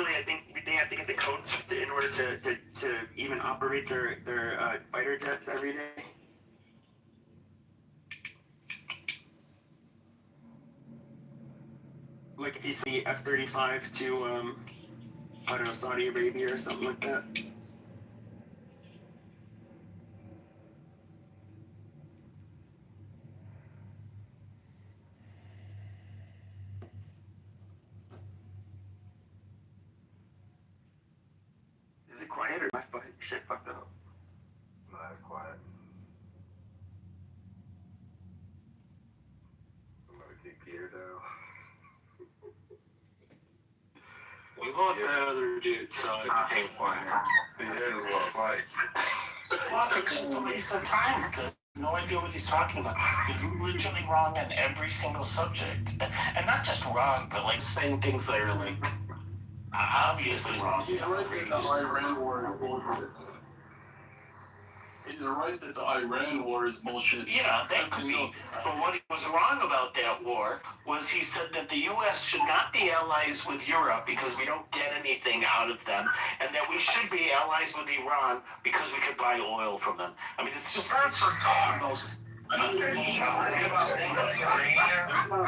literally, I think they have to get the codes in order to even operate their fighter jets every day. Like if you see F-35 to I don't know, Saudi Arabia or something like that. Is it quiet or my shit fucked up? No, it's quiet. I'm gonna kick Peter down. We lost that other dude, so it became quiet. Yeah, it was a lot quiet. Well, it's just a waste of time because no idea what he's talking about. He's literally wrong on every single subject. And not just wrong, but like saying things that are like obviously wrong. He's right that the Iran war is bullshit. He's right that the Iran war is bullshit. Yeah, that could be. But what he was wrong about that war was he said that the U.S. should not be allies with Europe because we don't get anything out of them, and that we should be allies with Iran because we could buy oil from them. I mean, it's just the most. A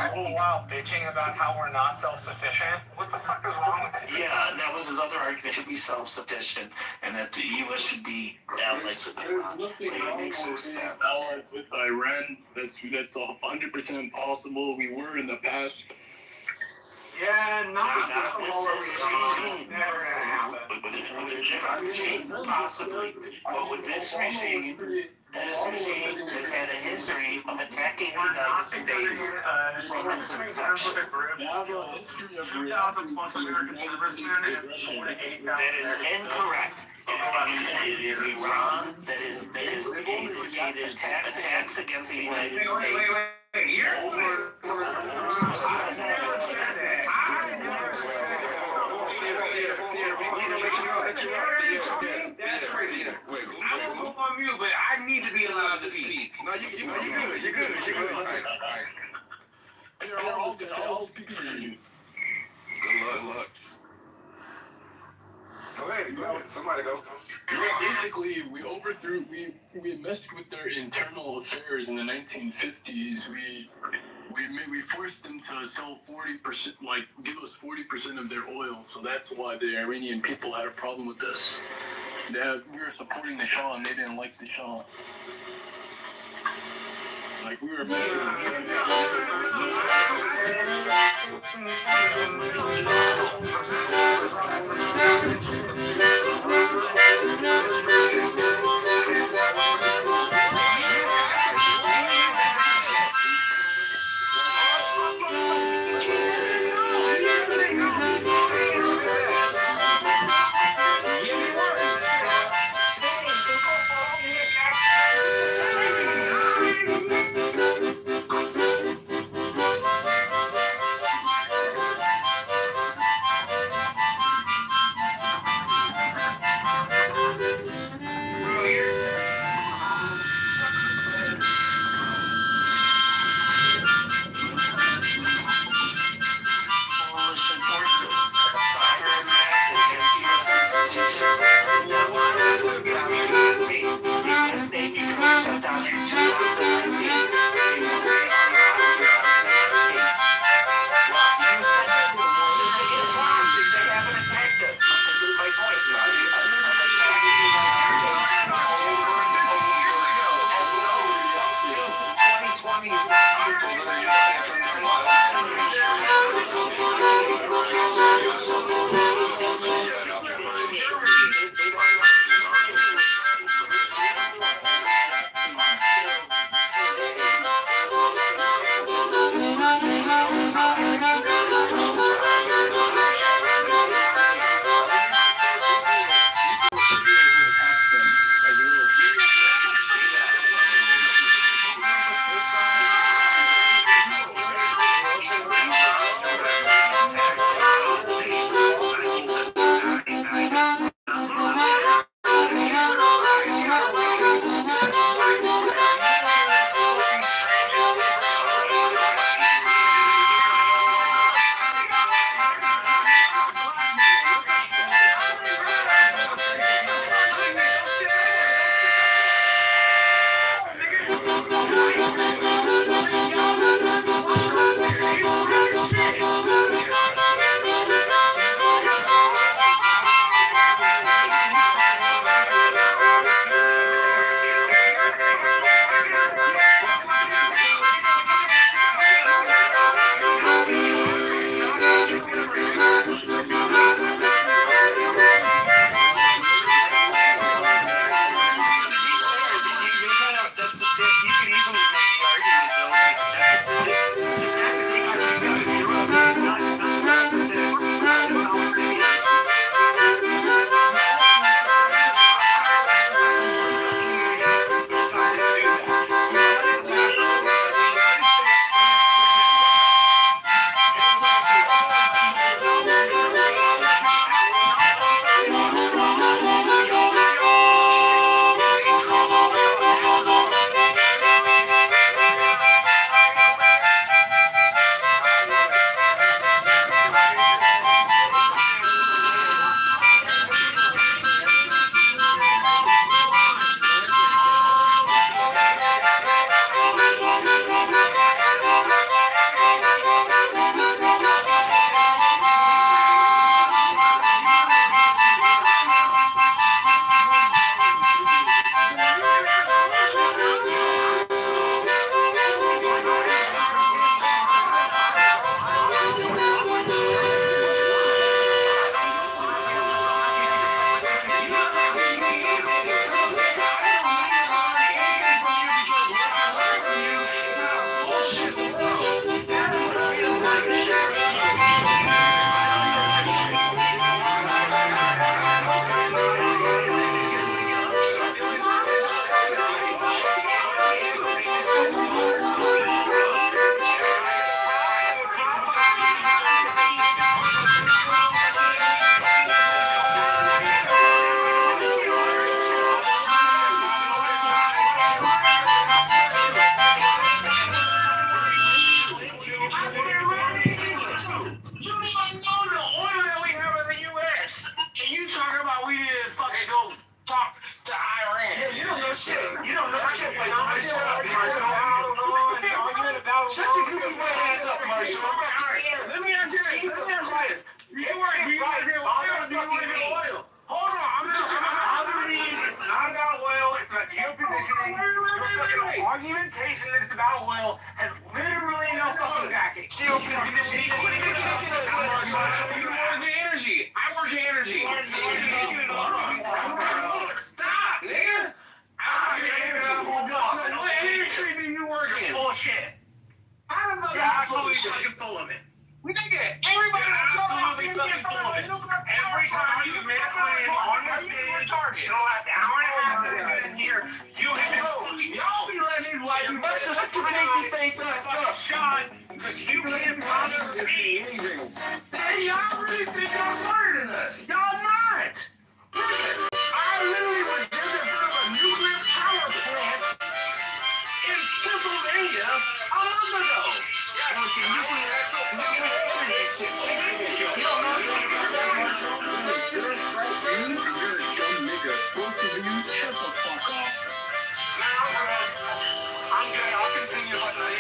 whole while bitching about how we're not self-sufficient. What the fuck is wrong with it? Yeah, that was his other argument. Should be self-sufficient, and that the U.S. should be allies with Iran. It makes no sense. Allies with Iran, that's 100% possible. We were in the past. Yeah, Not with this regime. With a different regime, possibly. But with this regime has had a history of attacking the United States from its inception. 2,000 plus American servicemen and 4,000 to 8,000. That is incorrect. It is Iran that is instigated attacks against the United States. That's crazy. I won't go on mute, but I need to be allowed to speak. No, you're good. All right. They're all speaking to you. Good luck. Go ahead. Somebody go. Basically, we messed with their internal affairs in the 1950s. We forced them to sell 40%, like give us 40% of their oil. So that's why the Iranian people had a problem with this. We were supporting the Shah, and they didn't like the Shah. Like we were. geopositioning, your fucking argumentation that it's about oil has literally no fucking backing. Geopositioning. You work in energy. I work in energy. Stop, nigga. What industry do you work in? Bullshit. How the fuck You're absolutely fucking full of it. Nigga, everybody Absolutely fucking full of it. Every time you've made a claim on the stage, the last hour and a half that I've been here, you have been fucking y'all be letting these white people Let's just crazy face us up. shot because you can't bother me. Hey, y'all really think y'all smarter than us? Y'all not. I literally was just in front of a nuclear power plant in Pennsylvania a month ago. I'm good. I'll continue my study.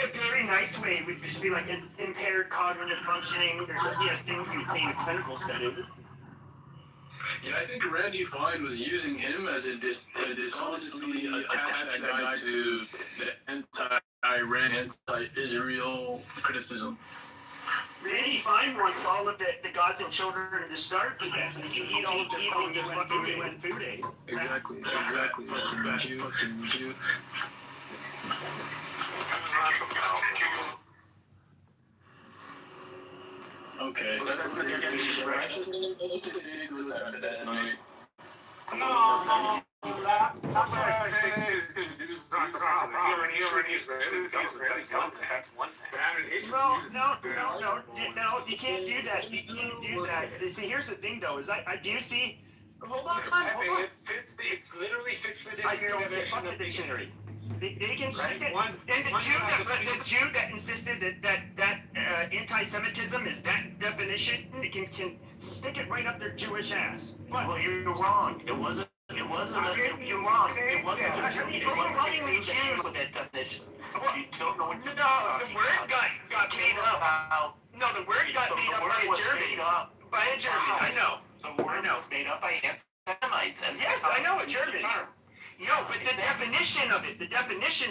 A very nice way would just be like impaired cognitive functioning. There's things you'd see in a clinical setting. Yeah, I think Randy Fine was using him as a dishonestly attach that guy to the anti-Iran, anti-Israel criticism. Randy Fine wants all of the gods and children to starve to death and to eat all of the fucking UN food aid. Exactly. Fucking Jew. Okay. No, you can't do that. You can't do that. See, here's the thing, though, is I do see. Hold on. It literally fits the I dictionary don't definition fuck the of the dictionary. They can stick it. One- And the one Jew has that, a the Jew that insisted that anti-Semitism is that definition can stick it right up their Jewish ass. But Well, you're wrong. It wasn't. You're wrong. It wasn't the Jews with that definition. You don't know what you're no, the word got made up. about. No, the word got made up by a German. By a German, I know. The word was made up by anti-Semites. Yes, I know, a German. No, but the definition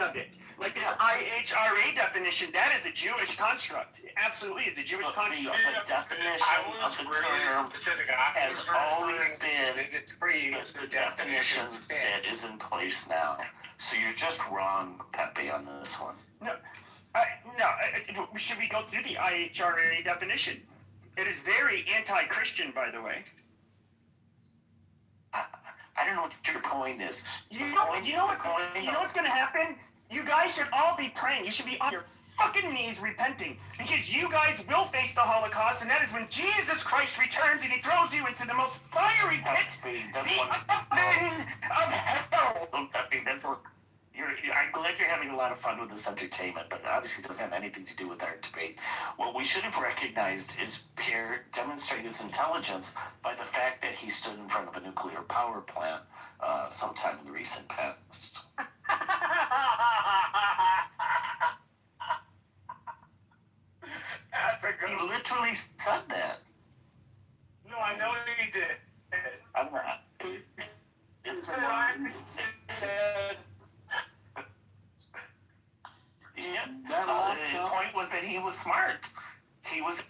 of it, like this IHRA definition, that is a Jewish construct. It absolutely is a Jewish construct. The definition of the term has always been the definition that is in place now. So you're just wrong, Pepe, on this one. Should we go through the IHRA definition? It is very anti-Christian, by the way. I don't know what your point is. You know what's going to happen? You guys should all be praying. You should be on your fucking knees repenting, because you guys will face the Holocaust, and that is when Jesus Christ returns and he throws you into the most fiery pit, the oven of hell. I'm glad you're having a lot of fun with this entertainment, but obviously it doesn't have anything to do with our debate. What we should have recognized is Pierre demonstrated his intelligence by the fact that he stood in front of a nuclear power plant sometime in the recent past. That's a good He literally said that. No, I know he did. I'm not. It's the point was that he was smart. He was.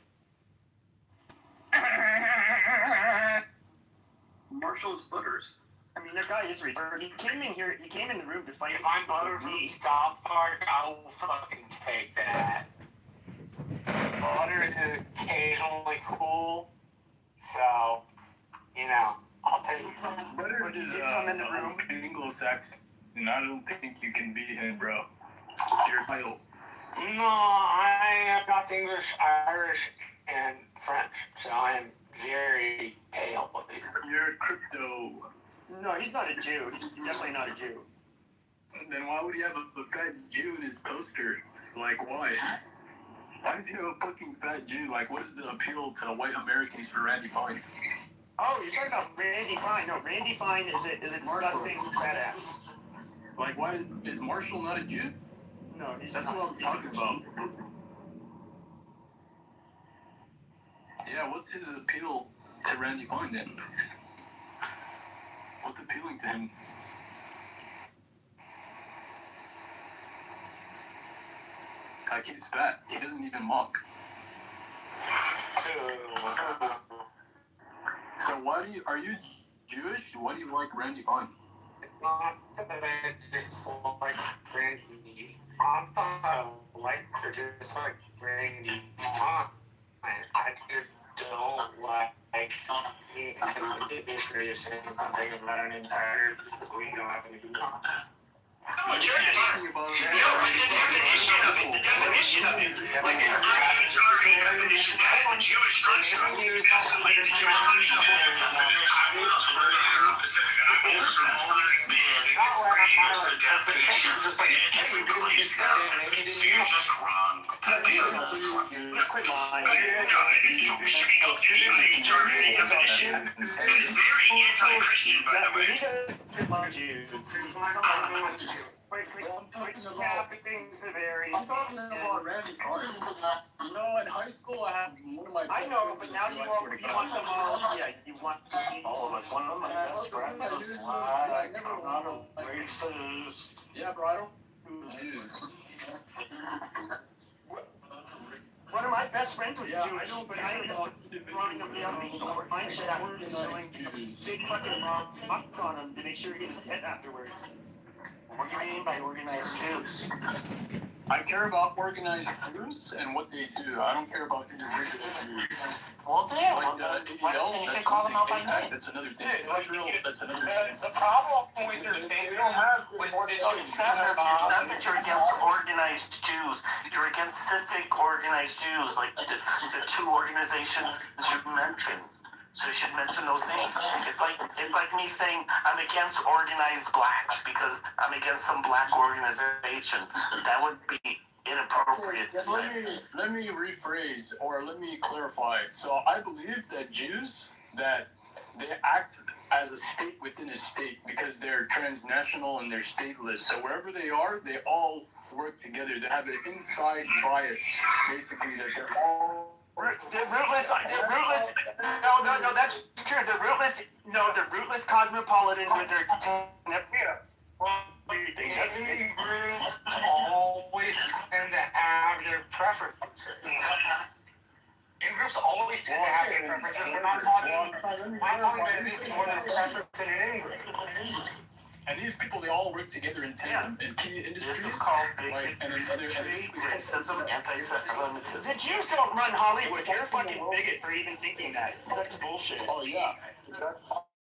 Marshall's butters. I mean, that guy is retarded. He came in the room to fight. If I'm Butter from South Park, I will fucking take that. Butters is occasionally cool, so I'll take it. Butter is Anglo-Saxon, and I don't think you can beat him, bro. You're title. No, I am not English, Irish, and French, so I am very pale. You're crypto. No, he's not a Jew. He's definitely not a Jew. Then why would he have a fat Jew in his poster? Like, why? Why does he have a fucking fat Jew? Like, what is the appeal to white Americans for Randy Fine? Oh, you're talking about Randy Fine. No, Randy Fine is a disgusting fat ass. Like, why is Marshall not a Jew? No, he's That's not. what I'm talking about. Yeah, what's his appeal to Randy Fine then? What's appealing to him? Like, he's fat. He doesn't even mock. So why do you, are you Jewish? Why do you like Randy Fine? Not that I just like Randy. I thought I liked her just like Randy. I just don't like the history of saying something about an entire we don't have to do that. But you're talking about the definition of it. The definition of it. Like this IHRA definition, that is a Jewish construct. Absolutely, it's a Jewish construct. So you're just wrong. Let's quit lying. We should be able to the IHRA definition. It is very anti-Christian, by the way. I'm talking about Randy Carter. You know, in high school, I had one of my. I know, but now you want them all. Yeah, you want all of us. One of my best friends is like, I'm not a racist. Yeah, bro, I don't do Jews. One of my best friends was Yeah, Jewish, I know, but I ended up throwing him down the mindset after selling a big fucking rock on him to make sure he was dead afterwards. What do you mean by organized Jews? I care about organized Jews and what they do. I don't care about individual Jews. Well, there. Like Well, the why don't you call them out by name? That's another thing. Like, That's another thing. The problem with your statement was It's not that you're against organized Jews. You're against civic organized Jews, like the two organizations you mentioned. So you should mention those names. It's like me saying I'm against organized blacks because I'm against some black organization. That would be inappropriate to say. Let me rephrase or let me clarify. So I believe that Jews, that they act as a state within a state because they're transnational and they're stateless. So wherever they are, they all work together. They have an inside bias, basically, that they're all... They're rootless, no, that's true. The rootless cosmopolitans with their everything. Any groups always tend to have their preferences. In-groups always tend to have their preferences. We're not talking about anything more than a preference in an in-group. And these people, they all work together in tandem in key industries. This is called like, and in other racism, anti-Semitism. The Jews don't run Hollywood. You're a fucking bigot for even thinking that. It's such bullshit. Oh, yeah.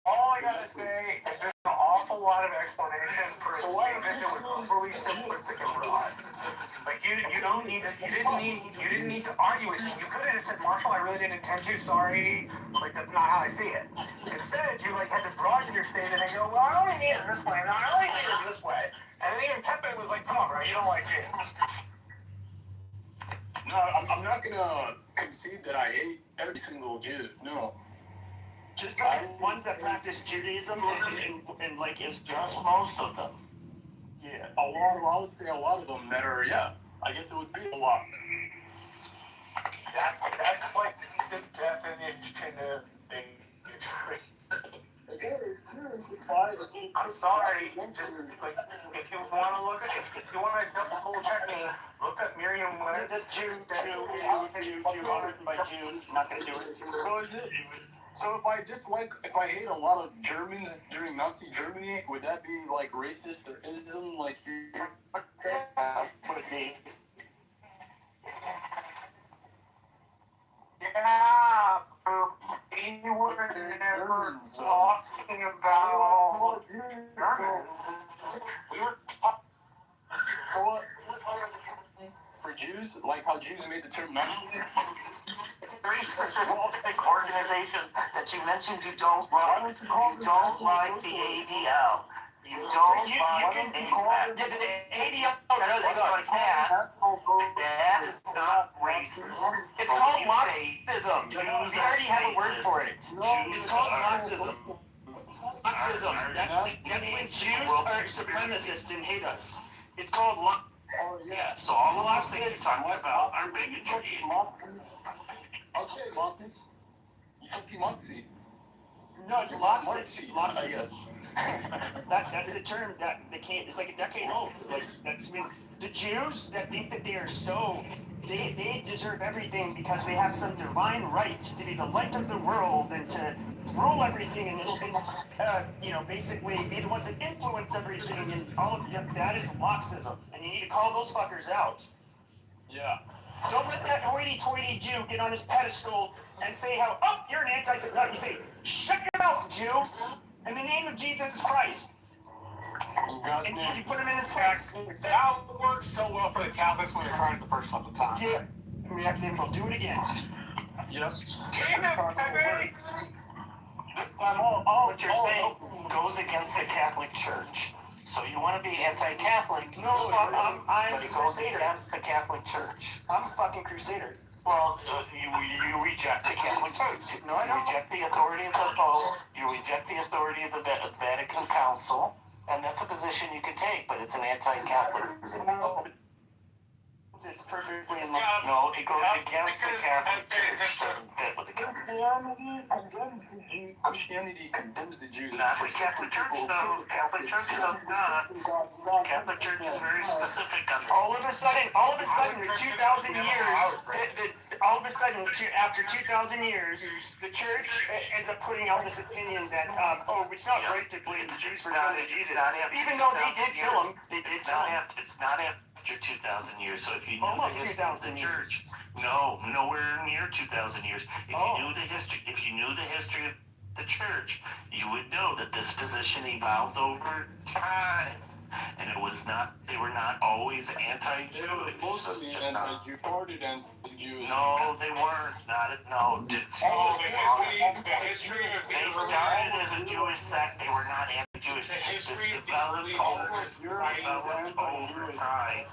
All I gotta say is there's an awful lot of explanation for a statement that was overly simplistic and broad. Like you didn't need to argue it. You could have just said, Marshall, I really didn't intend to. Sorry. Like that's not how I see it. Instead, you like had to broaden your statement and go, well, I only mean it this way, and I only mean it this way. And then even Pepe was like, come on, bro, you don't like James. No, I'm not gonna concede that I hate every single Jew. No. Just the ones that practice Judaism and like is Just most of them. Yeah, I would say a lot of them that are, yeah. I guess it would be a lot. That's like the definition of bigotry. I'm sorry, just like if you want to look at, if you want to double check me, look at Merriam-Webster. that's Jew, written by Jews. Not gonna do it. So is it? So if I hate a lot of Germans during Nazi Germany, would that be like racist or ism? Like, Would it be? Yeah, you were never were talking about German. We were talking. For what? For Jews? Like how Jews made the term Nazi? Very specific organizations that you mentioned you don't like. You don't like the ADL. You don't like APAC. The ADL does suck. Like that. That is not racist. It's called Marxism. We already have a word for it. It's called Marxism. Marxism. That's when Jews are supremacists and hate us. It's called Yeah, so all of those things you're talking about are bigotry. Okay, Monty. You fucking Monty. No, it's Marxist. That's the term that they can't. It's like a decade old. Like that's when the Jews that think that they are so they deserve everything because they have some divine right to be the light of the world and to rule everything and basically be the ones that influence everything and all of that is Marxism, and you need to call those fuckers out. Yeah. Don't let that hoity-toity Jew get on his pedestal and say how, oh, you're an anti-Semite. No, you say, shut your mouth, Jew, in the name of Jesus Christ. And you put him in his place. That worked so well for the Catholics when they tried it the first fucking time. Yeah, then we'll do it again. Yep. Damn it, baby! What you're saying goes against the Catholic Church. So you want to be anti-Catholic? No, I'm But a it goes crusader. against the Catholic Church. I'm a fucking crusader. Well, you reject the Catholic Church. No, I don't. You reject the authority of the Pope. You reject the authority of the Vatican Council. And that's a position you can take, but it's an anti-Catholic position. It's perfectly in line. No, it goes against the Catholic Church. Doesn't fit with the Catholic Church. Christianity condemns the Jews. Not the Catholic Church, though. Catholic Church does not. Catholic Church is very specific on this. All of a sudden, with 2,000 years, after 2,000 years, the church ends up putting out this opinion that, it's not right to blame the Jews for killing Jesus. Even though they did kill him, It's not after 2,000 years. So if you knew Almost the history 2,000 of the church, no, nowhere near 2,000 years. If you knew the history of the church, you would know that this position evolved over time, and they were not always anti-Jewish. Mostly anti-Jew. Started anti-Jewish. No, they weren't. The history of They started as a Jewish sect. They were not anti-Jewish. This developed over time,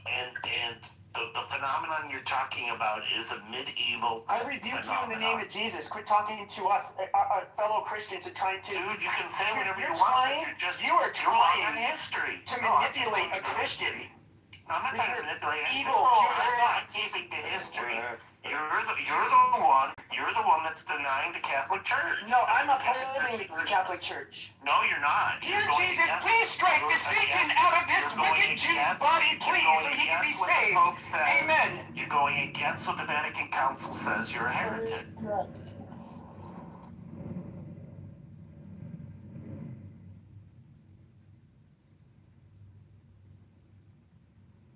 and the phenomenon you're talking about is a medieval. I rebuke you in the name of Jesus. Quit talking to us, fellow Christians, and trying to. Dude, you can say whatever you You're want. trying. You're You are trying trying history to manipulate a Christian. I'm not trying to manipulate it. Evil Jewish I'm thoughts. keeping the history. You're the one that's denying the Catholic Church. No, I'm upholding the Catholic Church. No, you're not. Dear Jesus, please strike the Satan out of this wicked Jew's body, please, so he can be saved. Amen. You're going against what the Vatican Council says. You're a heretic.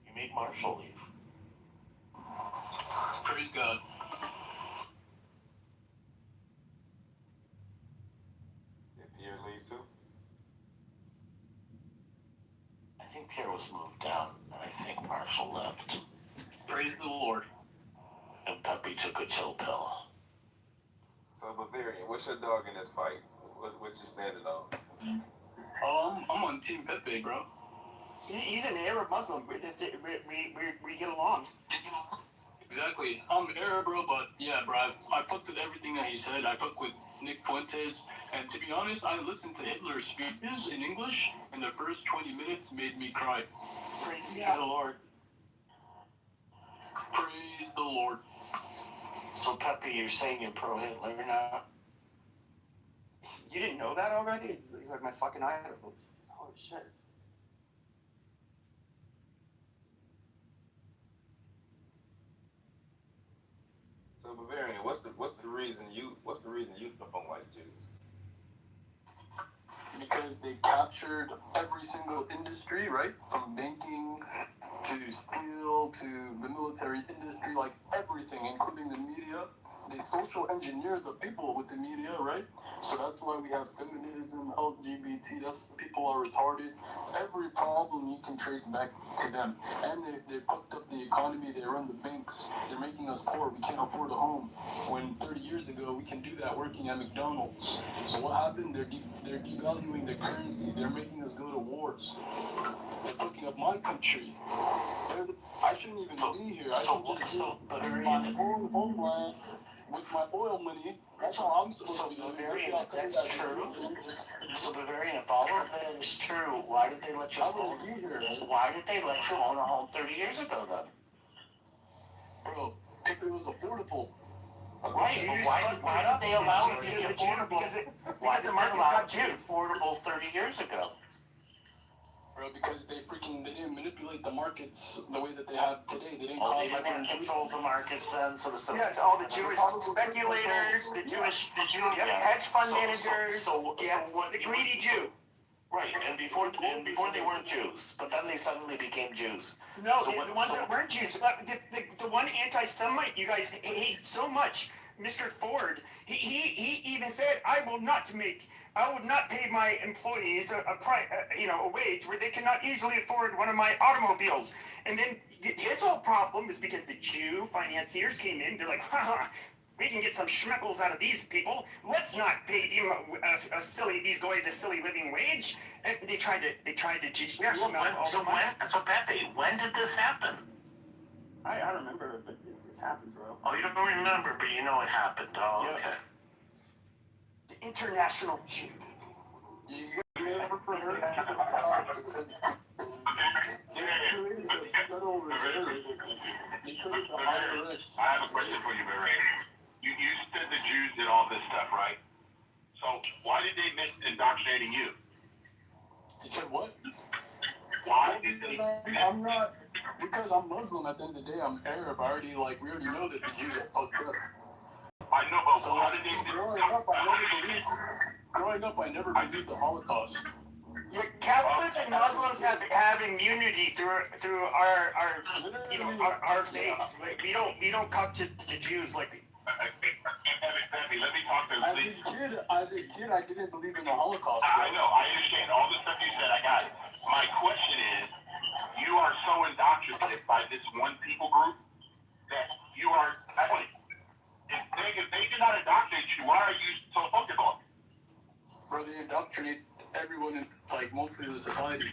You make Marshall leave. Praise God. Did Pierre leave too? I think Pierre was moved down, and I think Marshall left. Praise the Lord. And Pepe took a chill pill. So Bavarian, what's your dog in this fight? What you standing on? I'm on Team Pepe, bro. He's an Arab Muslim. We get along. Exactly. I'm Arab, bro, but yeah, bro, I fucked with everything that he said. I fucked with Nick Fuentes, and to be honest, I listened to Hitler's speeches in English, and the first 20 minutes made me cry. Praise be to the Lord. Praise the Lord. So, Pepe, you're saying you're pro-Hitler now? You didn't know that already? It's like my fucking idol. Holy shit. So Bavarian, what's the reason you don't like Jews? Because they captured every single industry, right? From banking to steel to the military industry, like everything, including the media. they social engineer the people with the media, right? So that's why we have feminism, LGBT, that's why people are retarded. Every problem you can trace back to them. And they fucked up the economy, they run the banks, they're making us poor, we can't afford a home. When 30 years ago, we can do that working at McDonald's. So what happened? They're devaluing the currency, they're making us go to wars. They're fucking up my country. I shouldn't even be here. I should just be my own homeland with my oil money. That's how I'm supposed to be living. Bavarian, if that's true, so Bavarian, if all of that is true, why did they let you own? Why did they let you own a home 30 years ago then? Bro, if it was affordable. Right, but why did they allow it to be affordable? Why did they allow it to be affordable 30 years ago? Bro, because they didn't manipulate the markets the way that they have today. They didn't They didn't control the markets then, so the Yes, all the Jewish speculators, the Jewish hedge fund managers, the greedy Jew. Right, and before they weren't Jews, but then they suddenly became Jews. No, the ones that weren't Jews. The one anti-Semite you guys hate so much, Mr. Ford, he even said, I will not pay my employees a wage where they cannot easily afford one of my automobiles. And then his whole problem is because the Jew financiers came in, they're like, we can get some schmeckles out of these people. Let's not pay these guys a silly living wage. And they tried to just So Pepe, when did this happen? I remember, but this happened, bro. Oh, you don't remember, but you know it happened. Oh, Yeah. okay. The international Jew. I have a question for you, Barry. You said the Jews did all this stuff, right? So why did they miss indoctrinating you? You said what? Why did they? Because I'm Muslim at the end of the day, I'm Arab. We already know that the Jews are fucked up. I know, but So why did they? Growing up, I never believed the Holocaust. Yeah, Catholics and Muslims have immunity through our faith. Like, we don't come to the Jews like. Let me talk to him, please. As a kid, I didn't believe in the Holocaust. I know, I understand all the stuff you said. I got it. My question is, you are so indoctrinated by this one people group that you are. If they do not indoctrinate you, why are you so focused on? Bro, they indoctrinate everyone in most of the society.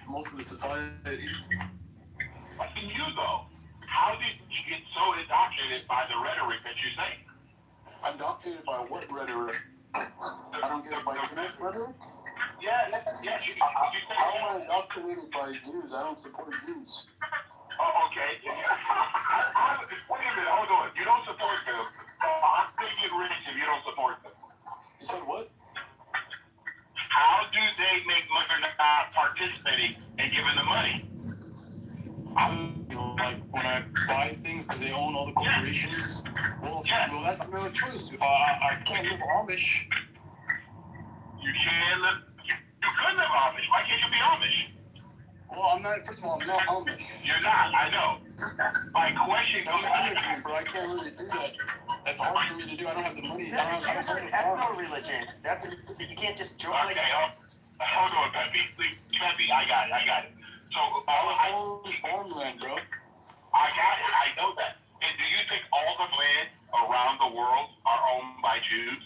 Like in you though, how did you get so indoctrinated by the rhetoric that you say? Indoctrinated by what rhetoric? I don't get it. By Jewish rhetoric? Yes. How am I indoctrinated by Jews? I don't support Jews. Oh, okay. Wait a minute, hold on. You don't support them. How do they get rich if you don't support them? You said what? How do they make money not participating and giving the money? When I buy things because they own all the corporations. Well, that's no choice. I can't live Amish. You can't live. You could live Amish. Why can't you be Amish? Well, I'm not. First of all, I'm not Amish. You're not. I know. My question I'm goes an back. Amish, bro. I can't really do that. That's hard for me to do. I don't have the money. Yeah, the Jews are an ethno-religion. You can't just join. Okay, hold on, Pepe. I got it. So, farmland, bro. I got it. I know that. And do you think all the land around the world are owned by Jews?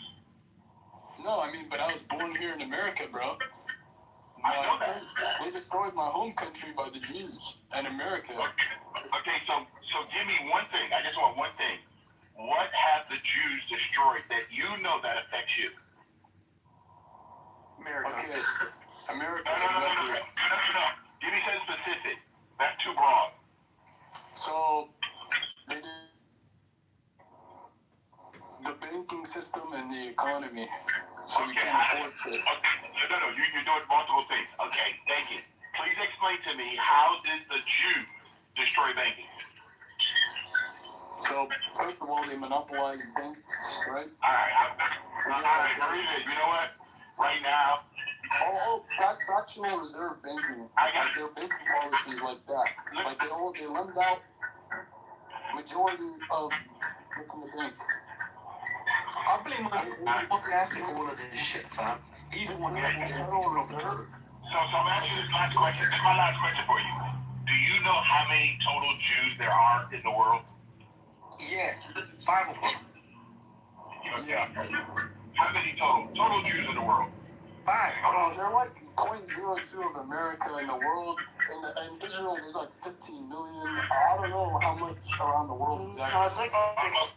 No, but I was born here in America, bro. I know that. They destroyed my home country by the Jews and America. Okay, so give me one thing. I just want one thing. What have the Jews destroyed that you know that affects you? America. Okay, America. No. Give me something specific. That's too broad. So, the banking system and the economy. So we can't afford it. Okay. No. You're doing multiple things. Okay, thank you. Please explain to me, how did the Jews destroy banking? So, first of all, they monopolized banks, right? I agree with it. You know what? Right now, fractional reserve banking. I got their banking policies like that. They lend out majority of what's in the bank. play money. I'm asking for one of this shit, fam. He's the one that So I'm asking this last question. This is my last question for you. Do you know how many total Jews there are in the world? Yeah, 5 of them. Yeah. How many total Jews in the world? 5. They're like 0.02 of America in the world. In Israel, there's like 15 million. I don't know how much around the world exactly. No, it's like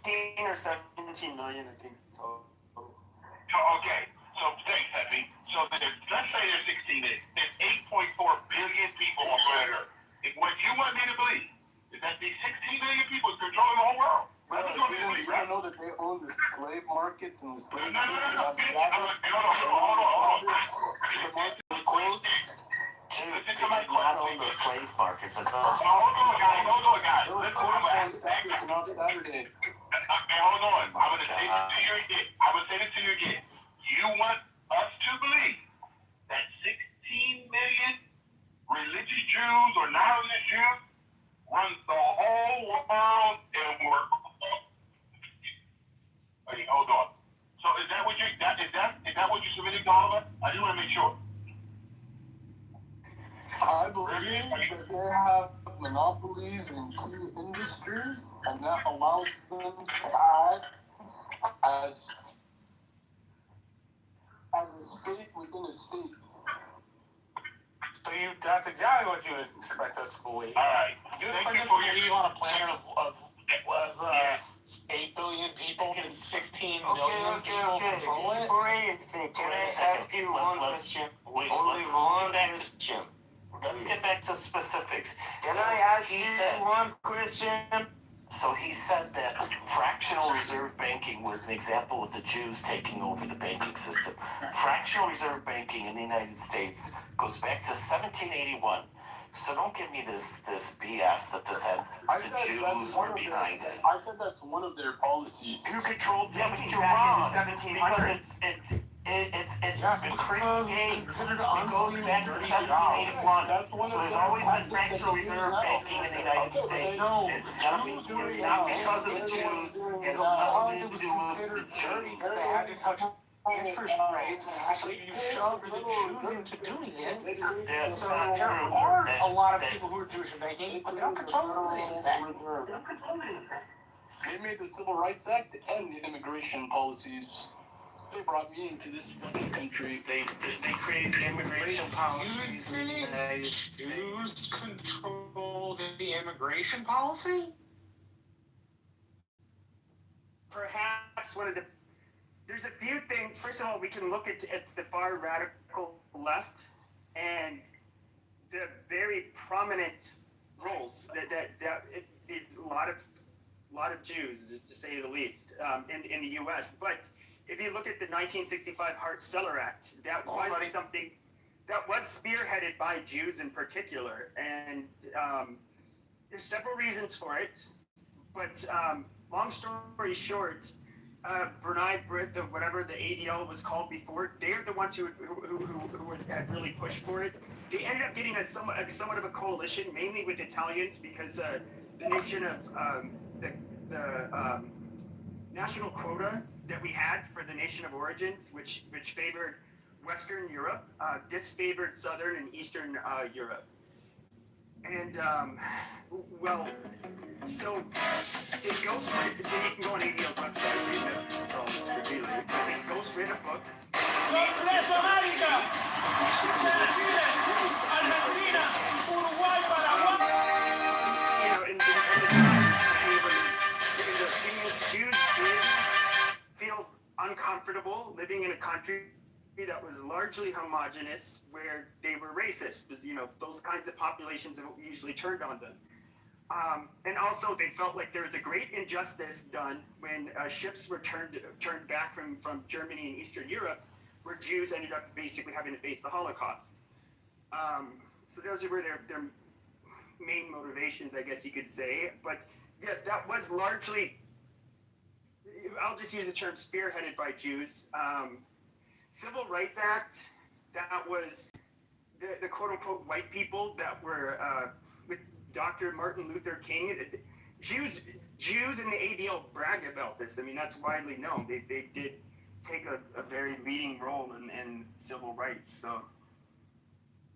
16 or 17 million, I think. Total. Okay. So thanks, Happy. So let's say there's 16 million. There's 8.4 billion people on planet Earth. What you want me to believe is that these 16 million people is controlling the whole world. That's what you want me to believe, You right? don't know that they own the slave markets and the slave No. markets. Hold on. The market is closed. Dude, they did not own the slave markets. It's not. Hold on, guys. They were closed on Saturday, not Saturday. Hold on. I'm going to say this to you again. You want us to believe that 16 million religious Jews or non-religious Jews run the whole world and work. Hey, hold on. So is that what you submitting to all of us? I just want to make sure. I believe that they have monopolies in key industries, and that allows them to act as a state within a state. So that's exactly what you would expect us to believe. All right. You expect us to believe on a planet of 8 billion people and 16 million people control it? Before anything, can I ask you one question? Wait, Only let's one get back to question. Let's get back to specifics. Can So I ask he you said- one question? So he said that fractional reserve banking was an example of the Jews taking over the banking system. Fractional reserve banking in the United States goes back to 1781. So don't give me this BS that this had I the said that's Jews one were of their. behind it. I said that's one of their policies. Who controlled Yeah, but banking you're back wrong in the 1700s? because it creates considered it goes back to 1781. That's one So of there's their always been tactics that fractional they use reserve now. banking in the United States. No, It's not because of the Jews. It has because nothing it was to do with considered the dirty Jews. because they had to touch interest rates, so you shoved the Jews into doing it. That's So not there true. are That- a lot of that- people who are Jewish in banking, but they don't control anything. They made the Civil Rights Act and the immigration policies. They brought me into this fucking country. They create the immigration policies in the You United think States. Jews control the immigration policy? Perhaps one of the. There's a few things. First of all, we can look at the far radical left and the very prominent roles that it is a lot of Jews, to say the least, in the U.S. But if you look at the 1965 Hart-Celler Act, that was something that was spearheaded by Jews in particular, and there's several reasons for it. But long story short, Brunei, whatever the ADL was called before, they're the ones who had really pushed for it. They ended up getting somewhat of a coalition, mainly with Italians, because the nation of the national quota that we had for the nation of origins, which favored Western Europe, disfavored Southern and Eastern Europe. And so they ghostwrote. You can go on ADL's website, read the problems revealing. They ghostwrote a book. Congreso América, Chile, Argentina, Uruguay, Paraguay. You know, in the time, the thing is, Jews did feel uncomfortable living in a country that was largely homogenous, where they were racist. You know, those kinds of populations usually turned on them. And also, they felt like there was a great injustice done when ships were turned back from Germany and Eastern Europe, where Jews ended up basically having to face the Holocaust. So those were their main motivations, I guess you could say. But yes, that was largely, I'll just use the term spearheaded by Jews. Civil Rights Act, that was the quote-unquote white people that were with Dr. Martin Luther King. Jews Jews in the ADL brag about this. I mean, that's widely known. They did take a very leading role in civil rights. So,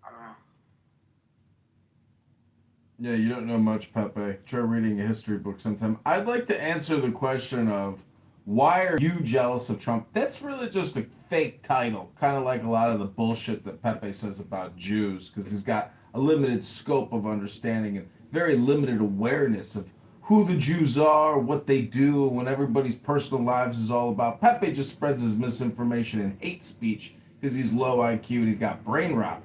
I don't know. Yeah, you don't know much, Pepe. Try reading a history book sometime. I'd like to answer the question of why are you jealous of Trump? That's really just a fake title, kind of like a lot of the bullshit that Pepe says about Jews, because he's got a limited scope of understanding and very limited awareness of who the Jews are, what they do, and what everybody's personal lives is all about. Pepe just spreads his misinformation and hate speech because he's low IQ and he's got brain rot.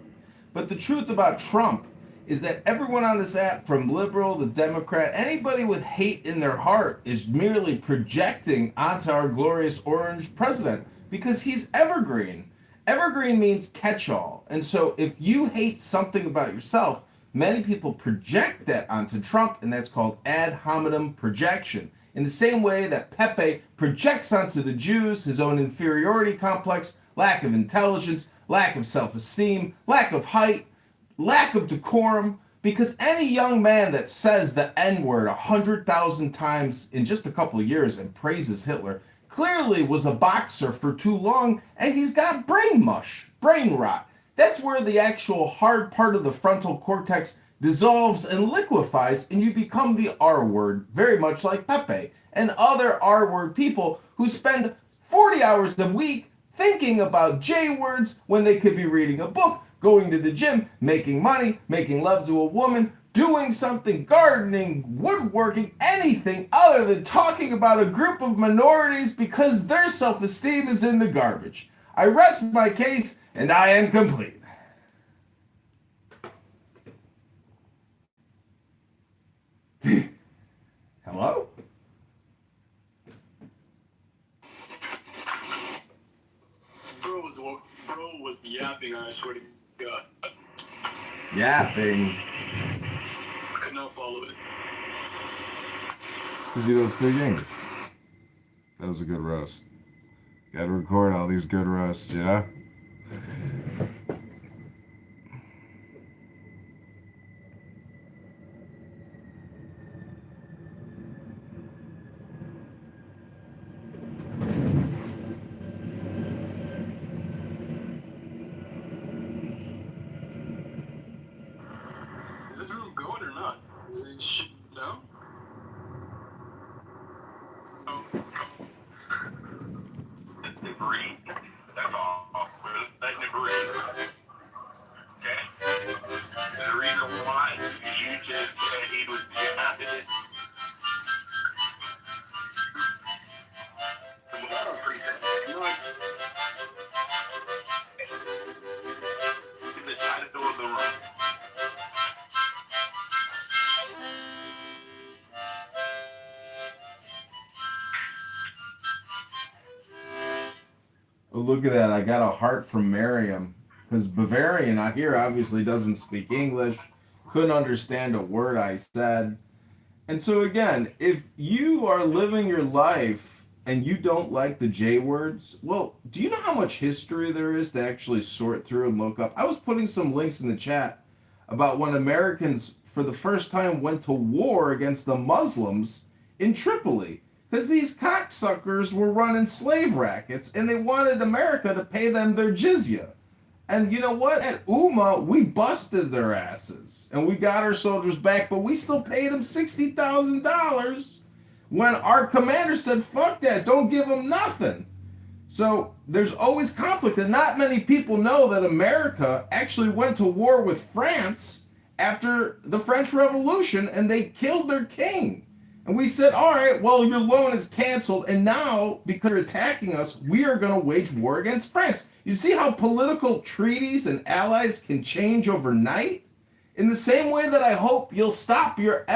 But the truth about Trump is that everyone on this app, from liberal to Democrat, anybody with hate in their heart is merely projecting onto our glorious orange president because he's evergreen. Evergreen means catch-all. And so if you hate something about yourself, many people project that onto Trump, and that's called ad hominem projection. In the same way that Pepe projects onto the Jews his own inferiority complex, lack of intelligence, lack of self-esteem, lack of height, lack of decorum, because any young man that says the N-word 100,000 times in just a couple of years and praises Hitler clearly was a boxer for too long, and he's got brain mush, brain rot. That's where the actual hard part of the frontal cortex dissolves and liquefies, and you become the R-word, very much like Pepe and other R-word people who spend 40 hours a week thinking about J-words when they could be reading a book, going to the gym, making money, making love to a woman, doing something, gardening, woodworking, anything other than talking about a group of minorities because their self-esteem is in the garbage. I rest my case, and I am complete. Hello? Bro was yapping, I swear to God. Yapping. I could not follow it. Because you don't speak English. That was a good roast. Gotta record all these good roasts, you know? Is this room going or not? Is it shit down? Oh. Debris. That's all. We're letting it breathe. Okay? The reason why is you just said he was after this. You know what? It's the title of the room. Oh, look at that. I got a heart from Miriam. Because Bavarian, I hear, obviously doesn't speak English. Couldn't understand a word I said. And so again, if you are living your life and you don't like the J words, well, do you know how much history there is to actually sort through and look up? I was putting some links in the chat about when Americans, for the first time, went to war against the Muslims in Tripoli. Because these cocksuckers were running slave rackets and they wanted America to pay them their jizya. And you know what? At UMA, we busted their asses. And we got our soldiers back, but we still paid them $60,000 when our commander said, fuck that, don't give them nothing. So there's always conflict, and not many people know that America actually went to war with France after the French Revolution, and they killed their king. And we said, all right, well, your loan is canceled, and now, because you're attacking us, we are going to wage war against France. You see how political treaties and allies can change overnight? In the same way that I hope you'll stop your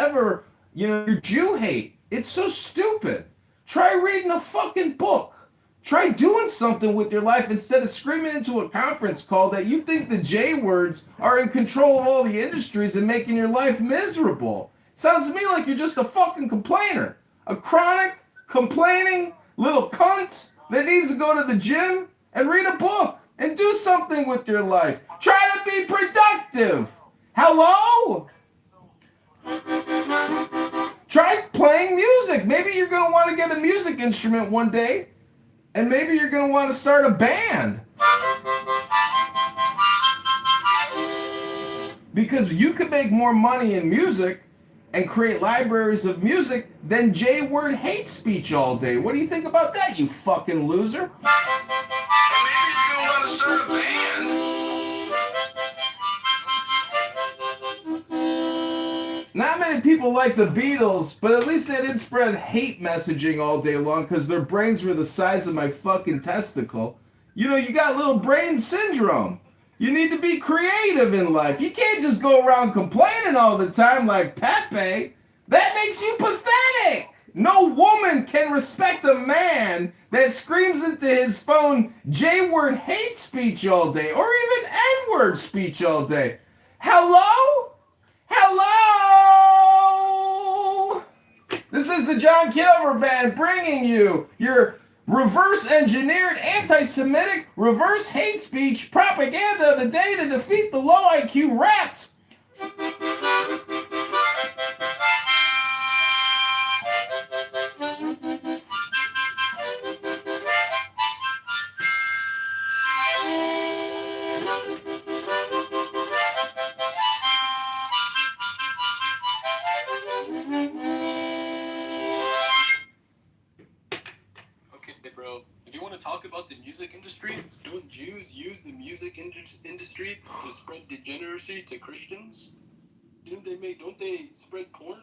your Jew hate. It's so stupid. Try reading a fucking book. Try doing something with your life instead of screaming into a conference call that you think the J words are in control of all the industries and making your life miserable. Sounds to me like you're just a fucking complainer. A chronic, complaining little cunt that needs to go to the gym and read a book and do something with your life. Try to be productive. Hello? Try playing music. Maybe you're going to want to get a music instrument one day, and maybe you're going to want to start a band. Because you could make more money in music and create libraries of music than J-word hate speech all day. What do you think about that, you fucking loser? And maybe you're gonna want to start a band. Not many people like the Beatles, but at least they didn't spread hate messaging all day long because their brains were the size of my fucking testicle. You know, you got little brain syndrome. You need to be creative in life. You can't just go around complaining all the time like Pepe. That makes you pathetic. No woman can respect a man that screams into his phone J-word hate speech all day or even N-word speech all day. Hello? Hello? This is the John Kitover Band bringing you your reverse-engineered anti-Semitic reverse hate speech propaganda of the day to defeat the low IQ rats. Bro, if you want to talk about the music industry, don't Jews use the music industry to spread degeneracy to Christians? Don't they spread porn?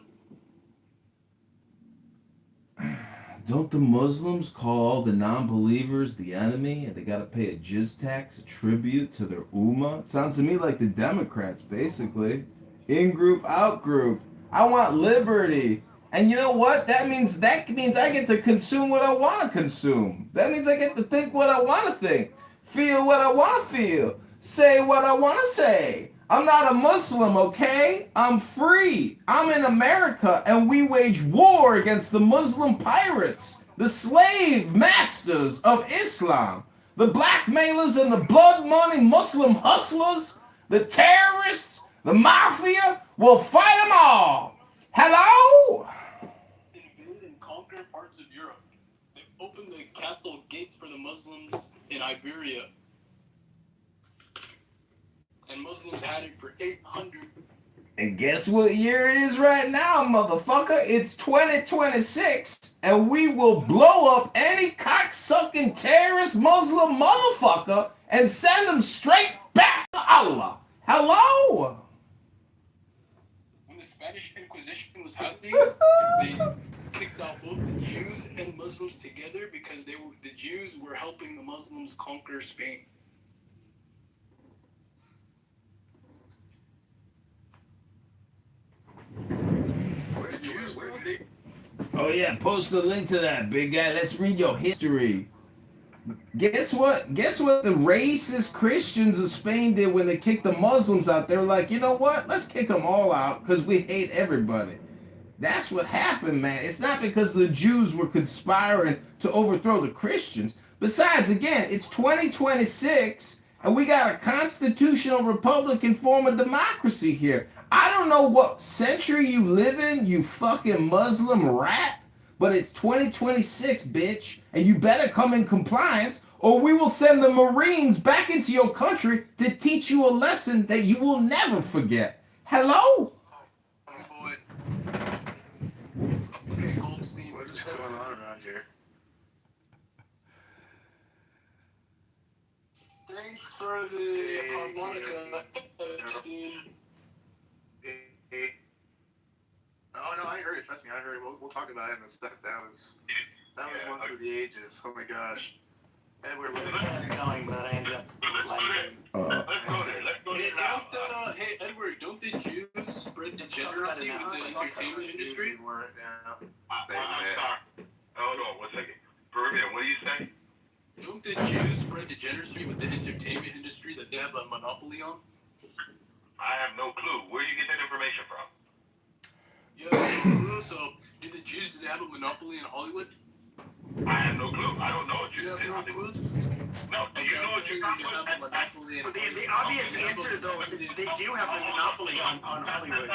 Don't the Muslims call all the non-believers the enemy and they gotta pay a jizz tax, a tribute to their ummah? Sounds to me like the Democrats, basically. In-group, out-group. I want liberty. And you know what? That means I get to consume what I want to consume. That means I get to think what I want to think. Feel what I want to feel. Say what I want to say. I'm not a Muslim, okay? I'm free. I'm in America, and we wage war against the Muslim pirates, the slave masters of Islam, the blackmailers and the blood money Muslim hustlers, the terrorists, the mafia. We'll fight them all. Hello? Invade and conquer parts of Europe. They opened the castle gates for the Muslims in Iberia. And Muslims had it for 800. And guess what year it is right now, motherfucker? It's 2026, and we will blow up any cocksucking terrorist Muslim motherfucker and send them straight back to Allah. Hello? When the Spanish Inquisition was happening, they kicked out both the Jews and Muslims together because the Jews were helping the Muslims conquer Spain. Oh yeah, post the link to that, big guy. Let's read your history. Guess what? Guess what the racist Christians of Spain did when they kicked the Muslims out? They were like, you know what? Let's kick them all out because we hate everybody. That's what happened, man. It's not because the Jews were conspiring to overthrow the Christians. Besides, again, it's 2026, and we got a constitutional Republican form of democracy here. I don't know what century you live in, you fucking Muslim rat, but it's 2026, bitch, and you better come in compliance, or we will send the Marines back into your country to teach you a lesson that you will never forget. Hello? Boy. Okay, Goldstein, what is going on around here? Thanks for the harmonica, Goldstein. Oh no, I heard it. Trust me, I heard it. We'll talk about it in a second. That was one for the ages. Oh my gosh. Edward, we're going, but I ended up landing. Let's go there. Hey, Edward, don't the Jews spread degeneracy with the entertainment industry? I'm sorry. Hold on one second. Peruvian, what do you say? Don't the Jews spread degeneracy with the entertainment industry that they have a monopoly on? I have no clue. Where do you get that information from? Yeah, no clue. So, do they have a monopoly in Hollywood? I have no clue. I don't know. You have no clue? No, do you know what you're talking about? But the obvious answer, though, they do have a monopoly on Hollywood.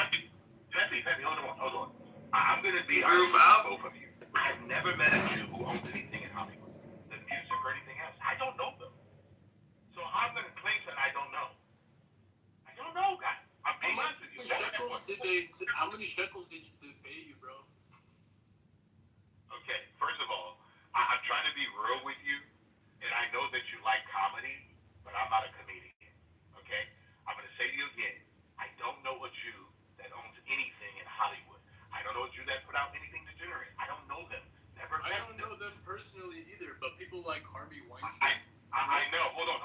Pepe, hold on. I'm going to be honest with both of you. I've never met a Jew who owns anything in Hollywood, the music or anything else. I don't know them. So I'm going to claim that I don't know. I don't know, guys. I'm being honest with you. How many shekels did they pay you, bro? Okay, first of all, I'm trying to be real with you, and I know that you like comedy, but I'm not a comedian, okay? I'm going to say to you again, I don't know a Jew that owns anything in Hollywood. I don't know a Jew that put out anything degenerate. I don't know them. Never met I don't know them personally either, but people like Harvey Weinstein. I know. Hold on,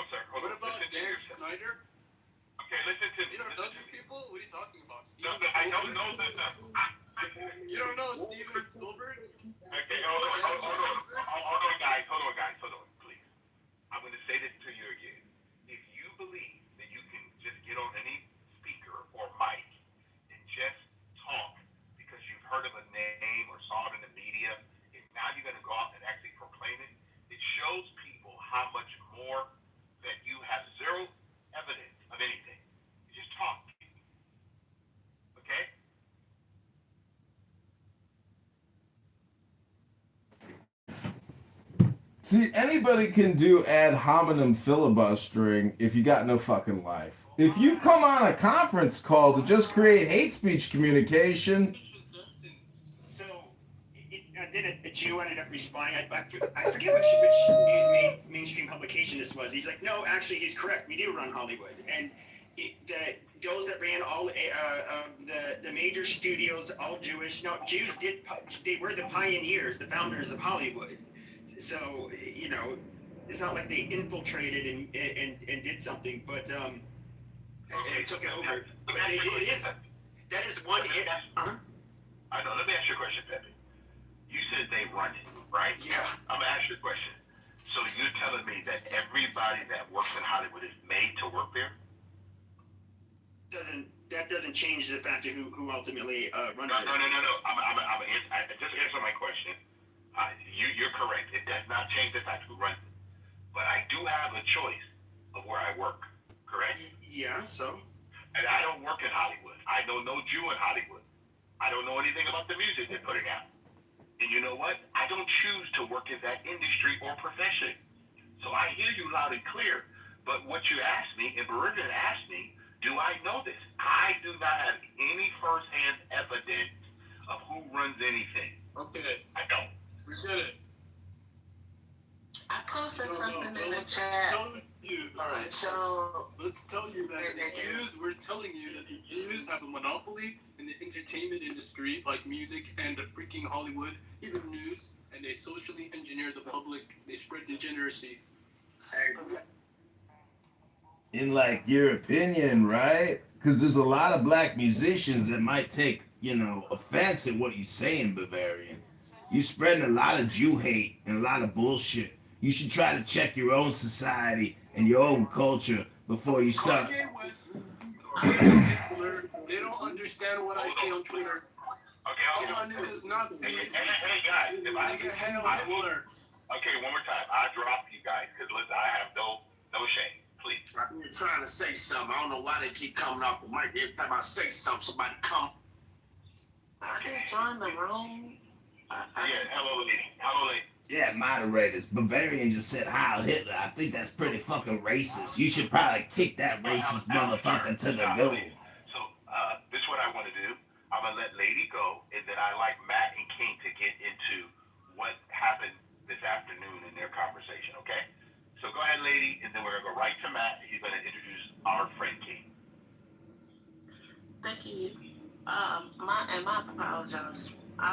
sir. Hold What on. about Listen to Dan yourself. Snyder? Okay, listen to me. You don't know these people? What are you talking about? No, I don't know them. You don't know Steven Spielberg? Okay, hold on, guys, please. I'm going to say this to you again. If you believe that you can just get on any speaker or mic and just talk because you've heard of a name or saw it in the media, and now you're going to go out and actually proclaim it, it shows people how much more that you have zero evidence of anything. You just talk. Okay? See, anybody can do ad hominem filibustering if you got no fucking life. If you come on a conference call to just create hate speech communication. So, then a Jew ended up responding. I forget which mainstream publication this was. He's like, no, actually, he's correct. We do run Hollywood. And those that ran all the major studios, all Jewish. Now, Jews they were the pioneers, the founders of Hollywood. So, you know, it's not like they infiltrated and did something, but and took it over. But that is one. I know. Let me ask you a question, Pepe. You said they run it, right? Yeah. I'm gonna ask you a question. So you're telling me that everybody that works in Hollywood is made to work there? That doesn't change the fact of who ultimately runs it. No. Just answer my question. You're correct. It does not change the fact who runs it. But I do have a choice of where I work, correct? Yeah, so? And I don't work in Hollywood. I know no Jew in Hollywood. I don't know anything about the music they're putting out. And you know what? I don't choose to work in that industry or profession. So I hear you loud and clear. But what you asked me, and Bergen asked me, do I know this? I do not have any firsthand evidence of who runs anything. Okay. I don't. We did it. I posted something in the chat. All right. So let's tell you that the Jews. We're telling you that the Jews have a monopoly in the entertainment industry, like music and the freaking Hollywood, even news, and they socially engineer the public. They spread degeneracy. In like your opinion, right? Because there's a lot of black musicians that might take, offense at what you say in Bavarian. You spreading a lot of Jew hate and a lot of bullshit. You should try to check your own society and your own culture before you start. They don't understand what I say on Twitter. Okay, all I knew is not. Hey guys, if I will. Okay, one more time. I drop you guys because listen, I have no shame. Please. I've been trying to say something. I don't know why they keep coming off the mic. Every time I say something, somebody come. I did join the room. Hello, lady. Yeah, moderators. Bavarian just said Heil Hitler. I think that's pretty fucking racist. You should probably kick that racist motherfucker to the goo. So, this is what I want to do. I'm going to let Lady go, and then I like Matt and King to get into what happened this afternoon in their conversation, okay? So go ahead, Lady, and then we're going to go right to Matt. He's going to introduce our friend King. Thank you. I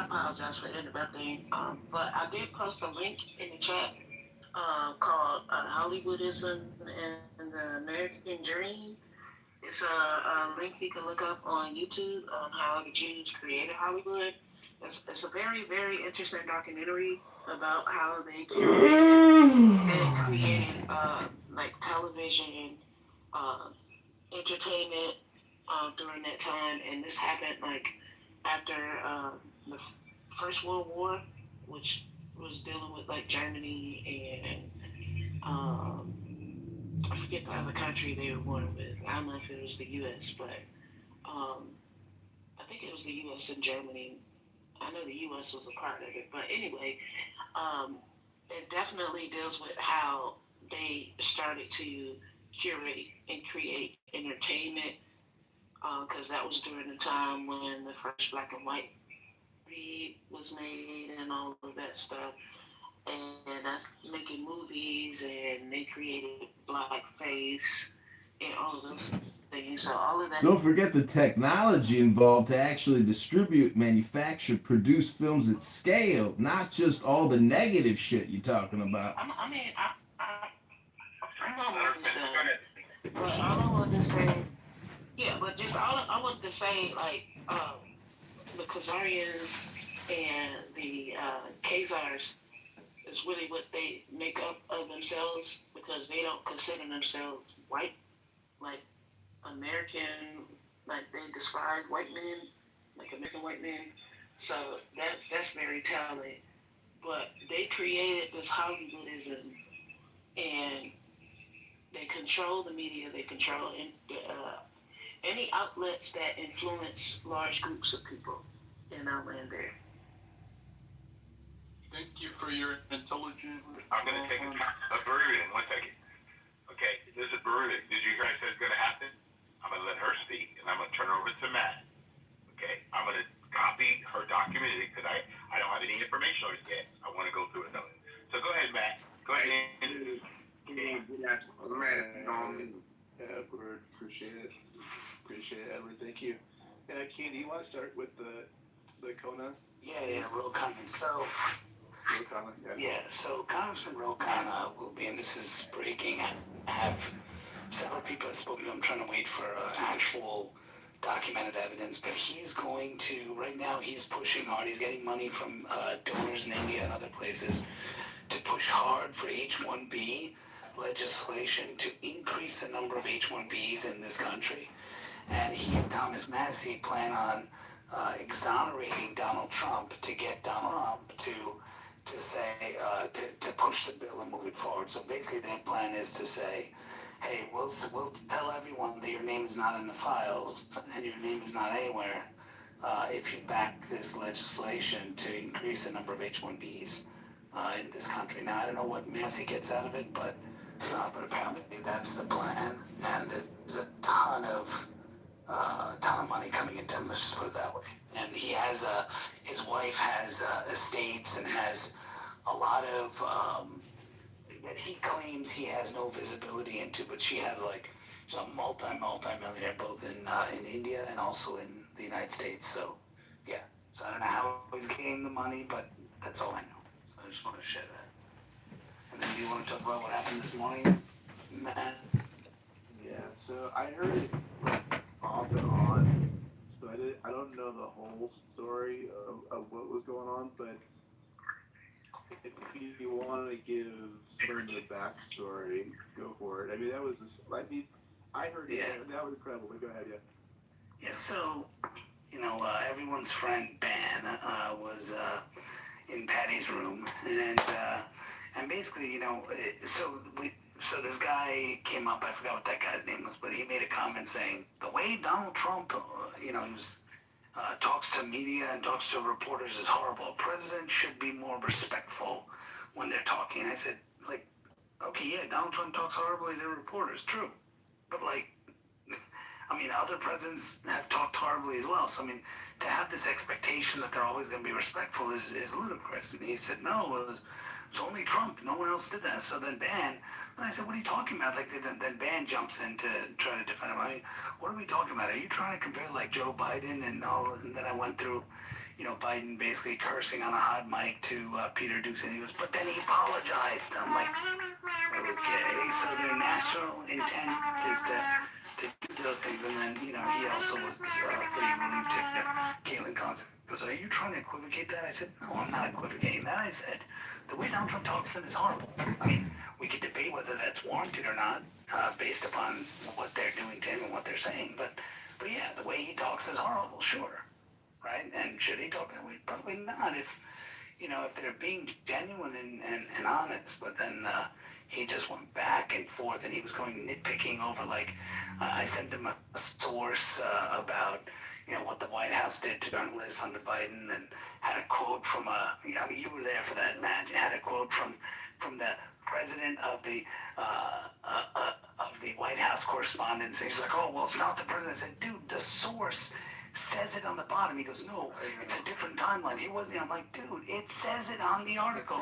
apologize for interrupting, but I did post a link in the chat called Hollywoodism and the American Dream. It's a link you can look up on YouTube on how the Jews created Hollywood. It's a very, very interesting documentary about how they created like television, entertainment during that time, and this happened like after the First World War, which was dealing with like Germany and I forget the other country they were warring with. I don't know if it was the U.S., but I think it was the U.S. and Germany. I know the U.S. was a part of it, but anyway, it definitely deals with how they started to curate and create entertainment, because that was during the time when the first black and white movie was made and all of that stuff. And making movies, and they created blackface and all of those things. So all of that. Don't forget the technology involved to actually distribute, manufacture, produce films at scale, not just all the negative shit you're talking about. I'm almost done. But all I wanted to say, yeah, but just all I wanted to say, like, the Khazarians and the Khazars is really what they make up of themselves, because they don't consider themselves white, like American, like they despise white men, like American white men. So that's very telling. But they created this Hollywoodism, and they control the media. They control any outlets that influence large groups of people in our land there. Thank you for your intelligent I'm going to take a Berlin. 1 second. Okay, this is Berlin. Did you hear I said it's going to happen? I'm going to let her speak, and I'm going to turn it over to Matt. Okay, I'm going to copy her document because I don't have any information on it yet. I want to go through it though. So go ahead, Matt. Go ahead. Edward, appreciate it. Appreciate it, Edward. Thank you. Keen, do you want to start with the Kona? Yeah, Ro Khanna. So, so Congressman Ro Khanna will be, and this is breaking. I have several people I've spoken to. I'm trying to wait for actual documented evidence, but he's going to, right now, he's pushing hard. He's getting money from donors in India and other places to push hard for H-1B legislation to increase the number of H-1Bs in this country. And he and Thomas Massie plan on exonerating Donald Trump to get Donald Trump to say, to push the bill and move it forward. So basically their plan is to say, hey, we'll tell everyone that your name is not in the files and your name is not anywhere if you back this legislation to increase the number of H-1Bs in this country. Now, I don't know what Massey gets out of it, but apparently that's the plan, and there's a ton of money coming into him, let's just put it that way. And he has his wife has estates and has a lot of that he claims he has no visibility into, but she has she's a multi-millionaire both in India and also in the United States. So yeah, so I don't know how he's getting the money, but that's all I know. So I just want to share that. And then do you want to talk about what happened this morning, Matt? Yeah, so I heard it off and on, so I don't know the whole story of what was going on, but if you want to give some of the backstory, go for it. I mean, that was I heard it, that was incredible, but go ahead, yeah. Yeah, so, everyone's friend Ben was in Patty's room, and basically, so this guy came up, I forgot what that guy's name was, but he made a comment saying, the way Donald Trump, he was, talks to media and talks to reporters is horrible. A president should be more respectful when they're talking. And I said, okay, yeah, Donald Trump talks horribly to reporters, true. But other presidents have talked horribly as well. So, to have this expectation that they're always going to be respectful is ludicrous. And he said, no, it's only Trump. No one else did that. So then and I said, what are you talking about? Then Ban jumps in to try to defend him. What are we talking about? Are you trying to compare Joe Biden and all? And then I went through, Biden basically cursing on a hot mic to Peter Dukes, and he goes, but then he apologized. I'm like, okay, so their natural intent is to do those things. And then, he also was pretty rude to Caitlin Collins. He goes, are you trying to equivocate that? I said, no, I'm not equivocating that. I said, the way Donald Trump talks to them is horrible. We could debate whether that's warranted or not, based upon what they're doing to him and what they're saying. But yeah, the way he talks is horrible, sure. Right? And should he talk that way? Probably not if they're being genuine and honest. But then he just went back and forth, and he was going nitpicking over, I sent him a source about, what the White House did to journalists under Biden, and had a quote from you were there for that, Matt. Had a quote from the president of the White House correspondence. And he's like, oh, well, it's not the president. I said, dude, the source says it on the bottom. He goes, no, it's a different timeline. He wasn't. I'm like, dude, it says it on the article.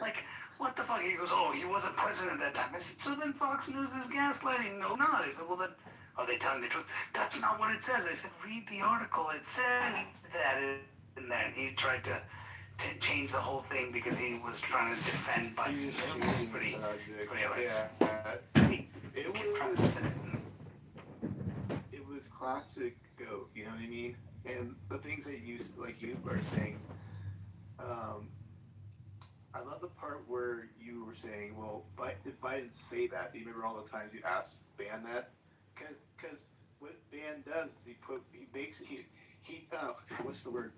Like, what the fuck? He goes, oh, he wasn't president at that time. I said, so then Fox News is gaslighting. No, not. I said, well, then, are they telling the truth? That's not what it says. I said, read the article. It says that in there. And he tried to change the whole thing because he was trying to defend Biden. It was pretty hilarious. It was classic goat, you know what I mean? And the things that you were saying, I love the part where you were saying, well, did Biden say that? Do you remember all the times you asked Ban that? Because what Ban does is what's the word?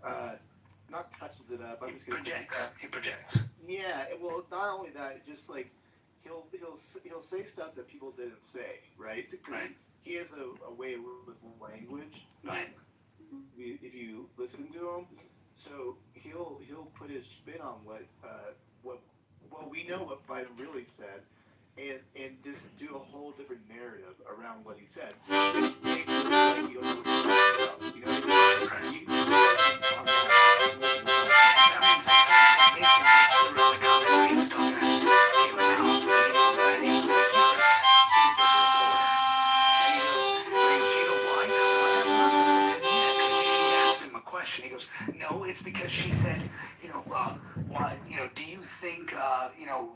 Not touches it up. I'm just gonna He projects. Yeah, well, not only that, just like he'll say stuff that people didn't say, right? Right. He has a way with language. Right. If you listen to him, so he'll put his spin on what we know what Biden really said, and just do a whole different narrative around what he said. It makes it look like you don't know what you're talking about. You know what I mean? He was talking to he asked him a question. He goes, no, it's because she said, why, do you think,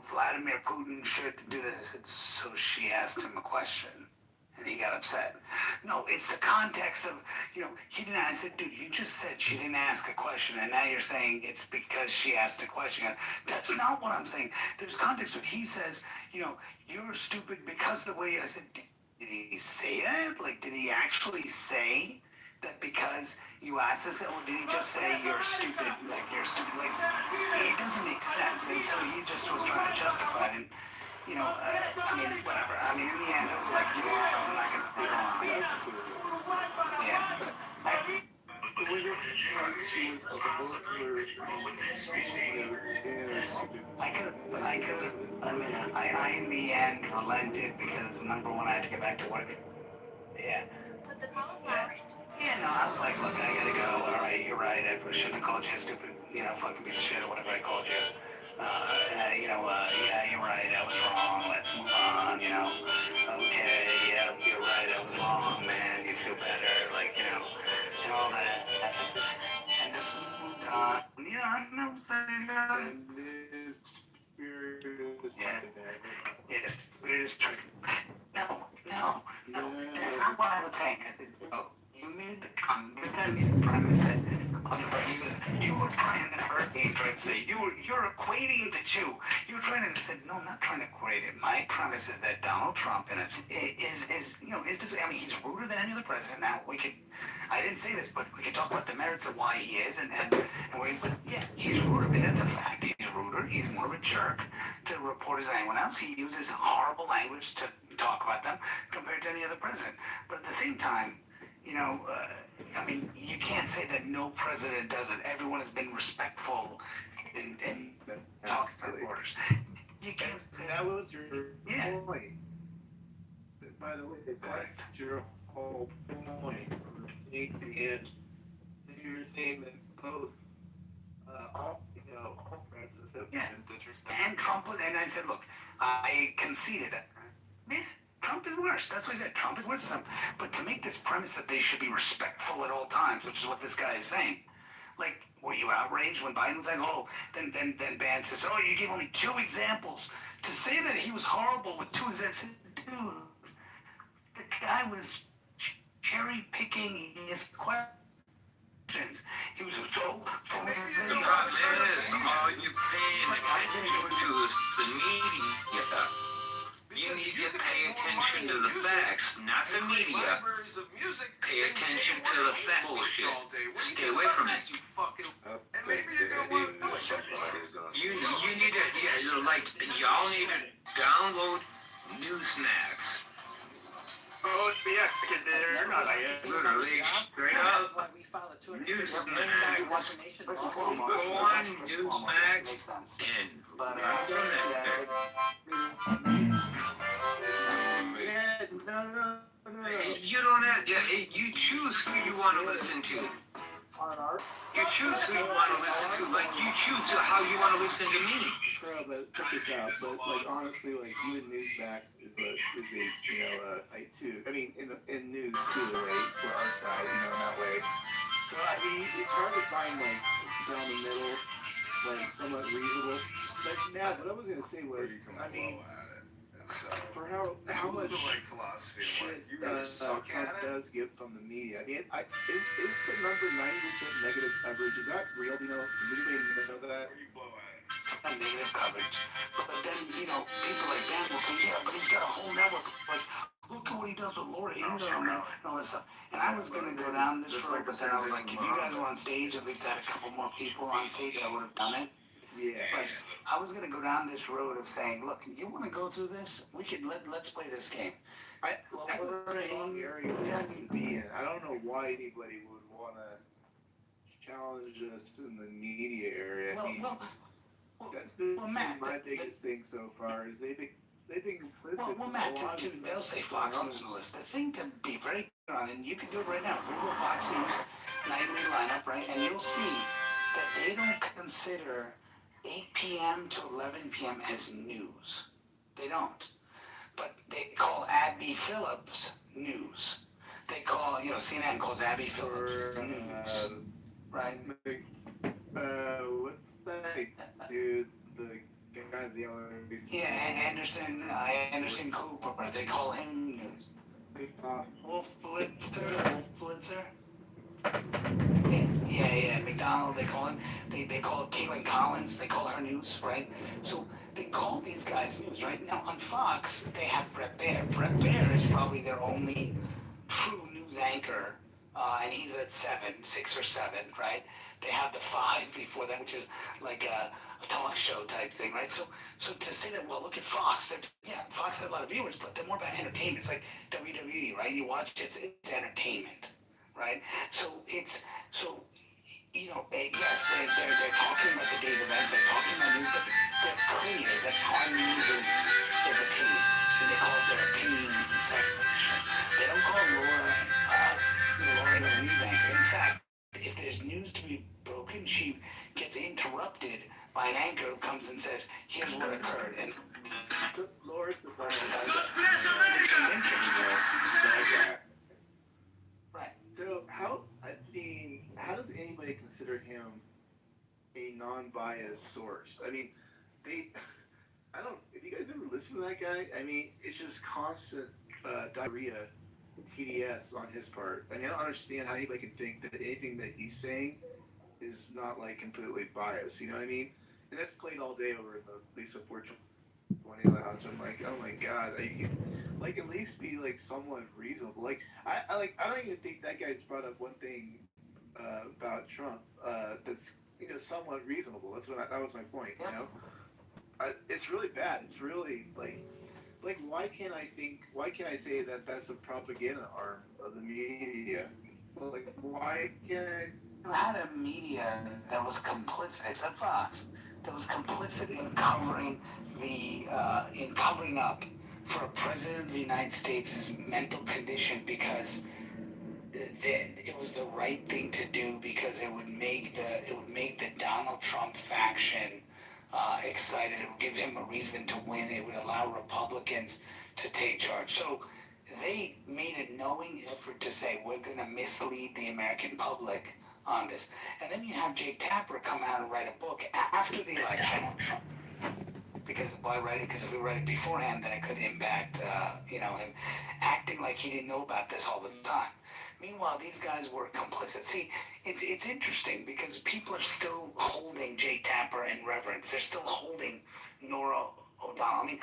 Vladimir Putin should do this? I said, so she asked him a question. And he got upset. No, it's the context of, he didn't. I said, dude, you just said she didn't ask a question, and now you're saying it's because she asked a question. That's not what I'm saying. There's context to it. He says, you're stupid because of the way. I said, did he say that? Like, did he actually say that because you asked this, or did he just say you're stupid? Like, you're stupid. Like, it doesn't make sense. And so he just was trying to justify it. And, whatever. In the end, it was like, I'm not going to put it on. I in the end relented because number one, I had to get back to work. Yeah. Put the cauliflower in. Yeah, no, I was like, look, I gotta go. All right, you're right. I shouldn't have called you a stupid, fucking piece of shit or whatever I called you. Yeah, you're right. I was wrong. Let's move on. Okay, yeah, you're right. I was wrong, man. You feel better, and all that. And just moved on. I was yes, we're just trying. No. That's not what I was saying. I said, oh, you made this guy made the premise that you were trying to hurt me, trying to say you're equating the two. You were trying to say, no, I'm not trying to equate it. My premise is that Donald Trump is he's ruder than any other president. Now I didn't say this, but we can talk about the merits of why he is, but yeah, he's ruder. That's a fact. He's ruder. He's more of a jerk to reporters than anyone else. He uses horrible language to talk about them compared to any other president. But at the same time, you can't say that no president does it. Everyone has been respectful in talking to reporters. You can't say that was your point. By the way, that's your whole point. From the end, you're saying that both, all presidents have been disrespectful. And Trump, and I said, look, I conceded it. Yeah. Trump is worse. That's what he said. Trump is worse than him. But to make this premise that they should be respectful at all times, which is what this guy is saying, like, were you outraged when Biden was like, oh, then Ban says, oh, you gave only 2 examples. To say that he was horrible with 2 examples, dude, the guy was cherry picking his questions. He was so. The problem is, all you're paying attention to is the media. You need to pay attention to the facts, not the media. Pay attention to the facts. Bullshit. Stay away from it. You need to, y'all need to download Newsmax. Oh, yeah, because they're not. Literally, straight up. Newsmax. Go on Newsmax and read on that. You don't have. Yeah, you choose who you want to listen to. You choose who you want to listen to. Like you choose how you want to listen to me. Bro, but check this out. But like honestly, like even Newsmax is a fight too. I mean, in news too, right? For our side, that way. So I mean, it's hard to find like down the middle, like somewhat reasonable. But now, what I was gonna say was, I mean, for how much shit Trump does get from the media. I mean, is the number 90% negative coverage? Is that real? Does anybody know that? Negative coverage. But then, people like Ben will say, yeah, but he's got a whole network. Like, look at what he does with Laura Ingraham and all this stuff. And I was going to go down this road, but then I was like, if you guys were on stage, at least I had a couple more people on stage, I would have done it. Yeah. But I was going to go down this road of saying, look, you want to go through this? We can let's play this game. That's a wrong area to be in. I don't know why anybody would want to challenge us in the media area. That's been Matt, my biggest thing so far is they've been complicit. Well, Matt, they'll say Fox News list. The thing to be very clear on, and you can do it right now, Google Fox News nightly lineup, right? And you'll see that they don't consider 8 p.m. to 11 p.m. as news. They don't. But they call Abby Phillips news. They call, CNN calls Abby Phillips news. Right? What's that dude? The guy, the other. Yeah, Anderson Cooper. They call him news. Wolf Blitzer. Yeah, McDonald, they call him. They call Caitlin Collins, they call her news, right? So they call these guys news, right? Now on Fox, they have Brett Baer. Brett Baer is probably their only true news anchor, and he's at 6 or 7, right? They have the 5 before that, which is like a talk show type thing, right? So to say that, well, look at Fox. Fox has a lot of viewers, but they're more about entertainment. It's like WWE, right? You watch it's entertainment, right? Yes, they're talking about the day's events, they're talking about news, but they're clear that our news is opinion, and they call it their opinion section. They don't call Laura the news anchor. In fact, if there's news to be broken, she gets interrupted by an anchor who comes and says, here's what occurred. And Laura's the person which is interesting. Right. So how does anybody consider him a non-biased source? I mean, if you guys ever listen to that guy, I mean, it's just constant diarrhea, TDS on his part. I mean, I don't understand how anybody can think that anything that he's saying is not like completely biased. You know what I mean? And that's played all day over in the Lisa 420 lounge. I'm like, oh my god, like at least be like somewhat reasonable. Like I don't even think that guy's brought up one thing about Trump that's somewhat reasonable. That was my point. It's really bad. It's really like why can't I say that that's a propaganda arm of the media? Like why can't I? You had a media that was complicit, except Fox, that was complicit in covering up for a president of the United States' mental condition because it was the right thing to do because it would make the Donald Trump faction excited. It would give him a reason to win. It would allow Republicans to take charge. So they made a knowing effort to say we're going to mislead the American public on this. And then you have Jake Tapper come out and write a book after the election. Because why write it? Because if we read it beforehand, then it could impact, him acting like he didn't know about this all the time. Meanwhile, these guys were complicit. See, it's interesting because people are still holding Jake Tapper in reverence. They're still holding Nora O'Donnell. I mean,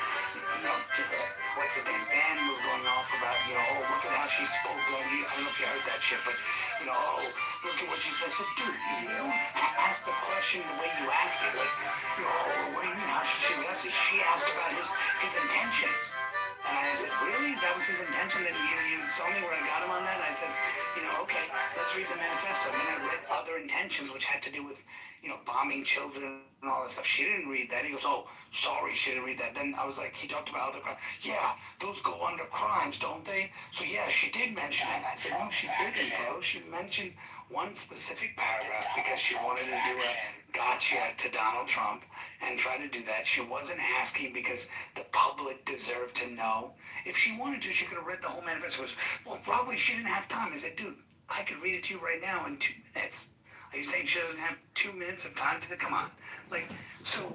what's his name? Ben was going off about, look at how she spoke. I don't know if you heard that shit, but, look at what she said. I said, dude, you don't ask the question the way you ask it. Like, what do you mean? How should she ask it? She asked about his intentions. And I said, really? That was his intention? And you saw me where I got him on that? And I said, okay, let's read the manifesto. And then I read other intentions, which had to do with, bombing children and all that stuff. She didn't read that. He goes, oh, sorry, she didn't read that. Then I was like, he talked about other crimes. Yeah, those go under crimes, don't they? So yeah, she did mention it. I said, no, she didn't, bro. She mentioned one specific paragraph because she wanted to do a gotcha to Donald Trump and try to do that. She wasn't asking because the public deserved to know. If she wanted to, she could have read the whole manifesto. She goes, well, probably she didn't have time. I said, dude, I could read it to you right now in 2 minutes. Are you saying she doesn't have 2 minutes of time to come on? So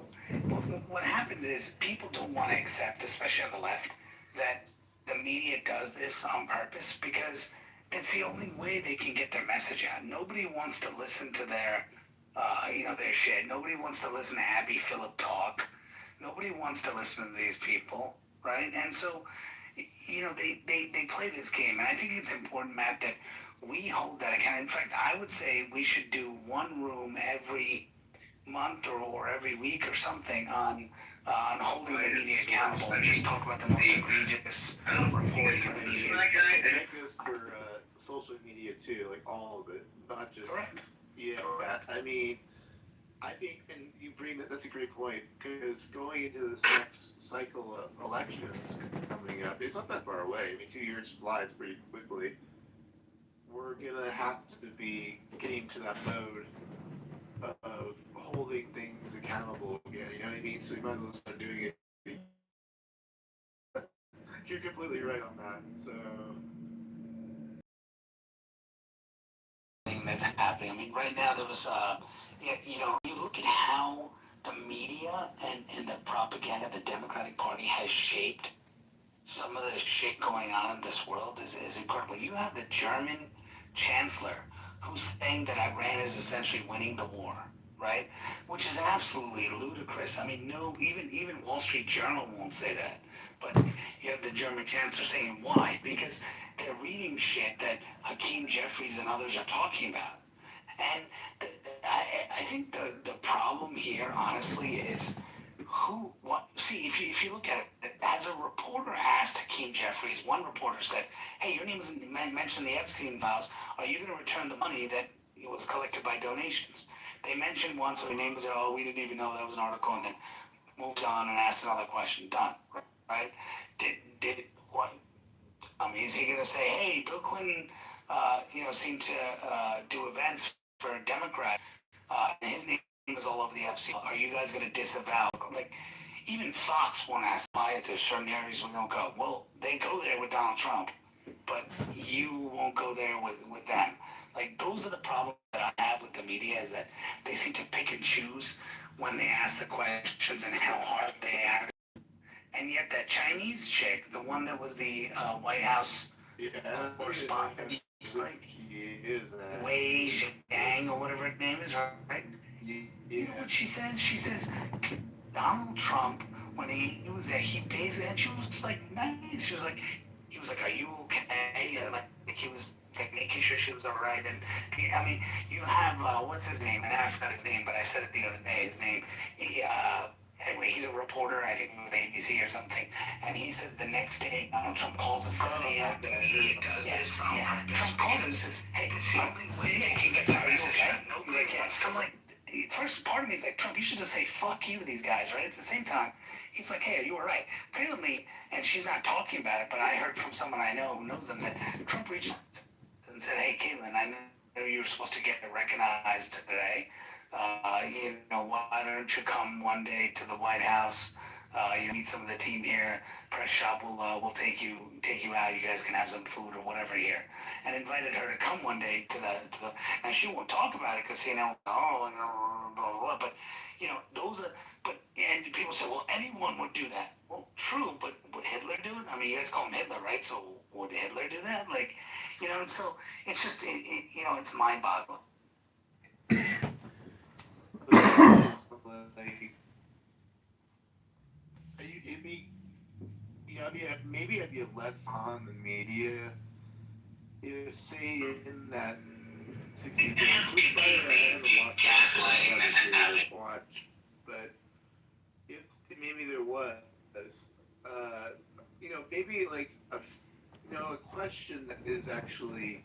what happens is people don't want to accept, especially on the left, that the media does this on purpose because it's the only way they can get their message out. Nobody wants to listen to their shit. Nobody wants to listen to Abby Phillip talk. Nobody wants to listen to these people, right? And so, they play this game. And I think it's important, Matt, that we hold that account. In fact, I would say we should do one room every month or every week or something on holding the media accountable and just talk about the most egregious reporting of the media. That goes for social media too, like all of it, not just. Correct. Yeah, I mean, I think, and you bring that's a great point, because going into this next cycle of elections coming up, it's not that far away. I mean, 2 years flies pretty quickly. We're gonna have to be getting to that mode of holding things accountable again. You know what I mean? So you might as well start doing it. You're completely right on that. So. That's happening. I mean, right now there was, you look at how the media and the propaganda of the Democratic Party has shaped some of the shit going on in this world is incredible. You have the German chancellor who's saying that Iran is essentially winning the war, right? Which is absolutely ludicrous. I mean, no, even Wall Street Journal won't say that. But you have the German chancellor saying why? Because they're reading shit that Hakeem Jeffries and others are talking about. And I think the problem here, honestly, is if you look at it, as a reporter asked Hakeem Jeffries, one reporter said, hey, your name was mentioned in the Epstein files. Are you going to return the money that was collected by donations? They mentioned once, so your name was, oh, we didn't even know that was an article, and then moved on and asked another question. Done, right? Did what? Is he going to say, hey, Bill Clinton, seemed to do events for a Democrat, and his name is all over the Epstein. Are you guys going to disavow? Even Fox won't ask why if there's certain areas we don't go. Well, they go there with Donald Trump, but you won't go there with them. Those are the problems that I have with the media, is that they seem to pick and choose when they ask the questions and how hard they ask. And yet that Chinese chick, the one that was the White House correspondent, Wei Zhang or whatever her name is, right? You know what she says? She says, Donald Trump, when he was there, he basically, and she was nice. She was he was are you okay? And he was making sure she was all right. And I mean, you have, what's his name? And I forgot his name, but I said it the other day, his name. Anyway, he's a reporter, I think with ABC or something, and he says the next day Donald Trump calls us 7 a.m. The media does this. Trump calls us and says, hey, it's the only way. He's like, are you okay? He's like, yes. I'm first part of me is Trump, you should just say fuck you to these guys, right? At the same time, he's like, hey, are you all right? Apparently, and she's not talking about it, but I heard from someone I know who knows them that Trump reached out and said, hey, Caitlin, I know you were supposed to get recognized today. Why don't you come one day to the White House? You meet some of the team here. Press shop will take you out. You guys can have some food or whatever here. And invited her to come one day to the. And she won't talk about it because blah blah blah. But those are. But and people say, well, anyone would do that. Well, true, but would Hitler do it? I mean, you guys call him Hitler, right? So would Hitler do that? And so it's just it's mind-boggling. Maybe I'd be less on the media if, say, in that 60 days, which by the way, I haven't watched, but if maybe there was, maybe like a question that is actually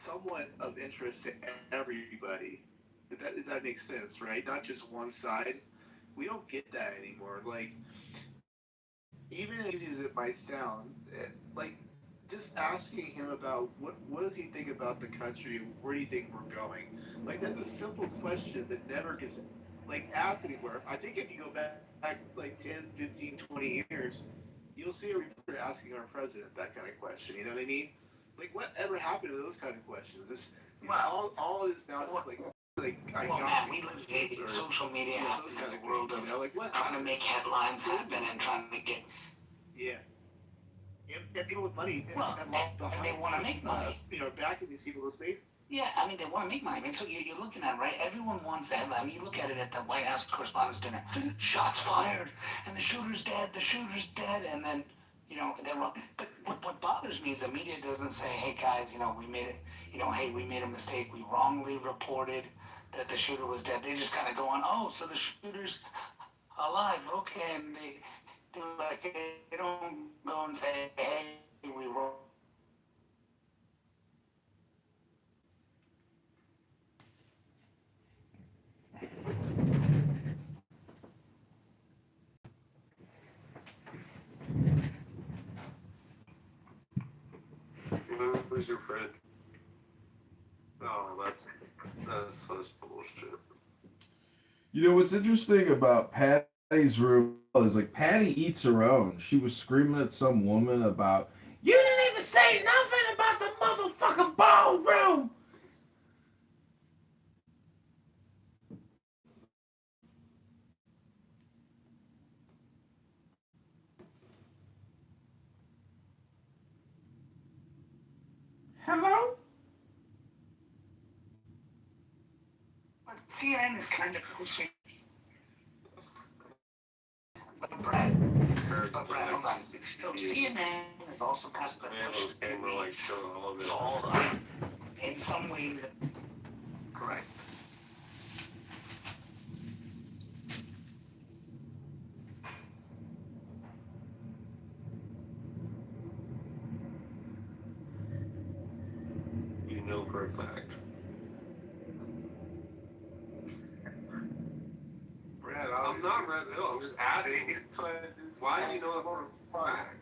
somewhat of interest to everybody. If that makes sense, right? Not just one side. We don't get that anymore. Like, even as easy as it might sound, like just asking him about what does he think about the country, where do you think we're going? Like that's a simple question that never gets like asked anywhere. I think if you go back like 10, 15, 20 years, you'll see a reporter asking our president that kind of question. You know what I mean? Like whatever happened to those kind of questions? This all it is now just like I Well, got man, we you live questions in or social media those happening kind in of the world things. of You know, like what trying to happened? make headlines happen and trying to get. Yeah. And people with money Well, have lost and they want to make money. backing these people to stay. Yeah, I mean, they want to make money. I mean, so you're looking at it, right? Everyone wants that headline. I mean, you look at it at the White House Correspondents' Dinner. Shots fired, and the shooter's dead, and then, they're wrong. But what bothers me is the media doesn't say, hey, guys, we made it, hey, we made a mistake. We wrongly reported that the shooter was dead. They just kind of go on, oh, so the shooter's alive, okay, and they do like, they don't go and say, hey, we wrong. Who's your friend? Oh, that's bullshit. You know what's interesting about Patty's room is like Patty eats her own. She was screaming at some woman about you didn't even say nothing about the motherfucking ballroom. Hello? But CNN is kind of pushing. But Brad, hold on. So CNN is also kind of pushing in some ways. Correct. You know for a fact. Brad, I'm not Red Pill. I'm just asking. Why do you know it for a fact?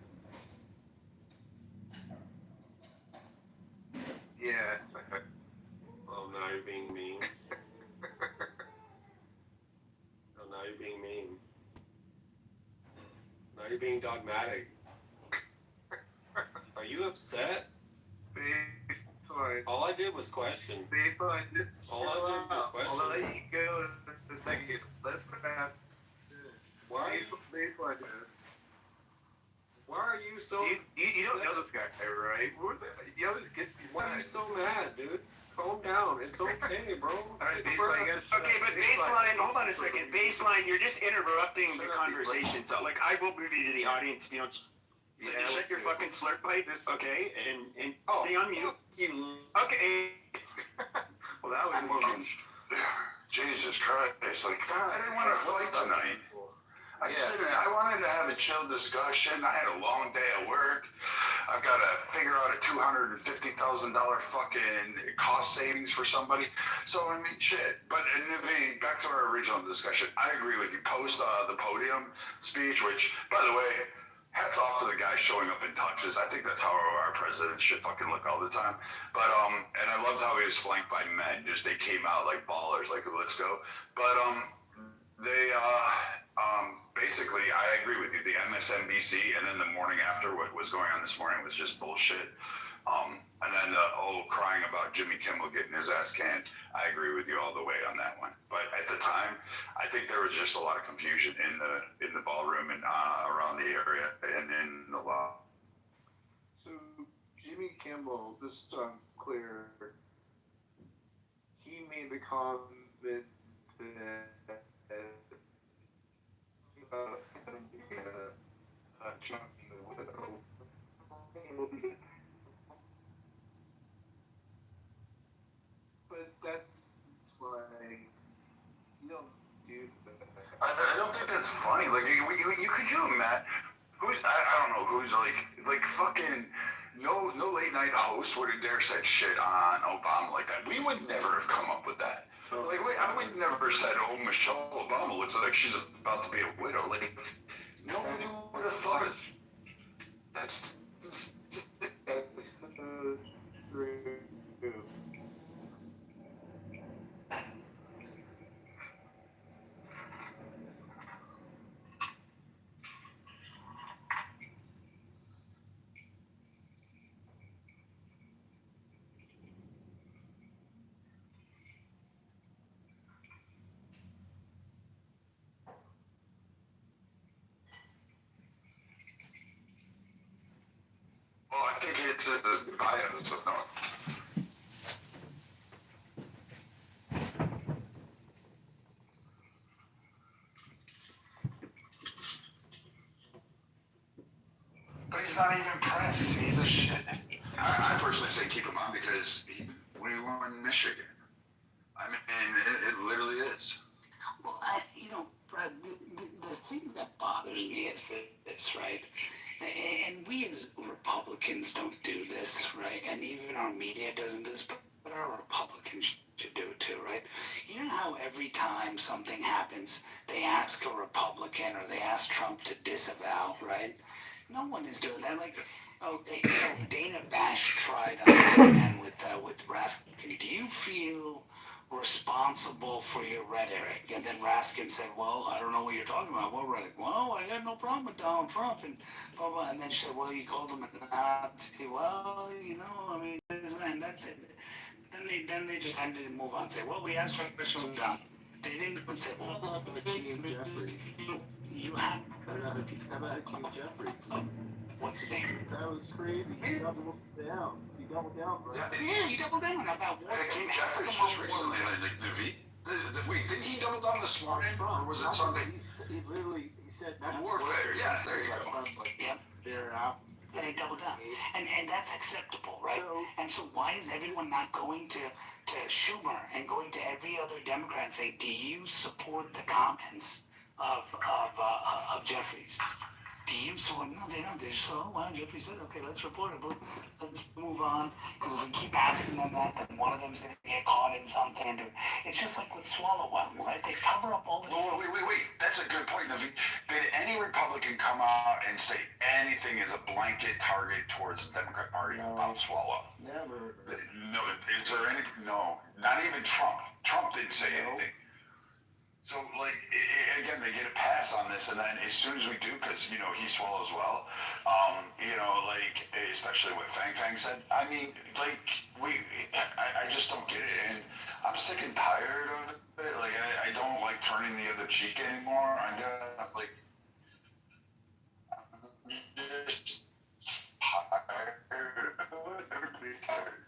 Yeah. Oh, now you're being mean. Oh, now you're being mean. Now you're being dogmatic. Are you upset? All I did was question. Baseline. All I did was question. I'll let you go in a second. Let Brad. Why? Baseline. Why are you so? You don't know this guy, right? You always get these Why are you guys. so mad, dude? Calm down. It's okay, bro. Alright, baseline. Okay, but baseline, hold on a second. Baseline, you're just interrupting the conversation. So, like, I will move you to the audience, So Yeah, just shut your fucking slurp pipe, okay? And Oh, stay on mute. You. Okay. Well, that was Jesus Christ, like, I didn't want to fight tonight. I wanted to have a chill discussion. I had a long day at work. I've got to figure out a $250,000 fucking cost savings for somebody. So, I mean, shit. But Naveen, back to our original discussion. I agree with you. Post the podium speech, which, by the way, hats off to the guy showing up in tuxes. I think that's how our president should fucking look all the time. But, and I loved how he was flanked by men. Just, they came out like ballers, like, let's go. But, basically, I agree with you. The MSNBC and then the morning after, what was going on this morning was just bullshit. And then the whole crying about Jimmy Kimmel getting his ass canned. I agree with you all the way on that one. But at the time, I think there was just a lot of confusion in the ballroom and around the area and in the law. So Jimmy Kimmel, just so I'm clear, he made the comment that Trump but that's like you don't do that. I don't think that's funny. Like, could you imagine? I don't know who's like fucking no late night host would have dare said shit on Obama like that. We would never have come up with that. Like, wait, I would never said, oh, Michelle Obama looks like she's about to be a widow. Like, no one would have thought of that's. Well, I think it's the bios of no. But he's not even press. He's a shit. I personally say keep him on because we won Michigan. I mean, it literally is. Well, Brad, the thing that bothers me is this, right? And we as Republicans don't do this, right? And even our media doesn't do this, but our Republicans should do it too, right? You know how every time something happens, they ask a Republican or they ask Trump to disavow, right? No one is doing that. Like, Dana Bash tried on CNN with Raskin. Do you feel responsible for your rhetoric? And then Raskin said, well, I don't know what you're talking about. What rhetoric? Well, I got no problem with Donald Trump and blah, blah. And then she said, well, you called him a Nazi. Well, I mean, and that's it. Then they just ended and move on and say, well, we asked for a question from John. They didn't even say, well, you have. How about Hakeem Jeffries? What's his name? That was crazy. He doubled down. Bro. Yeah, he doubled down about what? Hakeem Jeffries just recently, like the V. Wait, didn't he double down this morning, or was it Sunday? He said warfare. Yeah, there you go. Yep. They're out. And they double down, and that's acceptable, right? And so why is everyone not going to Schumer and going to every other Democrat and say, do you support the comments of Jeffries? Do you support? No, they don't. They just go, oh, well, Jeffrey said, okay, let's report it, but let's move on. Because if we keep asking them that, then one of them's going to get caught in something. It's just like with Swallow One, right? They cover up all the. Wait. That's a good point, Navi. Did any Republican come out and say anything as a blanket target towards the Democrat Party about Swallow? Never. No. Is there any? No. Not even Trump. Trump didn't say anything. So, like, again, they get a pass on this, and then as soon as we do, because, he swallows well, like, especially what Fang Fang said, I mean, like, I just don't get it, and I'm sick and tired of it. Like, I don't like turning the other cheek anymore. I'm just tired of it. Everybody's tired.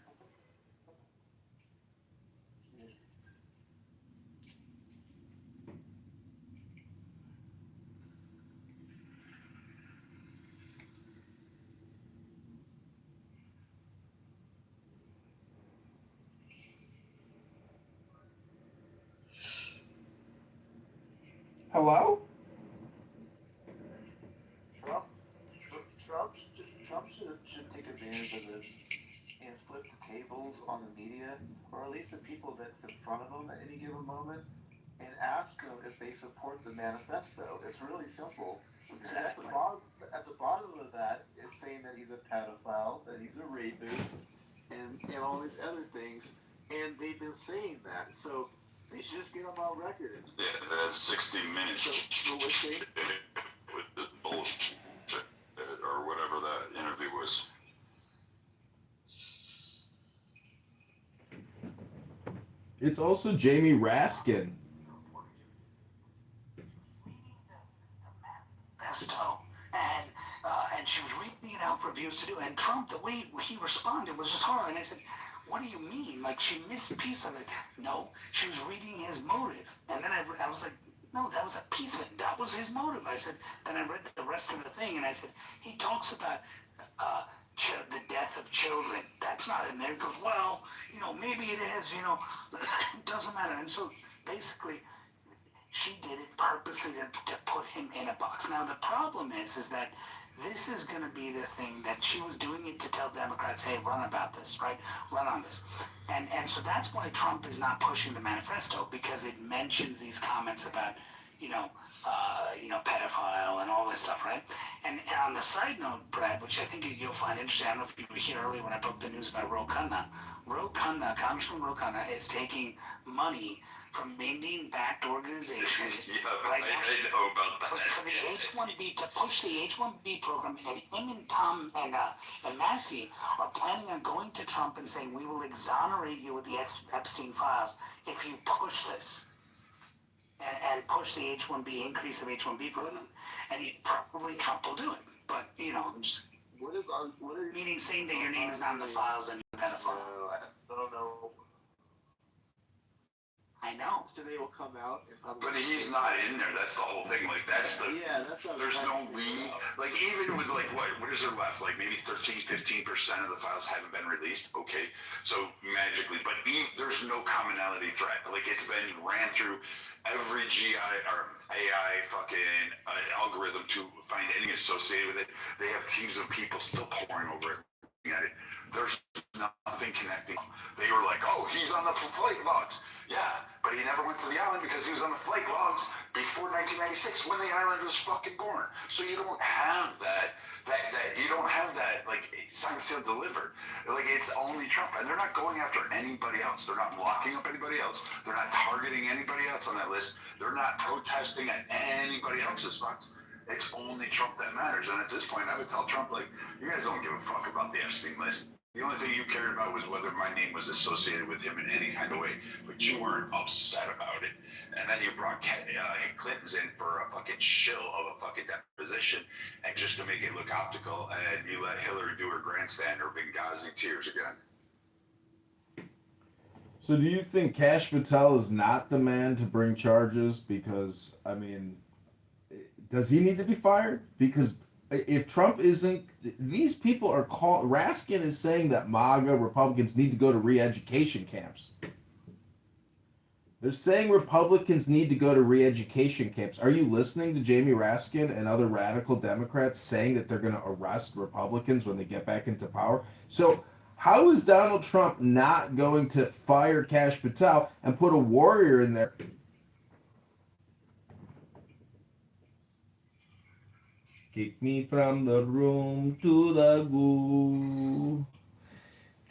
Hello? Trump should take advantage of this and flip the tables on the media, or at least the people that's in front of him at any given moment, and ask them if they support the manifesto. It's really simple. Exactly. At the bottom of that, it's saying that he's a pedophile, that he's a rapist, and all these other things, and they've been saying that. So they should just get him on record. Yeah, that's 60 Minutes. So what's they? With the bullshit or whatever that interview was. It's also Jamie Raskin. Manifesto, and she was reading it out for viewers to do. And Trump, the way he responded was just horrible. And I said, what do you mean? Like, she missed a piece of it. No, she was reading his motive. And then I was like, no, that was a piece of it. That was his motive. I said, then I read the rest of the thing, and I said, he talks about the death of children. That's not in there. He goes, well, maybe it is, it doesn't matter. And so basically, She did it purposely to put him in a box. Now the problem is that this is going to be the thing that she was doing it to tell Democrats, hey, run about this, right? Run on this. And so that's why Trump is not pushing the manifesto, because it mentions these comments about, pedophile and all this stuff, right? And on the side note, Brad, which I think you'll find interesting, I don't know if you were here earlier when I broke the news about Ro Khanna. Congressman Ro Khanna is taking money from Indian-backed organizations right now I know about that. for the H-1B, to push the H-1B program, and him and Tom and Massey are planning on going to Trump and saying, we will exonerate you with the Epstein files if you push this. And push the H-1B, increase of H-1B program. And probably Trump will do it. But, just What are you meaning saying that your name is not in the files and you're a pedophile. I don't know. I know. Today will come out. But he's not in there. That's the whole thing. Like, that's the. Yeah, that's what There's no lead. Like, even with, like, what is there left? Like, maybe 15% of the files haven't been released. Okay. So, magically. But there's no commonality threat. Like, it's been ran through every GI or AI fucking algorithm to find anything associated with it. They have teams of people still pouring over it. At it. There's nothing connecting. They were like, oh, he's on the flight logs. Yeah, but he never went to the island because he was on the flight logs before 1996 when the island was fucking born. So you don't have that you don't have that, like, signed, sealed, delivered. Like, it's only Trump. And they're not going after anybody else. They're not locking up anybody else. They're not targeting anybody else on that list. They're not protesting at anybody else's spots. It's only Trump that matters. And at this point, I would tell Trump, like, you guys don't give a fuck about the Epstein list. The only thing you cared about was whether my name was associated with him in any kind of way, but you weren't upset about it. And then you brought Clinton's in for a fucking shill of a fucking deposition, and just to make it look optical, and you let Hillary do her grandstand or Benghazi tears again. So do you think Kash Patel is not the man to bring charges? Because, I mean, does he need to be fired? Because if Trump isn't, these people are Raskin is saying that MAGA Republicans need to go to re-education camps. They're saying Republicans need to go to re-education camps. Are you listening to Jamie Raskin and other radical Democrats saying that they're going to arrest Republicans when they get back into power? So how is Donald Trump not going to fire Kash Patel and put a warrior in there? Kick me from the room to the goo.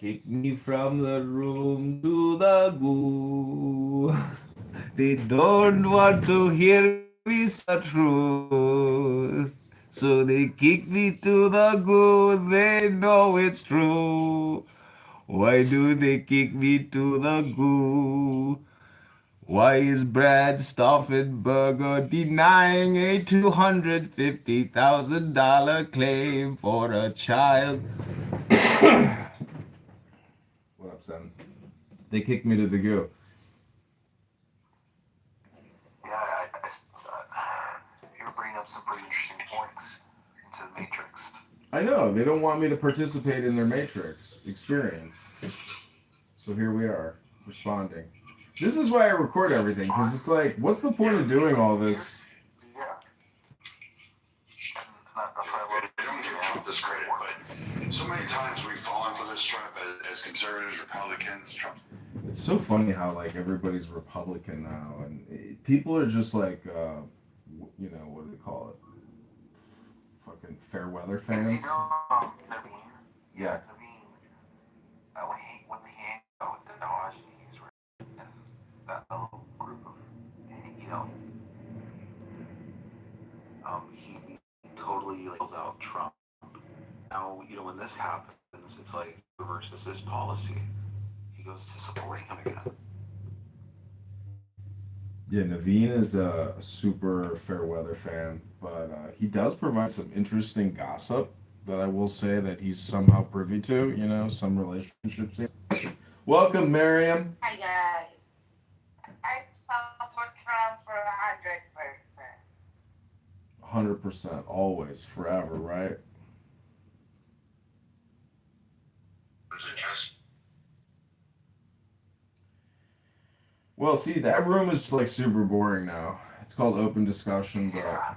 Kick me from the room to the goo. They don't want to hear me the truth. So they kick me to the goo. They know it's true. Why do they kick me to the goo? Why is Brad Stauffenberger denying a $250,000 claim for a child? What up, son? They kicked me to the goo. Yeah, you're bringing up some pretty interesting points into the Matrix. I know. They don't want me to participate in their Matrix experience. So here we are, responding. This is why I record everything, because it's like, what's the point of doing all this? Yeah. They don't give Trump this credit, but so many times we've fallen for this trap as conservatives, Republicans, Trump. It's so funny how, like, everybody's Republican now, and people are just like, what do they call it? Fucking fair weather fans. Naveen. Yeah. Naveen. When he hang out with the Nawaji's, and that little group of, he totally yells out Trump. Now, when this happens, it's like reverses his policy. He goes to supporting him again. Yeah, Naveen is a super fair weather fan, but he does provide some interesting gossip that I will say that he's somehow privy to, some relationships. Welcome, Miriam. Hi, guys. I support Trump for 100%. 100%, always, forever, right? Well, see, that room is like super boring now. It's called open discussion, but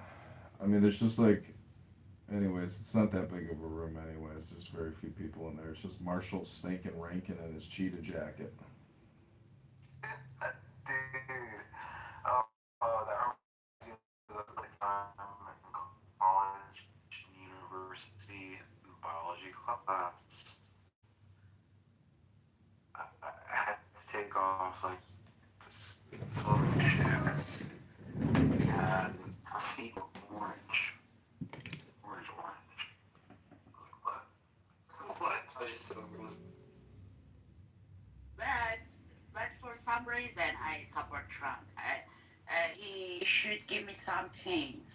I mean, there's just like, anyways, it's not that big of a room, anyways. There's very few people in there. It's just Marshall stinking Rankin in his cheetah jacket. Dude, that reminds me of the time in college, university, biology class. I had to take off like this swimming shoes, and her feet were orange. Orange. What? I was so gross. But for some reason, I support Trump. He should give me some things.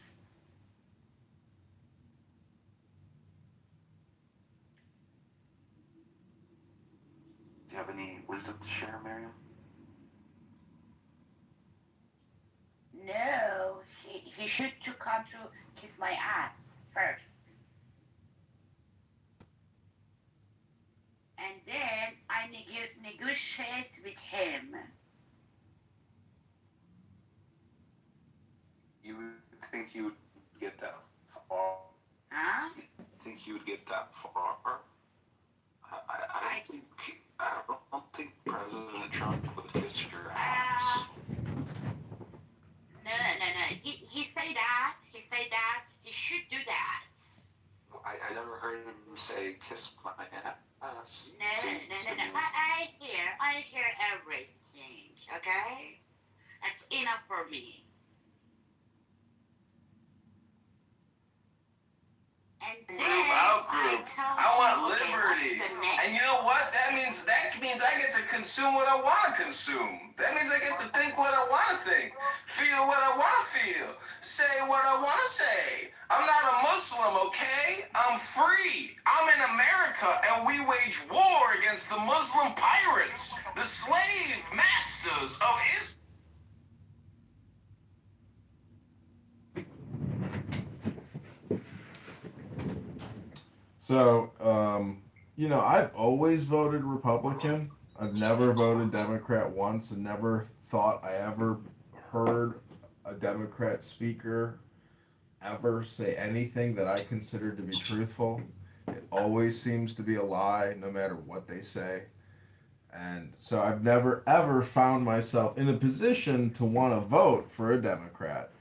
Do you have any wisdom to share, Miriam? No, he should to come to kiss my ass first. And then I negotiate with him. You would think he would get that far? Huh? You think he would get that far? I don't think President Trump would kiss your ass. No. He say that. He should do that. I never heard him say kiss my ass. No. I hear everything. Okay, that's enough for me. And Group out group. I want liberty. And you know what? That means I get to consume what I want to consume. That means I get to think what I want to think, feel what I want to feel, say what I want to say. I'm not a Muslim, okay? I'm free. I'm in America, and we wage war against the Muslim pirates, the slave masters of Islam. So, I've always voted Republican. I've never voted Democrat once, and never thought I ever heard a Democrat speaker ever say anything that I considered to be truthful. It always seems to be a lie, no matter what they say. And so I've never ever found myself in a position to want to vote for a Democrat.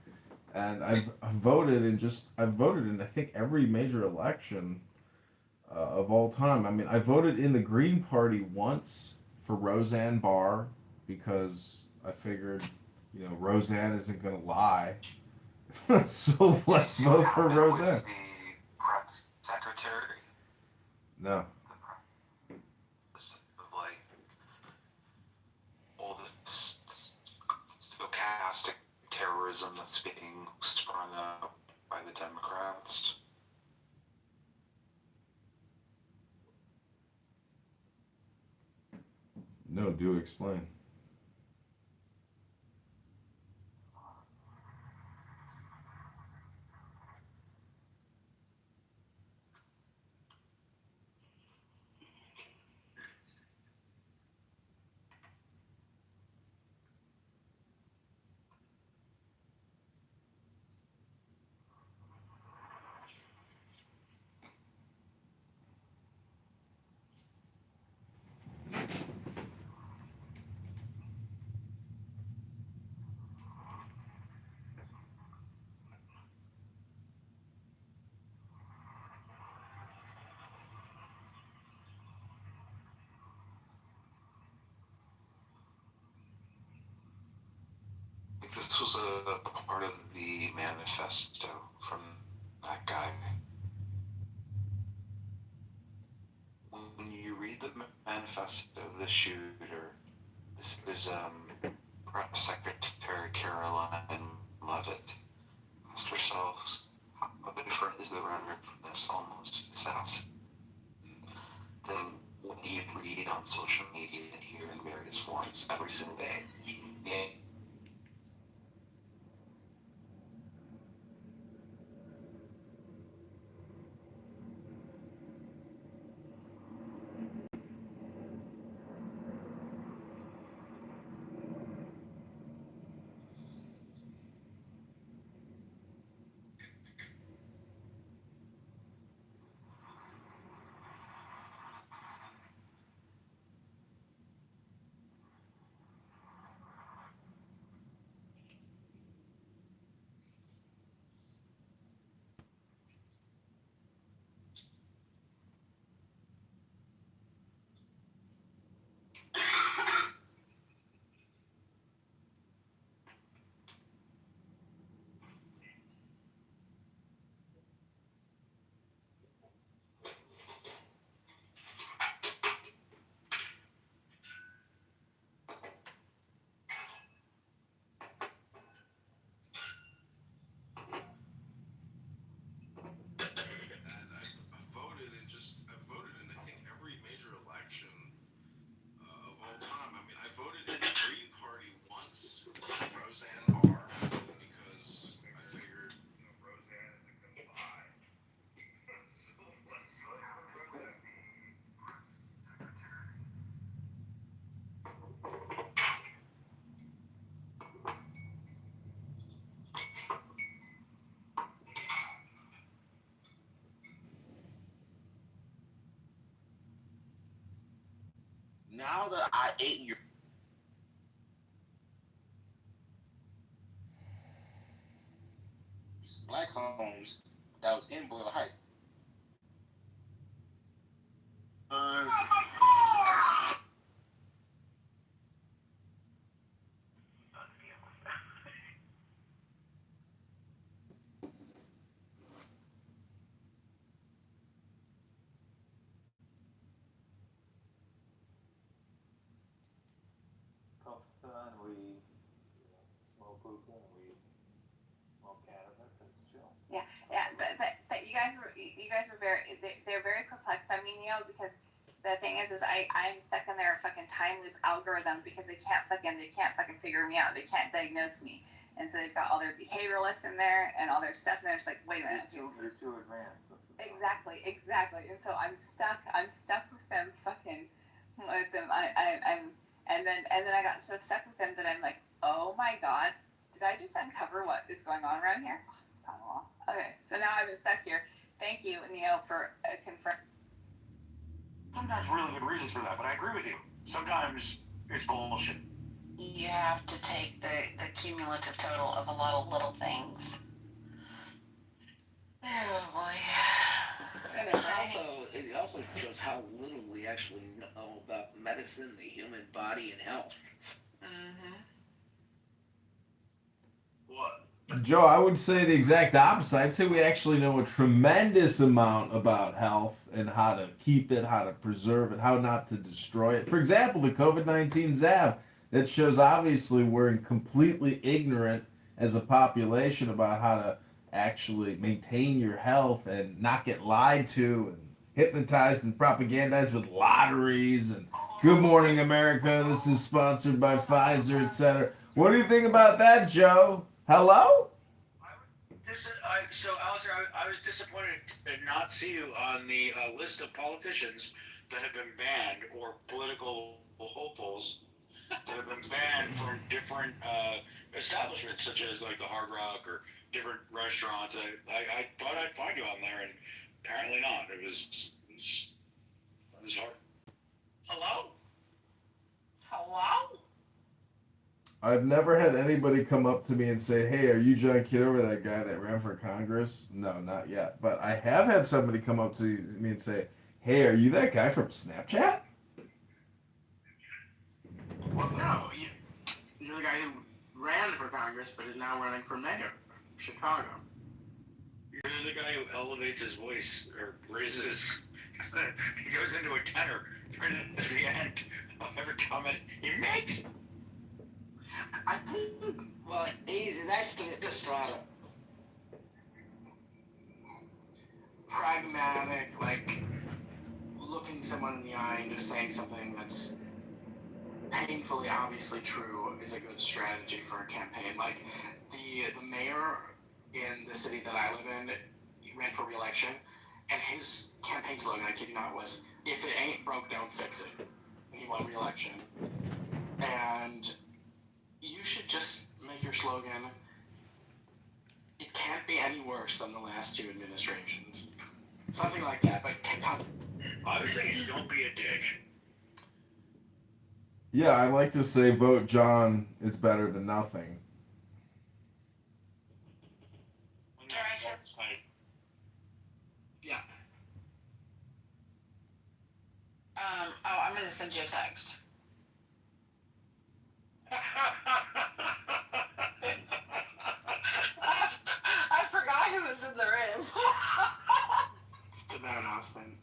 And I've voted in I think every major election of all time. I mean, I voted in the Green Party once for Roseanne Barr because I figured, Roseanne isn't going to lie. So let's vote for Roseanne. The press secretary. No. Like all this stochastic terrorism that's being sprung up by the Democrats. No, do explain. This was a part of the manifesto from that guy. When you read the manifesto of the shooter, this is Press Secretary Caroline Leavitt. Ask yourselves, how different is the rhetoric from this almost assassin than what you read on social media and hear in various forms every single day? Yeah. Now that I ate your black homes that was in Boyle Heights. And we smoke hookah and we smoke cannabis and it's chill. Yeah, but you guys were very they're very perplexed by me, Neo, because the thing is I'm stuck in their fucking time loop algorithm because they can't fucking figure me out. They can't diagnose me, and so they've got all their behavioralists in there and all their stuff, and they're just like, wait a minute, You're too advanced. exactly, and so I'm stuck with them fucking with them. I'm and then I got so stuck with them that I'm like, oh my god, did I just uncover what is going on around here? Oh, it's not all. Okay, so now I've been stuck here. Thank you, Neo, for confirming. Sometimes really good reasons for that, but I agree with you. Sometimes it's bullshit. You have to take the cumulative total of a lot of little things. Oh boy. And it also shows how little we actually know about medicine, the human body, and health. Mm-hmm. What? Joe, I would say the exact opposite. I'd say we actually know a tremendous amount about health and how to keep it, how to preserve it, how not to destroy it. For example, the COVID-19 jab, that shows obviously we're completely ignorant as a population about how to actually maintain your health and not get lied to and hypnotized and propagandized with lotteries and Good Morning America, this is sponsored by Pfizer, etc. What do you think about that, Joe? Hello? So, Alistair, I was disappointed to not see you on the list of politicians that have been banned or political hopefuls that have been banned from different establishments, such as like the Hard Rock or different restaurants. I thought I'd find you on there, and apparently not. It was hard. Hello? Hello? I've never had anybody come up to me and say, hey, are you John Kitover, that guy that ran for Congress? No, not yet. But I have had somebody come up to me and say, hey, are you that guy from Snapchat? Well, no. You're the guy who ran for Congress but is now running for mayor of Chicago. You're the guy who elevates his voice or raises. He goes into a tenor right at the end of every comment he makes. I think, well, he's actually just pragmatic, like looking someone in the eye and just saying something that's painfully obviously true is a good strategy for a campaign. Like the mayor in the city that I live in, he ran for re-election, and his campaign slogan, I kid you not, was, if it ain't broke, don't fix it. And he won re-election. And you should just make your slogan, it can't be any worse than the last two administrations. Something like that, but I was thinking, don't be a dick. Yeah, I like to say vote John is better than nothing. Yeah. I'm gonna send you a text. I forgot who was in the room. It's about Austin.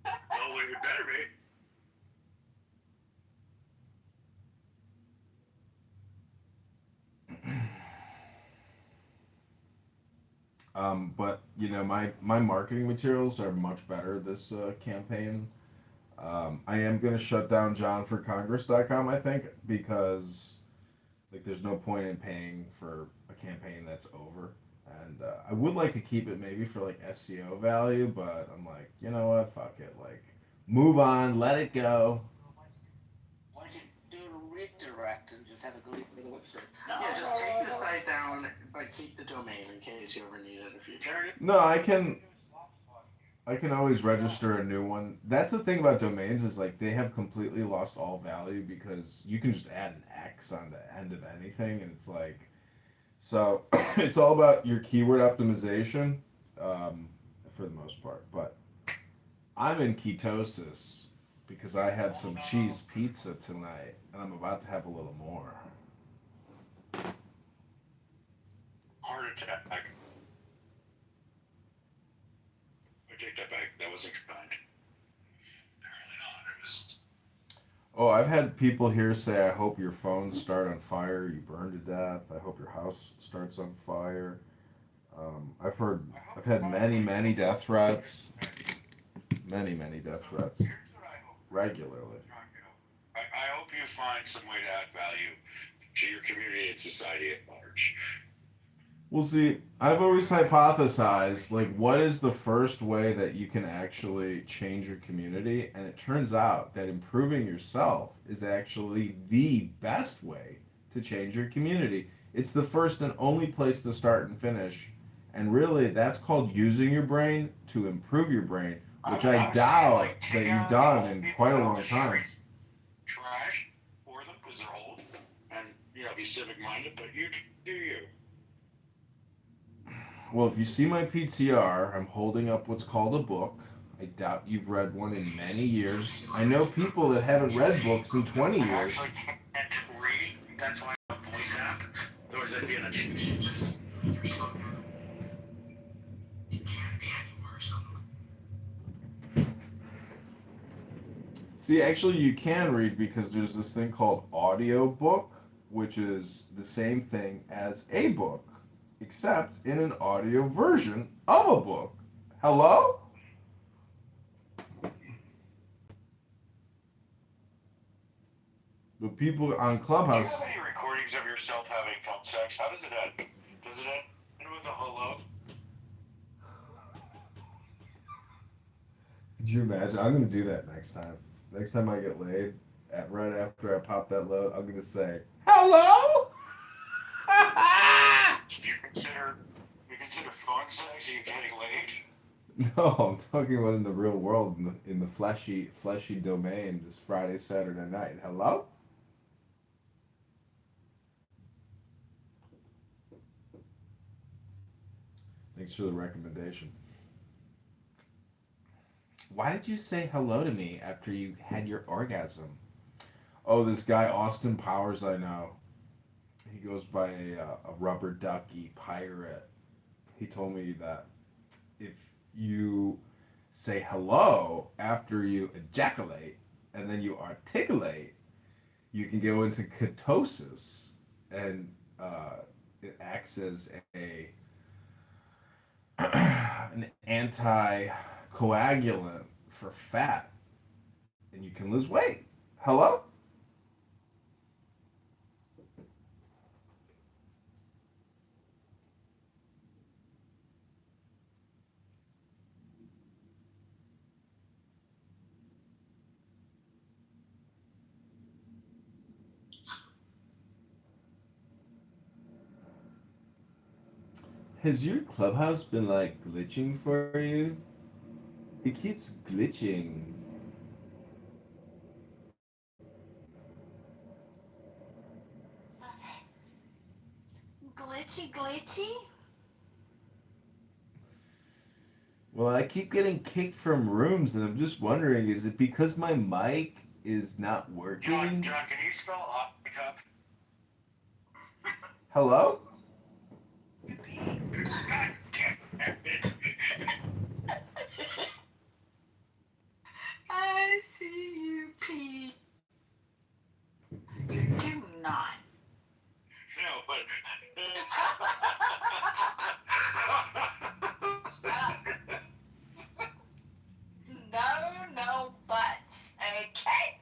Well, it better be. But you know, my marketing materials are much better this campaign. I am gonna shut down JohnForCongress.com, I think, because like there's no point in paying for a campaign that's over. And I would like to keep it maybe for like SEO value, but I'm like, you know what, fuck it, like move on, let it go. Why don't you do a redirect and just have it go to the website? Yeah, just take the site down, but keep the domain in case you ever need it in the future. No, I can. I can always register a new one. That's the thing about domains is like they have completely lost all value because you can just add an X on the end of anything, and it's like so. It's all about your keyword optimization, um, for the most part. But I'm in ketosis because I had some cheese pizza tonight, and I'm about to have a little more. Heart attack. I take that back. That wasn't kind. Apparently not. It was. Oh, I've had people here say, "I hope your phones start on fire. You burn to death. I hope your house starts on fire." I've had many death threats, many death threats regularly. I hope you find some way to add value to your community and society at large. Well, see, I've always hypothesized, like, what is the first way that you can actually change your community? And it turns out that improving yourself is actually the best way to change your community. It's the first and only place to start and finish. And really, that's called using your brain to improve your brain, which I doubt that you've done in quite a long time. Trash for them because they're old and, be civic minded, but you do you. Well, if you see my PTR, I'm holding up what's called a book. I doubt you've read one in many years. I know people that haven't read books in 20 I years. actually can't read. That's why I have a voice app. Otherwise, I'd be in a just. See, actually, you can read because there's this thing called audio book, which is the same thing as a book, except in an audio version of a book. Hello? The people on Do you Clubhouse. have any recordings of yourself having phone sex? How does it end? Does it end with a hello? Could you imagine? I'm gonna do that next time. Next time I get laid, right after I pop that load, I'm gonna say, "Hello." You consider phone sex you getting laid? No, I'm talking about in the real world, in the fleshy domain. This Friday, Saturday night. Hello. Thanks for the recommendation. Why did you say hello to me after you had your orgasm? Oh, this guy Austin Powers I know. He goes by a rubber ducky pirate. He told me that if you say hello after you ejaculate and then you articulate, you can go into ketosis, and it acts as an anticoagulant for fat, and you can lose weight. Hello? Has your clubhouse been like glitching for you? It keeps glitching. Glitchy, glitchy? Well, I keep getting kicked from rooms, and I'm just wondering, is it because my mic is not working? John, can you spell cup? Hello? God damn it. I see you, Pete. You do not. No, but. No buts. Okay.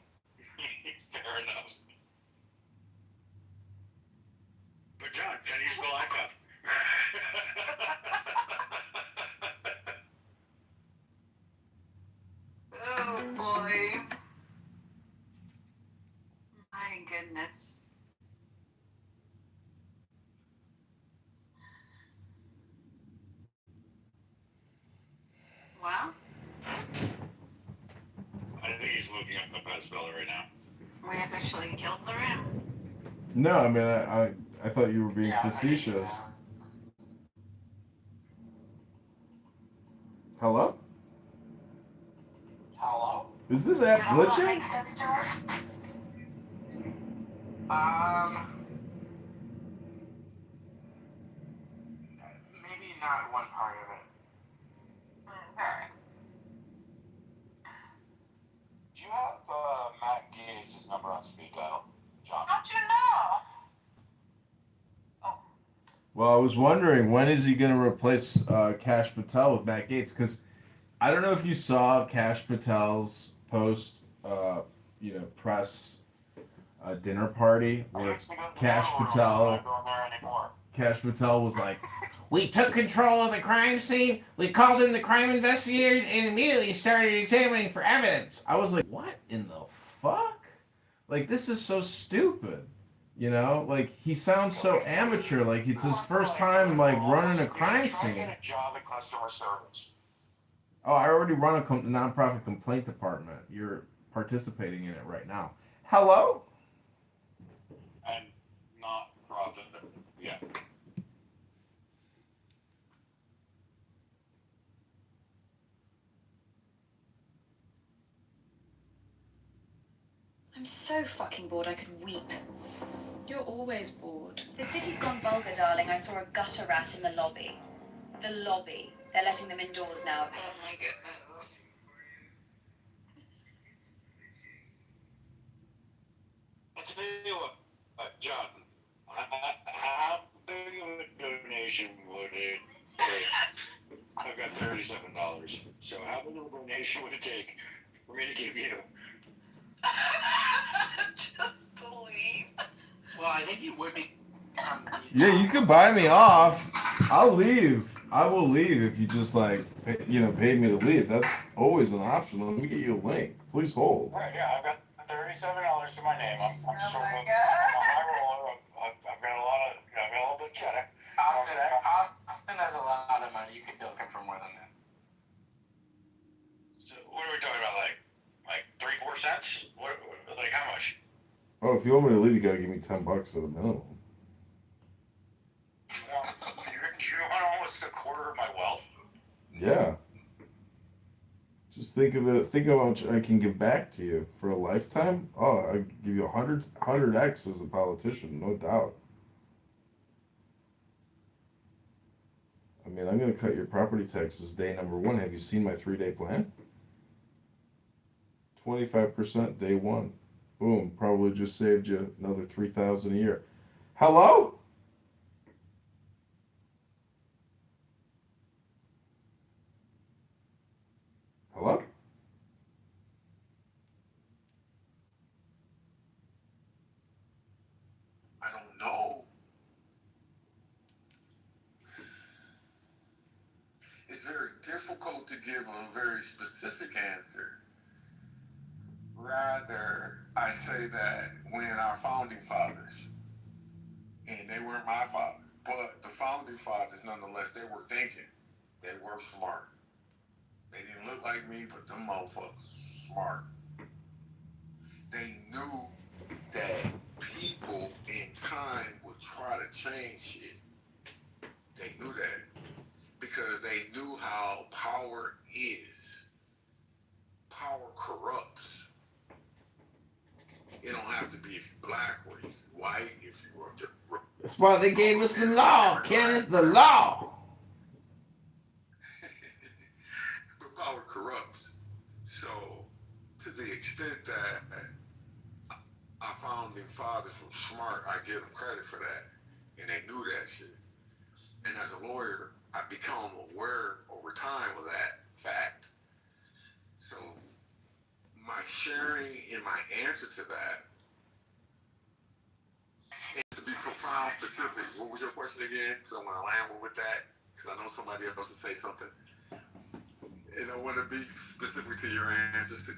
Fair enough. But John, can you spell cup? Oh boy. My goodness. Well, looking up how to spell it right now. We officially killed the ram. No, I mean, I thought you were being Yeah, facetious. Hello? Hello? Is this app glitching? sense to her? Maybe not one part of it. Okay. Do you have Matt Gates' number on speed dial, John? How'd you know? Well, I was wondering, when is he going to replace Kash Patel with Matt Gaetz? Because I don't know if you saw Kash Patel's post, press dinner party where Kash Patel was like, "We took control of the crime scene. We called in the crime investigators and immediately started examining for evidence." I was like, "What in the fuck? Like, this is so stupid." Like, he sounds so amateur, like it's his first time, like, running a crime scene. Get a job in customer service. Oh, I already run a nonprofit complaint department. You're participating in it right now. Hello? And not profit. Yeah. I'm so fucking bored I could weep. You're always bored. The city's gone vulgar, darling. I saw a gutter rat in the lobby. The lobby. They're letting them indoors now. Oh my goodness. I'll tell you what, John, how big of a donation would it take? I've got $37. So how big of a donation would it take for me to give you? Just to leave. Well, I think you would be. Yeah, you can buy me off. I'll leave. I will leave if you just, like, pay me to leave. That's always an option. Let me get you a link. Please hold. Right, yeah, I've got $37 to my name. I'm sort of my a God. high roller. I've got a lot of, I've got a little bit of cheddar. Austin has a lot of money. You could bilk him for more than that. So what are we talking about? Like 3-4 cents? What, like how much? Oh, if you want me to leave, you gotta give me $10 at a minimum. You want almost a quarter of my wealth? Yeah. Just think of it. Think of how much I can give back to you for a lifetime. Oh, I give you 100x as a politician, no doubt. I mean, I'm gonna cut your property taxes day number 1. Have you seen my 3-day plan? 25% day 1. Boom. Probably just saved you another $3,000 a year. Hello? Hello? I don't know. It's very difficult to give a very specific answer. Rather, I say that when our founding fathers, and they weren't my father, but the founding fathers, nonetheless, they were thinking. They were smart. They didn't look like me, but them motherfuckers smart. They knew that people in time would try to change shit. They knew that because they knew how power is. Power corrupts. It don't have to be if you're black or if you're white, if you were just... That's why they gave us the law, Kenneth, the law. But power corrupts. So, to the extent that our founding fathers were smart, I give them credit for that. And they knew that shit. And as a lawyer, I become aware over time of that fact. So, my sharing and my answer to that is to be profound specific. What was your question again? Because I want to land with that. Because I know somebody else will say something. And I want to be specific to your answers.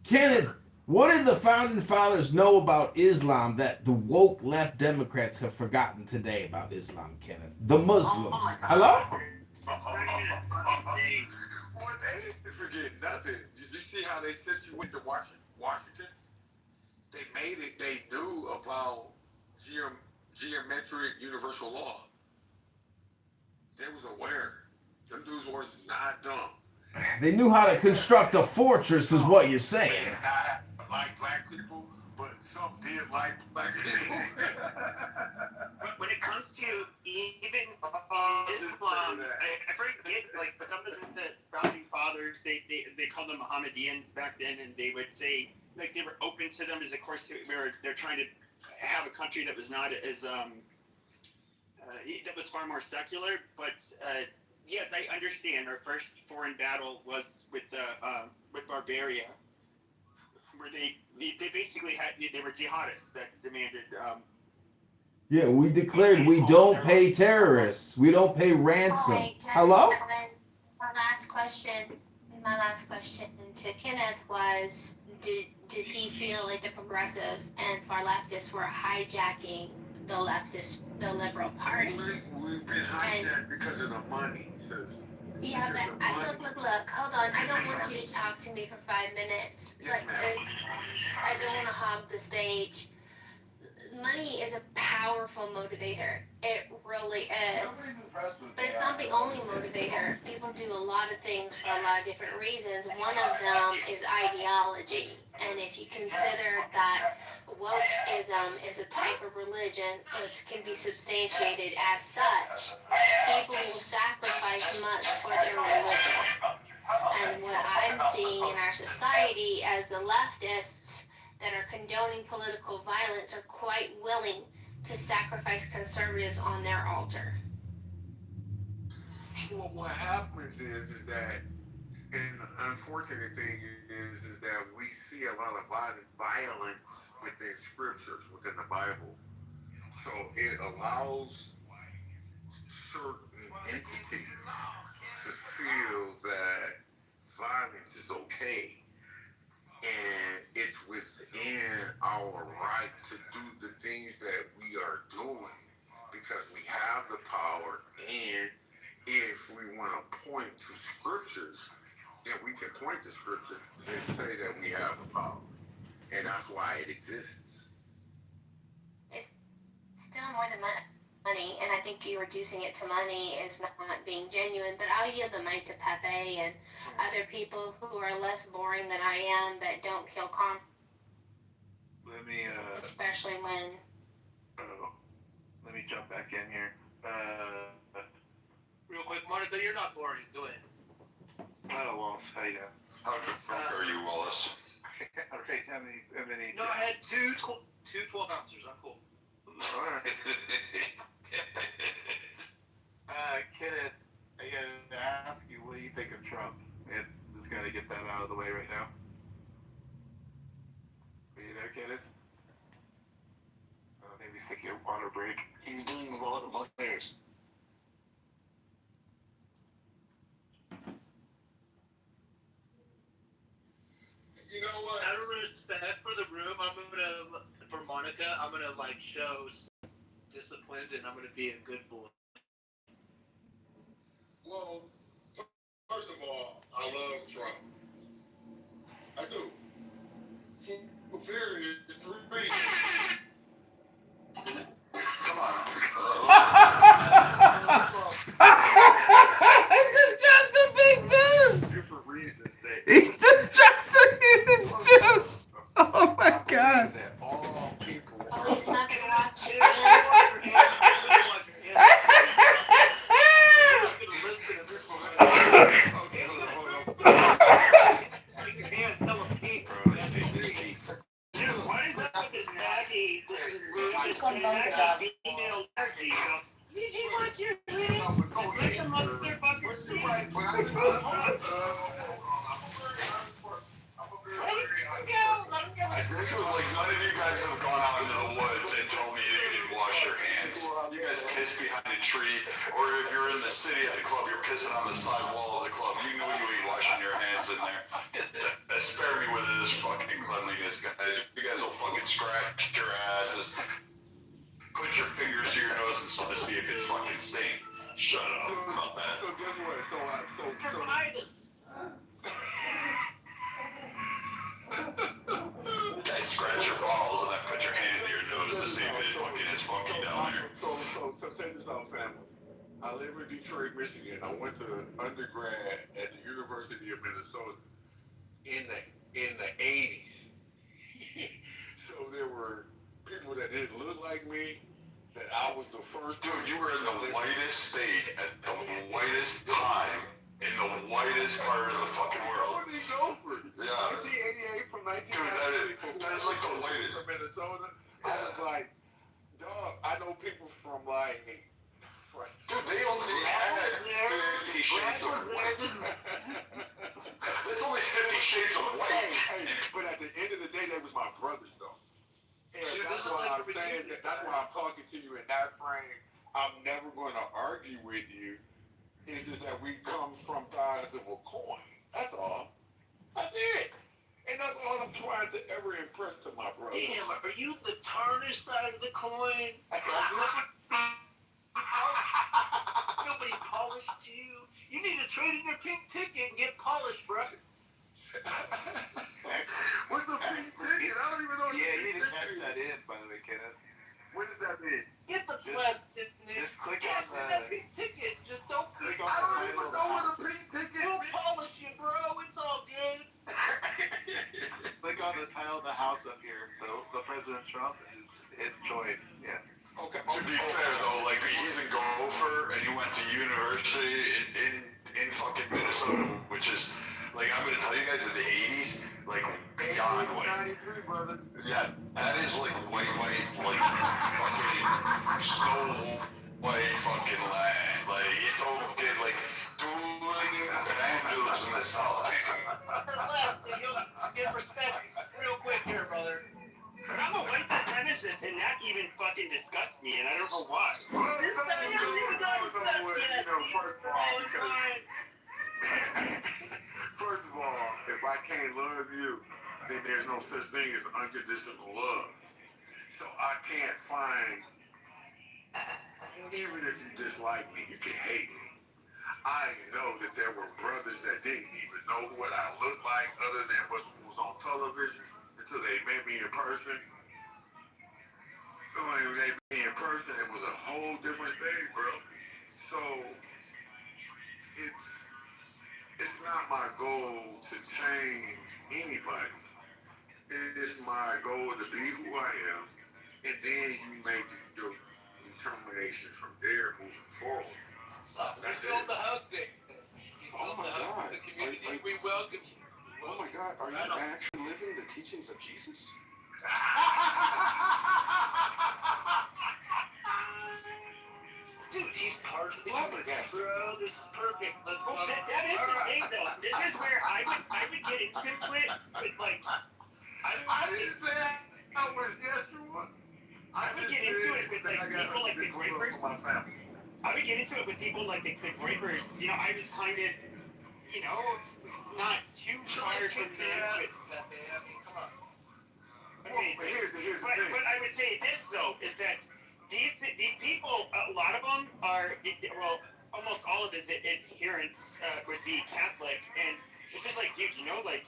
Kenneth, what did the founding fathers know about Islam that the woke left Democrats have forgotten today about Islam, Kenneth? The Muslims. Hello? Well, they didn't forget nothing. You just see how they situated to Washington? They made it. They knew about geometric universal law. They was aware. Them dudes was not dumb. They knew how to construct a fortress, is what you're saying. Not like black people, but some did like black people. When it comes to even Islam, I forget, like, some of the founding fathers, they called them Mohammedans back then, and they would say, like, they were open to them, as of course they're trying to have a country that was not as that was far more secular. But yes, I understand. Our first foreign battle was with Barbaria, where they basically they were jihadists that demanded. Yeah, we declared we don't pay terrorists. We don't pay ransom. Hello? My last question to Kenneth was, did he feel like the progressives and far leftists were hijacking the liberal party? We've been hijacked because of the money. Yeah, but look, hold on. I don't want you to talk to me for 5 minutes. Like, I don't want to hog the stage. Money is a powerful motivator. It really is. But it's not the only motivator. People do a lot of things for a lot of different reasons. One of them is ideology. And if you consider that wokeism is a type of religion, it can be substantiated as such, people will sacrifice much for their religion. And what I'm seeing in our society as the leftists that are condoning political violence are quite willing to sacrifice conservatives on their altar. Well, what happens is that, and the unfortunate thing is that we see a lot of violence within scriptures, within the Bible. So it allows certain entities to feel that violence is okay. And it's within our right to do the things that we are doing because we have the power. And if we want to point to scriptures, then we can point to scriptures and say that we have the power. And that's why it exists. It's still more than money, and I think you reducing it to money is not being genuine, but I'll yield the mic to Pepe and other people who are less boring than I am that don't kill calm. Let me especially when let me jump back in here. Real quick, Monica, you're not boring. Go ahead. Oh, Wallace, how you doing? How drunk are you, Wallace? All right, how many? No, I had two 12 ounces. I'm cool. All right. Kenneth, I gotta ask you, what do you think of Trump? And just gotta get that out of the way right now. Are you there, Kenneth? Maybe take your water break. He's doing a lot of affairs. You know what? Out of respect for the room, for Monica, I'm gonna like show disciplined, and I'm gonna be a good boy. Well, first of all, I love Trump. I do. For various reasons. Come on. He just dropped a big deuce. Different reasons He just dropped a huge deuce. Oh my God. All people. Oh, he's not gonna watch his Dude, what is up with this Maggie? This female energy. Did you wash your hands? Let the motherfucker speak. The truth, like, none of you guys have gone out into the woods and told me that you didn't wash your hands. You guys piss behind a tree, or if you're in the city at the club, you're pissing on the side wall of the club. You know you ain't washing your hands in there. Spare me with this fucking cleanliness, guys. You guys will fucking scratch your asses. Put your fingers to your nose and stuff to see if it's fucking safe. Shut up about that. So guess what? in the 80s. So there were people that didn't look like me, that I was the first. Dude, you were in the whitest state at the whitest time in the whitest part of the fucking world. Kitover. Yeah. 1988 from 1990. Dude, that is like the whitest. From Minnesota. I was like, dog, I know people from like. Dude, they only had 50 shades of white. That's only 50 shades of white. Hey, but at the end of the day, they was my brothers, though. And that's why I'm saying that. That's why I'm talking to you in that frame. I'm never going to argue with you. It's just that we come from sides of a coin. That's all. That's it. And that's all I'm trying to ever impress to my brother. Damn, are you the tarnished side of the coin? Nobody polished you. You need to trade in your pink ticket and get polished, bro. What's the pink ticket? I don't even know. Yeah, you need to type that in, by the way, Kenneth. What does that mean? Get the plastic. Just click on on that pink ticket. Just don't click on I don't even know what a pink ticket We'll means. polish you, bro. It's all good. Click on the title of the house up here. The President Trump is enjoyed. Yeah. Okay. To be fair though, like he's a Gopher and he went to university in fucking Minnesota, which is like I'm gonna tell you guys in the 80s, like beyond white. 93, brother. Yeah, that is like white, like fucking snow white fucking land. Like you don't get like dueling bandos in the South. Relax, you'll get respect real quick here, brother. But I'm a white supremacist, and that even fucking disgusts me, and I don't know why. This time you're leaving on First of all, if I can't love you, then there's no such thing as unconditional love. So I can't find, even if you dislike me, you can hate me. I know that there were brothers that didn't even know what I looked like other than what was on television until they met me in person. When they met me in person, it was a whole different thing, bro. So it's not my goal to change anybody. It is my goal to be who I am, and then you make the determination from there moving forward. Let's build the house there. Oh my God. The community, we welcome you. Oh my God, are you actually living the teachings of Jesus? Dude, these cards, bro, this is perfect. Let's Well, that is the thing, though. This is where I would get into it with like. I didn't say I was Yeshua. I would get into it with like people like the Groypers. I would get into it with people like the Groypers. You know, I was kind of, you know, not too far from them, but. Come on. Okay, but here's the thing. But I would say this though is that these people, a lot of them are, well, almost all of his adherents would be Catholic, and it's just like, dude, you know, like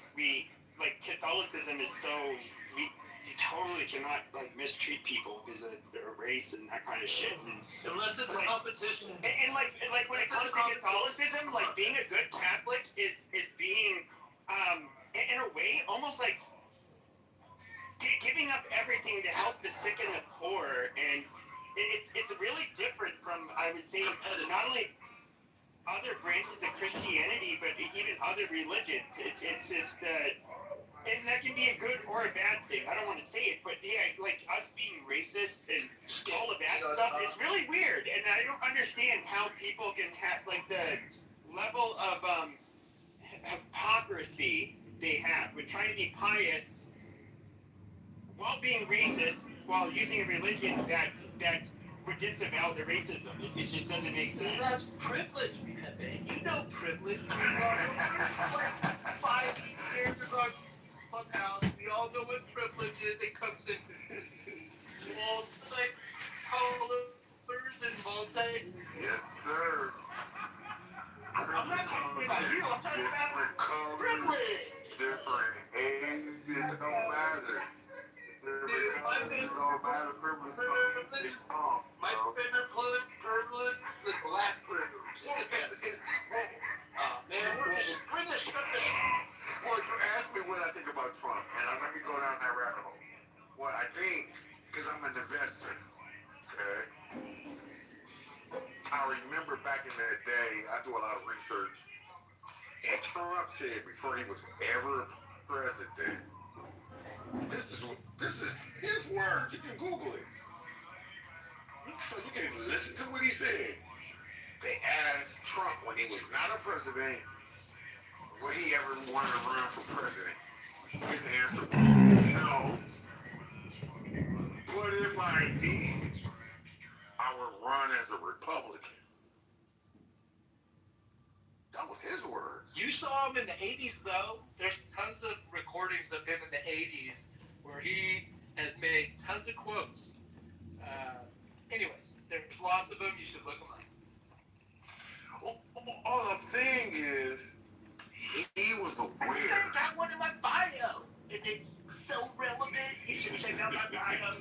Catholicism is so you totally cannot like mistreat people because of their race and that kind of shit. And, unless it's like, a competition. And like when it comes to Catholicism, like being a good Catholic is being in a way almost like giving up everything to help the sick and the poor, and it's really different from, I would say, not only other branches of Christianity but even other religions. It's just and that can be a good or a bad thing. I don't want to say it, but yeah, like us being racist and all of that stuff, it's really weird, and I don't understand how people can have like the level of hypocrisy they have with trying to be pious while being racist, while using a religion that would disavow the racism. It just doesn't make sense. That's privilege, man. You know privilege. 5 years ago, Clubhouse. We all know what privilege is. It comes in multi-colors and multi. Yes, sir. I'm not talking about you. I'm talking about privilege. Different age, it don't matter. My favorite privilege is black privilege. Man, we're just I think about Trump, and let me go down that rabbit hole. What I think, because I'm an investor, okay? I remember back in the day, I do a lot of research, and Trump said before he was ever president, this is his words. You can Google it. So you can listen to what he said. They asked Trump when he was not a president, would he ever want to run for president? His answer was no. But if I did, I would run as a Republican. That was his words. You saw him in the 80s, though. There's tons of recordings of him in the 80s where he has made tons of quotes. Anyways, there's lots of them. You should look them up. All I'm saying is, he was aware. I got one in my bio, and it's so relevant. You should check out my bio.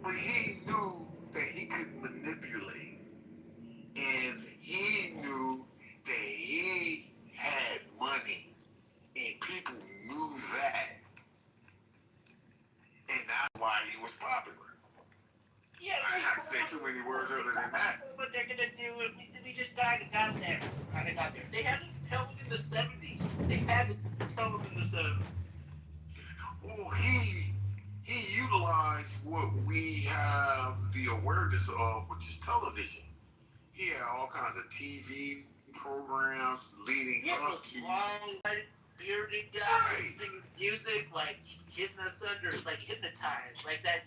But he knew that he could manipulate. And he knew that he had money. And people knew that. And that's why he was popular. Yeah, I can't say too many words other than that. What they're gonna do, we just kind of got there. They had to tell him in the 70s. They had to tell him in the 70s. Well, he utilized what we have the awareness of, which is television. He had all kinds of TV programs leading up to. Long, bearded guy singing music, like getting us under, like hypnotized, like that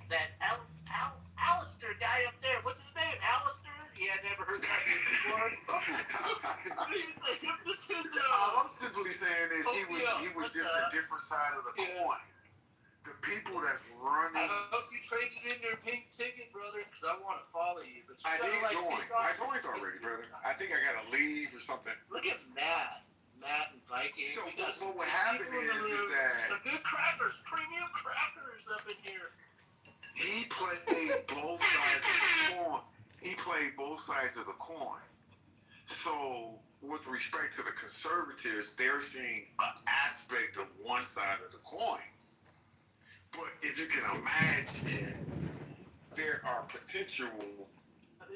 Alistair guy up there. What's his name? Alistair? Yeah, never heard that name before. All I'm simply saying is he was just a different side of the coin. The people that's running. I hope you traded in your pink ticket, brother, because I want to follow you. But you I did like join. I joined already, brother. I think I gotta leave or something. Look at Matt and Viking. So what happened is that some good crackers, premium crackers up in here. He played both sides of the coin. He played both sides of the coin. So with respect to the conservatives, they're seeing an aspect of one side of the coin. But if you can imagine, there are potential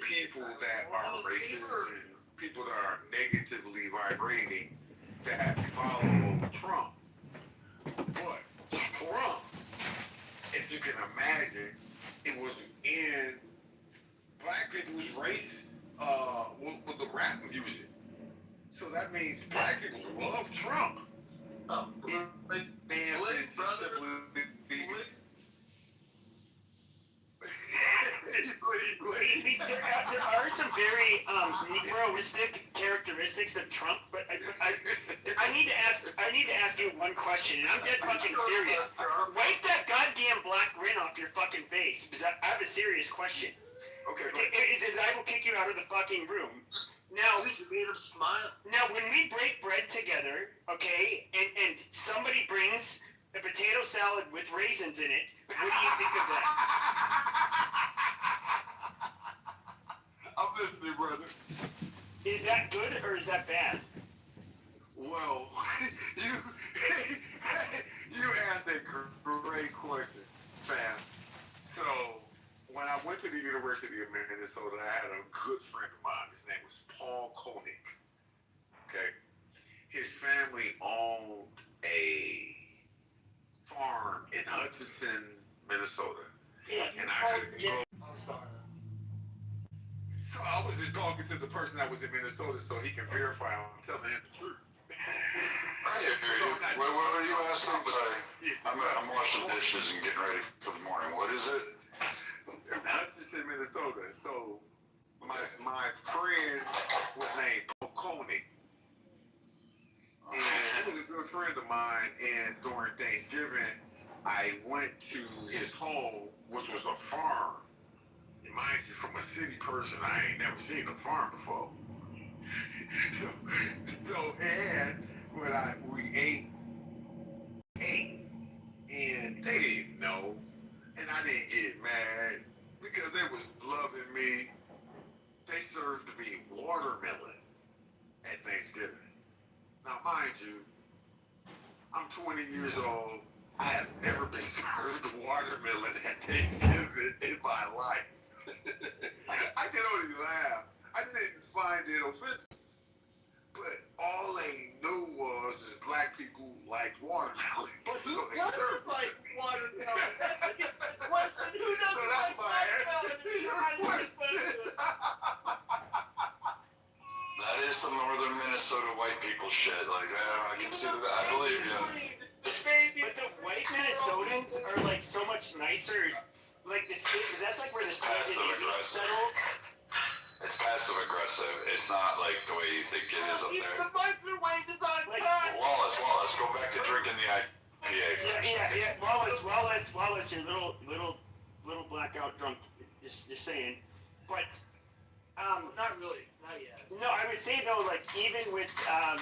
people that are racist and people that are negatively vibrating that follow Trump. But Trump, if you can imagine, it was in black people's race with the rap music. So that means black people love Trump. Oh, There are some very Negroistic characteristics of Trump, but I need to ask you one question, and I'm dead fucking serious. Wipe that goddamn black grin off your fucking face, because I have a serious question. Okay. I will kick you out of the fucking room. Now, when we break bread together, okay, and somebody brings a potato salad with raisins in it, what do you think of that? I'm listening, brother. Is that good or is that bad? Well, you asked a great question, fam. So, when I went to the University of Minnesota, I had a good friend of mine. His name was Paul Koenig. Okay? His family owned a farm in Hutchinson, Minnesota. Yeah, and I said, I'm sorry. So I was just talking to the person that was in Minnesota so he can verify I'm telling him the truth. I hear you. What are you asking? I'm washing dishes and getting ready for the morning. What is it? Hutchinson, Minnesota. So my friend was named Paul Koenig. And he was a good friend of mine, and during Thanksgiving, I went to his home, which was a farm. And mind you, from a city person, I ain't never seen a farm before. and when we ate, and they didn't know, and I didn't get mad because they was loving me. They served me watermelon at Thanksgiving. Now, mind you, 20 years old. I have never been served watermelon at Thanksgiving in my life. I can only laugh. I didn't find it offensive. But all they knew was that black people like watermelon. But who So they doesn't served it. like watermelon? That's the question. Who doesn't So that's like my watermelon? answer to your question. That is some northern Minnesota white people shit. Like, I can see that. I believe you. But the white Minnesotans are like so much nicer. Like the state, because that's like where the state Passive aggressive. settled. It's passive aggressive. It's not like the way you think it is up there. The microwave is on time. Wallace, go back to drinking the IPA for a second. Yeah. Wallace, you're little blackout drunk. Just saying. But Not really. Not yet. no, I would say though, like even with I've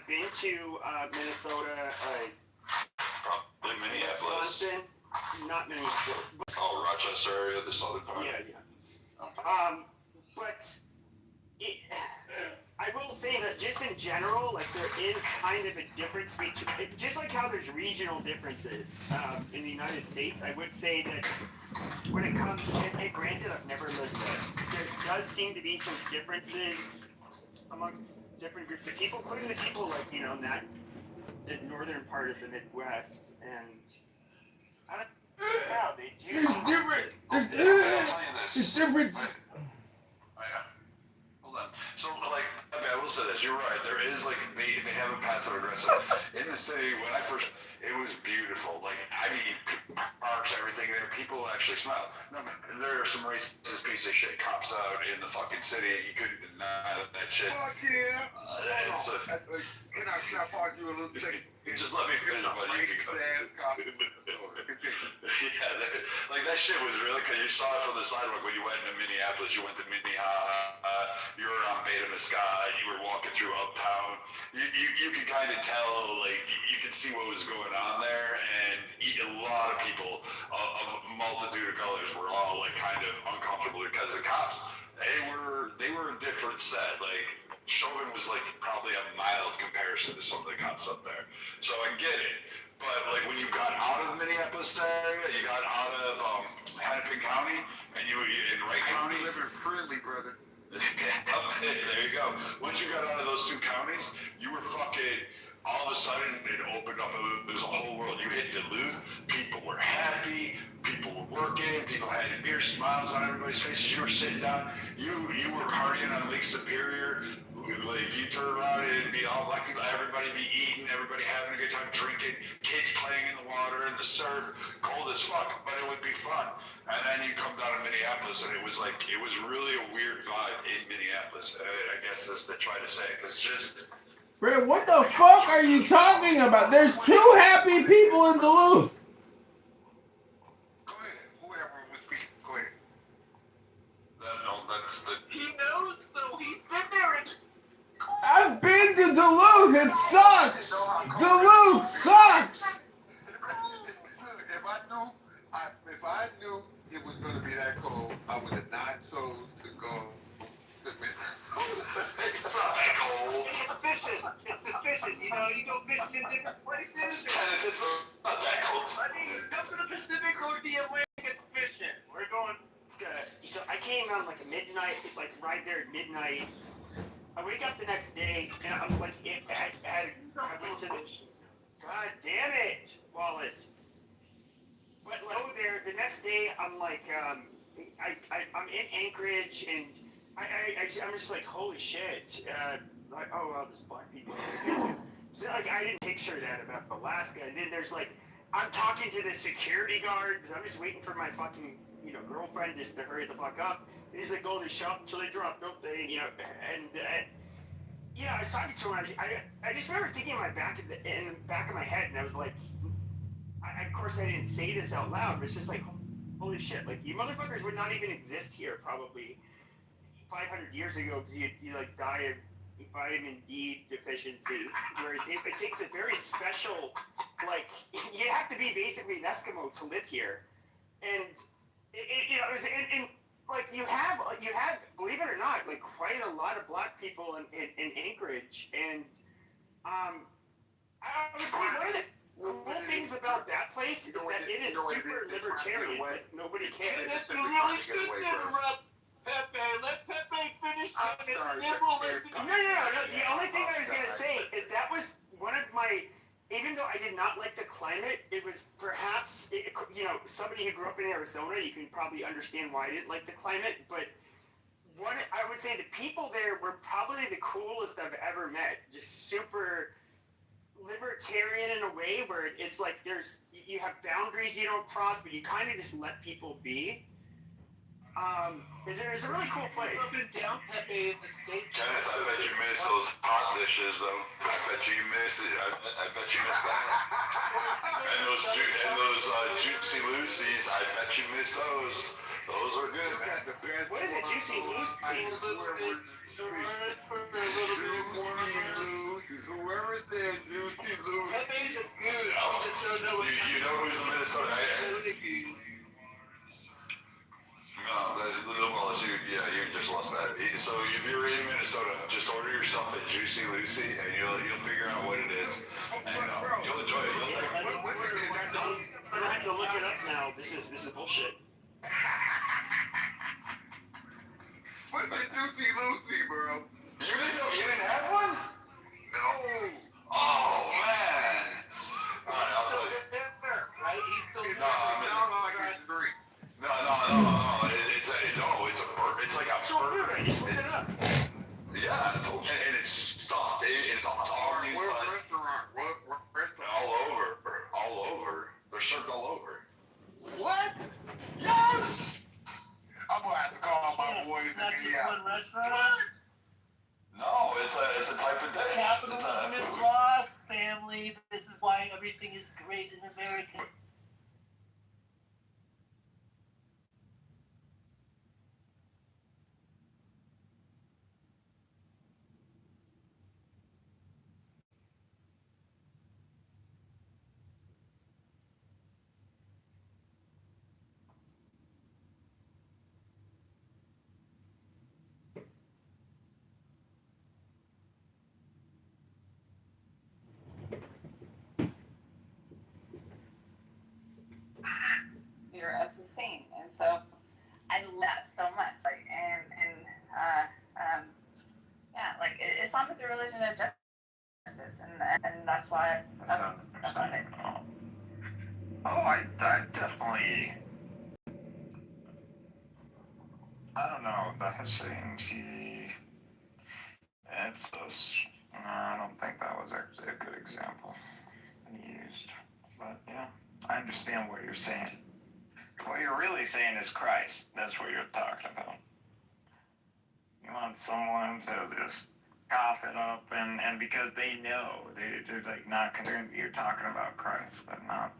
been to Minnesota, Probably Minneapolis. Wisconsin, not Minneapolis. Oh, Rochester area, the southern part. Yeah. But I will say that just in general, like there is kind of a difference between, just like how there's regional differences in the United States. I would say that when it comes, and granted, I've never lived there does seem to be some differences amongst different groups of people, including the people like in that the northern part of the Midwest, and I don't know, they do. It's different. It's different. Hold on. So, like, I will say this. You're right. There is, like, they have a passive aggressive. In the city, when I first, it was beautiful. Like, I mean, parks, everything there. People actually smile. No, there are some racist piece of shit cops out in the fucking city. You couldn't deny that shit. Fuck yeah. Can I pause you a little second? Just let me finish, buddy. You can go. Yeah, like that shit was really, because you saw it from the sidewalk when you went to Minneapolis. You went to Minnehaha. You were on Beta Muscat. You were walking through Uptown. You could kind of tell, like, you could see what was going on there, and a lot of people of a multitude of colors were all like kind of uncomfortable because the cops, they were a different set. Like, Chauvin was like probably a mild comparison to some of the cops up there. So I get it. But like when you got out of the Minneapolis area, you got out of Hennepin County, and you in Wright County. Living friendly, brother. There you go. Once you got out of those two counties, you were fucking. All of a sudden, it opened up. It was a whole world. You hit Duluth. People were happy. People were working. People had beer, smiles on everybody's faces. You were sitting down. You were partying on Lake Superior. Like, you turn around and it'd be all black people. Everybody be eating. Everybody having a good time, drinking. Kids playing in the water and the surf. Cold as fuck, but it would be fun. And then you come down to Minneapolis, and it was really a weird vibe in Minneapolis. I guess that's to try to say, because just. Bro, what the fuck are you talking about? There's two happy people in Duluth. Go ahead. Whoever was speaking, go ahead. That's the. He knows though. He's been there. I've been to Duluth. It sucks. Duluth sucks. If I knew it was going to be that cold, I would have not chose to go to Minnesota. It's not that cold. It's the fishing. You know, you go fishing in different places. It's not that cold. I mean, come to the Pacific or the Atlantic, it's fishing. We're going. So I came on like a midnight, like right there at midnight. I wake up the next day and I'm like, I went to the. God damn it, Wallace. But go there the next day. I'm like, I'm in Anchorage, and I'm just like, holy shit. Like, oh well, there's black people here. So like, I didn't picture that about Alaska. And then there's like, I'm talking to the security guard because I'm just waiting for my fucking girlfriend just to hurry the fuck up. And he's like, go to the shop till they drop, don't they? And I was talking to him. I just remember thinking in the back of my head, and I was like. Of course, I didn't say this out loud, but it's just like, holy shit, like, you motherfuckers would not even exist here probably 500 years ago because you like die of vitamin D deficiency. Whereas it takes a very special, like, you have to be basically an Eskimo to live here. And, like, you have, believe it or not, like, quite a lot of black people in Anchorage. And, I would say one of the cool things about that place is that it is super libertarian. Like, nobody cares. You really shouldn't interrupt Pepe. Let Pepe finish. No. The only thing I was gonna say is that was one of my. Even though I did not like the climate, it was perhaps somebody who grew up in Arizona. You can probably understand why I didn't like the climate, but I would say the people there were probably the coolest I've ever met. Just super libertarian in a way where it's like you have boundaries you don't cross, but you kind of just let people be. It's a really cool place. Down Pepe in the state. Kenneth, I bet you miss those hot dishes, though. I bet you miss it. I bet you miss that. and those Juicy Lucy's, I bet you miss those. Those are good, man. What is it, Juicy Lucy? Whoever said Juicy Lucy. Pepe's a good. You just don't know what. You know who's in Minnesota? No, well, you just lost that. So if you're in Minnesota, just order yourself a Juicy Lucy, and you'll figure out what it is, and you'll enjoy it. I don't have to look it up now. This is bullshit. What's a Juicy Lucy, bro? You didn't have one? No. Oh man. All right, I'll tell you. Right? He's still No, I agree. No. It's like a burger. I just looked it up. Yeah, I told you. And it's stuffed. It's all on the inside. What restaurant? All over. They're served all over. What? Yes. I'm gonna have to call my boys. It's not just one restaurant. What? No, it's a type of dish. Capitalism is lost, family. This is why everything is great in America. You're a Hussein, and so I love that so much. Like, like Islam is a religion of justice, and that's why. That's what it. I definitely. I don't know. The Hussein, I don't think that was actually a good example he used. But yeah, I understand what you're saying. What you're really saying is Christ. That's what you're talking about. You want someone to just cough it up, and because they know, they're like not concerned. You're talking about Christ. They're not.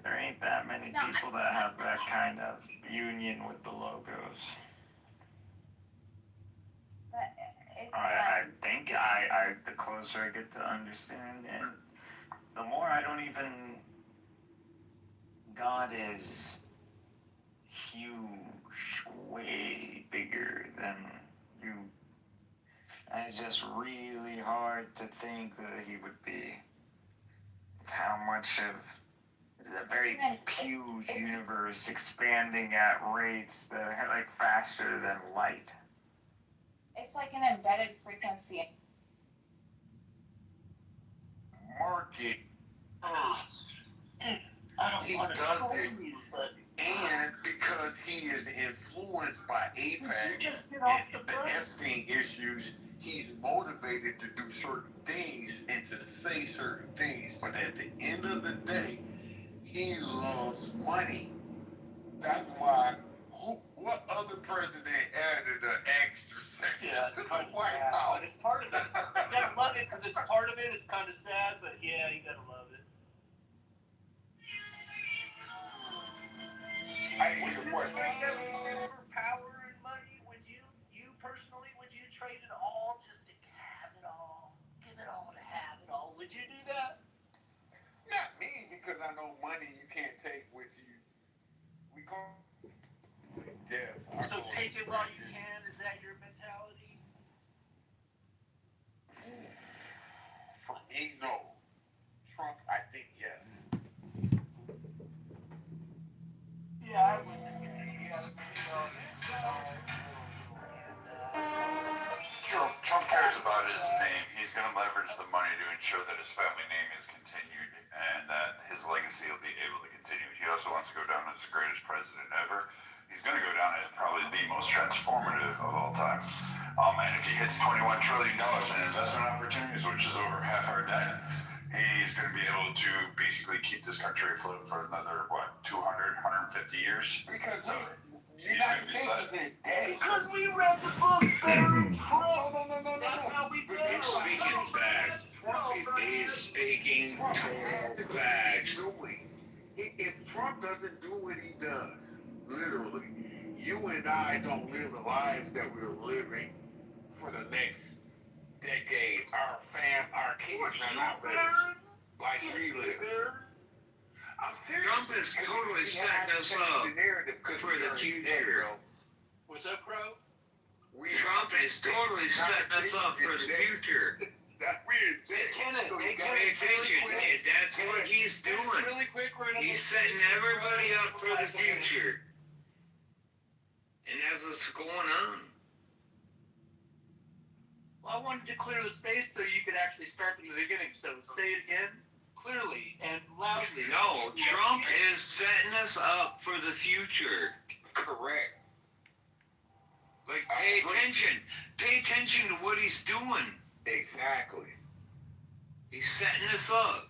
There ain't that many people that have that kind of union with the logos. I think the closer I get to understand it, the more I don't even. God is huge, way bigger than you. And it's just really hard to think that he would be. How much of a very huge universe expanding at rates that are like faster than light. It's like an embedded frequency. Market. He does it, and because he is influenced by APAC and the Epstein issues, he's motivated to do certain things and to say certain things. But at the end of the day, he loves money. That's why. What other president added an extra section to the White House? But it's part of it. You gotta love it because it's part of it. It's kind of sad, but yeah, you gotta love it. For power and money, would you personally, trade it all just to have it all? Give it all to have it all. Would you do that? Not me, because I know money you can't take with you. We call it death. So take it while you can. Is that your mentality? For me, Me, no. Trump, I think yes. Yeah, I would. Trump cares about his name. He's going to leverage the money to ensure that his family name is continued and that his legacy will be able to continue. He also wants to go down as the greatest president ever. He's going to go down as probably the most transformative of all time. And if he hits $21 trillion in investment opportunities, which is over half our debt, he's going to be able to basically keep this country afloat for another, 150 years? Because United States is dead. Because we read the book Better Trump. That's how we do it. He's speaking facts. He's speaking total facts. If Trump doesn't do what he does, literally, you and I don't live the lives that we're living for the next decade. Our kids are not living like we live. I'm serious. Trump is totally setting us up for the future. What's up, Crow? Trump is totally setting us up for the future. Hey, Kenneth, Pay attention. That's what he's doing. Really quick, He's setting everybody up for the future. And that's what's going on. Well, I wanted to clear the space so you could actually start from the beginning. So say it again, clearly and loudly. No, Trump is setting us up for the future. Correct. Like, pay attention. Pay attention to what he's doing. Exactly. He's setting us up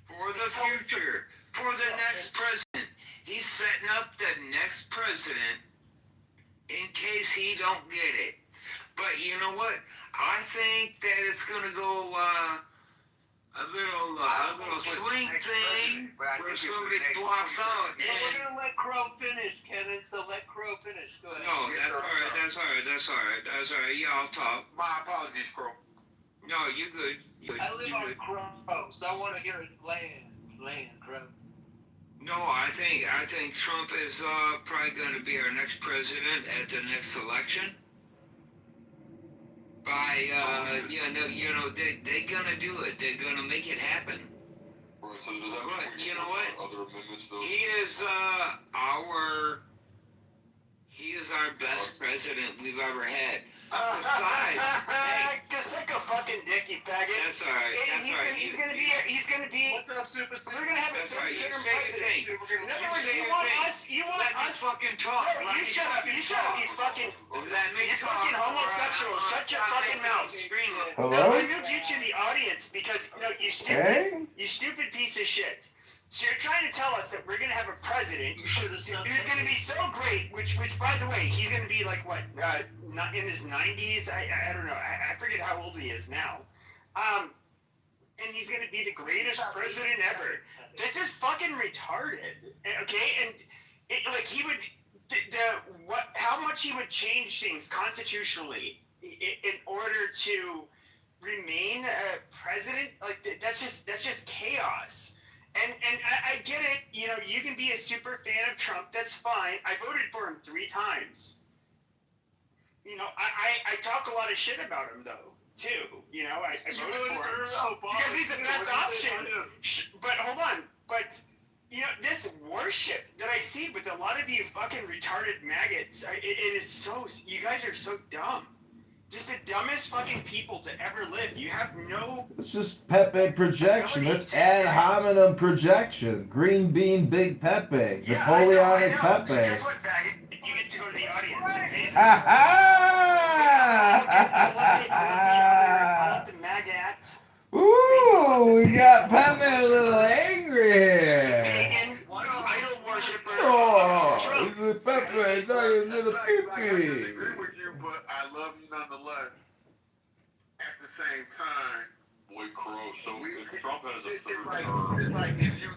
for the future, for the next president. He's setting up the next president in case he don't get it. But you know what? I think that it's gonna go a little swing thing where somebody flops out. Well, we're gonna let Crow finish, Kenneth. So let Crow finish. Go ahead. No, that's all right. Yeah, I'll talk. My apologies, Crow. No, you good. I live on Crow, so I want to hear it land, Crow. No, I think Trump is probably going to be our next president at the next election. By they're gonna do it. They're gonna make it happen. Right, so does that mean you know what? Other amendments though? He is our best president we've ever had. Besides, hey, just like a fucking dick, you faggot. That's all right. He's gonna be. What's up, Superstar? We're gonna have a That's right. You term say your president. thing. In other words, you want Let me us. fucking talk. No, you shut up. You shut up. You fucking. Let me You talk. fucking homosexual. Shut your fucking mouth. Hello? No, I moved you to the audience because you stupid piece of shit. So you're trying to tell us that we're gonna have a president who's gonna be so great, which by the way, he's gonna be like what, not in his 90s? I don't know. I forget how old he is now. And he's gonna be the greatest president ever. This is fucking retarded. Okay, and he would how much he would change things constitutionally in order to remain a president. Like that's just chaos. And I get it, you can be a super fan of Trump, that's fine. I voted for him 3 times. I talk a lot of shit about him, though, too. I voted for him because he's the best option. But hold on. But, this worship that I see with a lot of you fucking retarded maggots, it is so, you guys are so dumb. Just the dumbest fucking people to ever live. You have no... It's just Pepe projection. That's ad hominem projection. Green bean Big Pepe. Napoleonic Pepe. So guess what, faggot? You get to go to the audience. I want the maggot. Ooh, we got Pepe a little angry here. Pagan, idol worshiper. Oh, he's a Pepe. No, you're a little I pee-pee. disagree with you, but I love you nonetheless. At the same time, Boy, Crow. So if Trump has a third it's term, like if you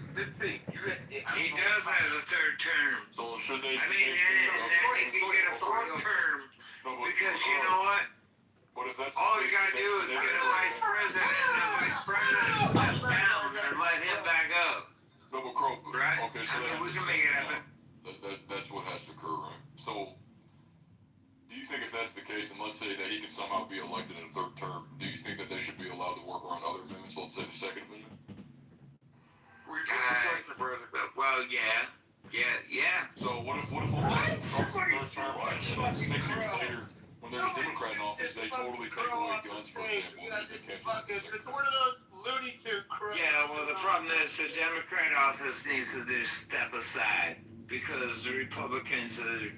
He does have a third term. so should they? I mean, and he can get a 4th term because you know what? What if that's All you gotta do is get a vice president, and the vice president steps down and let him back up. No, but Crow. Right? Okay, so I mean, they have we to can step make it down. happen. That's what has to occur, right? So, do you think if that's the case, and let's say that he can somehow be elected in a 3rd term, do you think that they should be allowed to work around other Oh yeah. So what if six years later, when there's a Democrat in office, they totally take away guns, for example, and they catch them at the second. It's one of those Looney Tunes crooks. Yeah, well, the problem is the Democrat office needs to just step aside because the Republicans are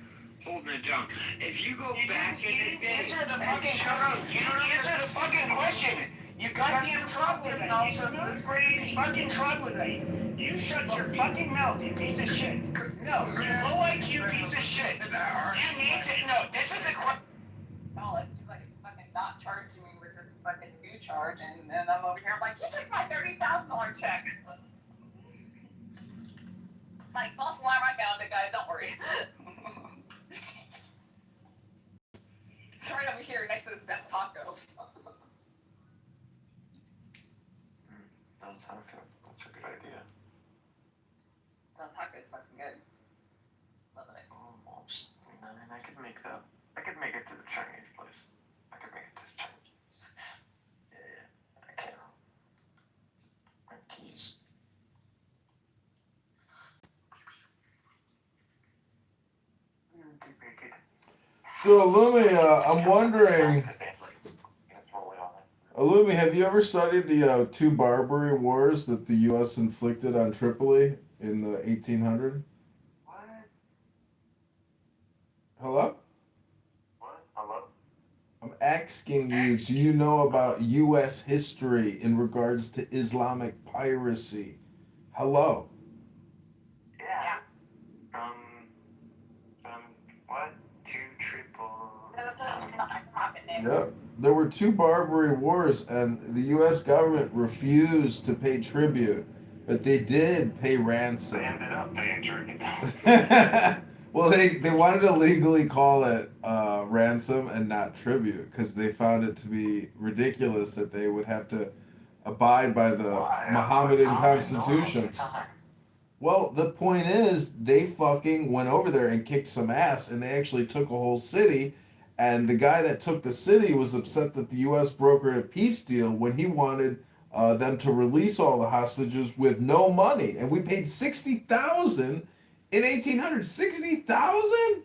holding it down. If you go back in the day, answer the fucking question. You didn't answer the fucking question. You got the troglodyte. You smooth-brained fucking troglodyte. You shut your fucking mouth, you piece of shit. No, you low IQ piece of shit. You need to. No, this is the question. Solid. He's like fucking not charging me with this fucking new charge, and then I'm over here. I'm like, he took my $30,000 check. Like, false alarm! I found it, guys. Don't worry. It's right over here next to this Beth Taco. That's okay. That's a good idea. Beth Taco is fucking good. Loving it. Almost. I mean, I could make it to the Chinese place. I could make it to the Chinese. Yeah, I can. My keys. So, Illumi, I'm wondering, Illumi, have you ever studied the two Barbary Wars that the U.S. inflicted on Tripoli in the 1800s? What? Hello? What? Hello? I'm asking you, do you know about U.S. history in regards to Islamic piracy? Hello? Yeah. What? Two triple. Yeah. There were two Barbary Wars, and the U.S. government refused to pay tribute, but they did pay ransom. They ended up paying tribute. Well, they wanted to legally call it ransom and not tribute because they found it to be ridiculous that they would have to abide by the Mohammedan constitution. Well, the point is, they fucking went over there and kicked some ass, and they actually took a whole city. And the guy that took the city was upset that the U.S. brokered a peace deal when he wanted them to release all the hostages with no money. And we paid $60,000 in 1800. 60,000?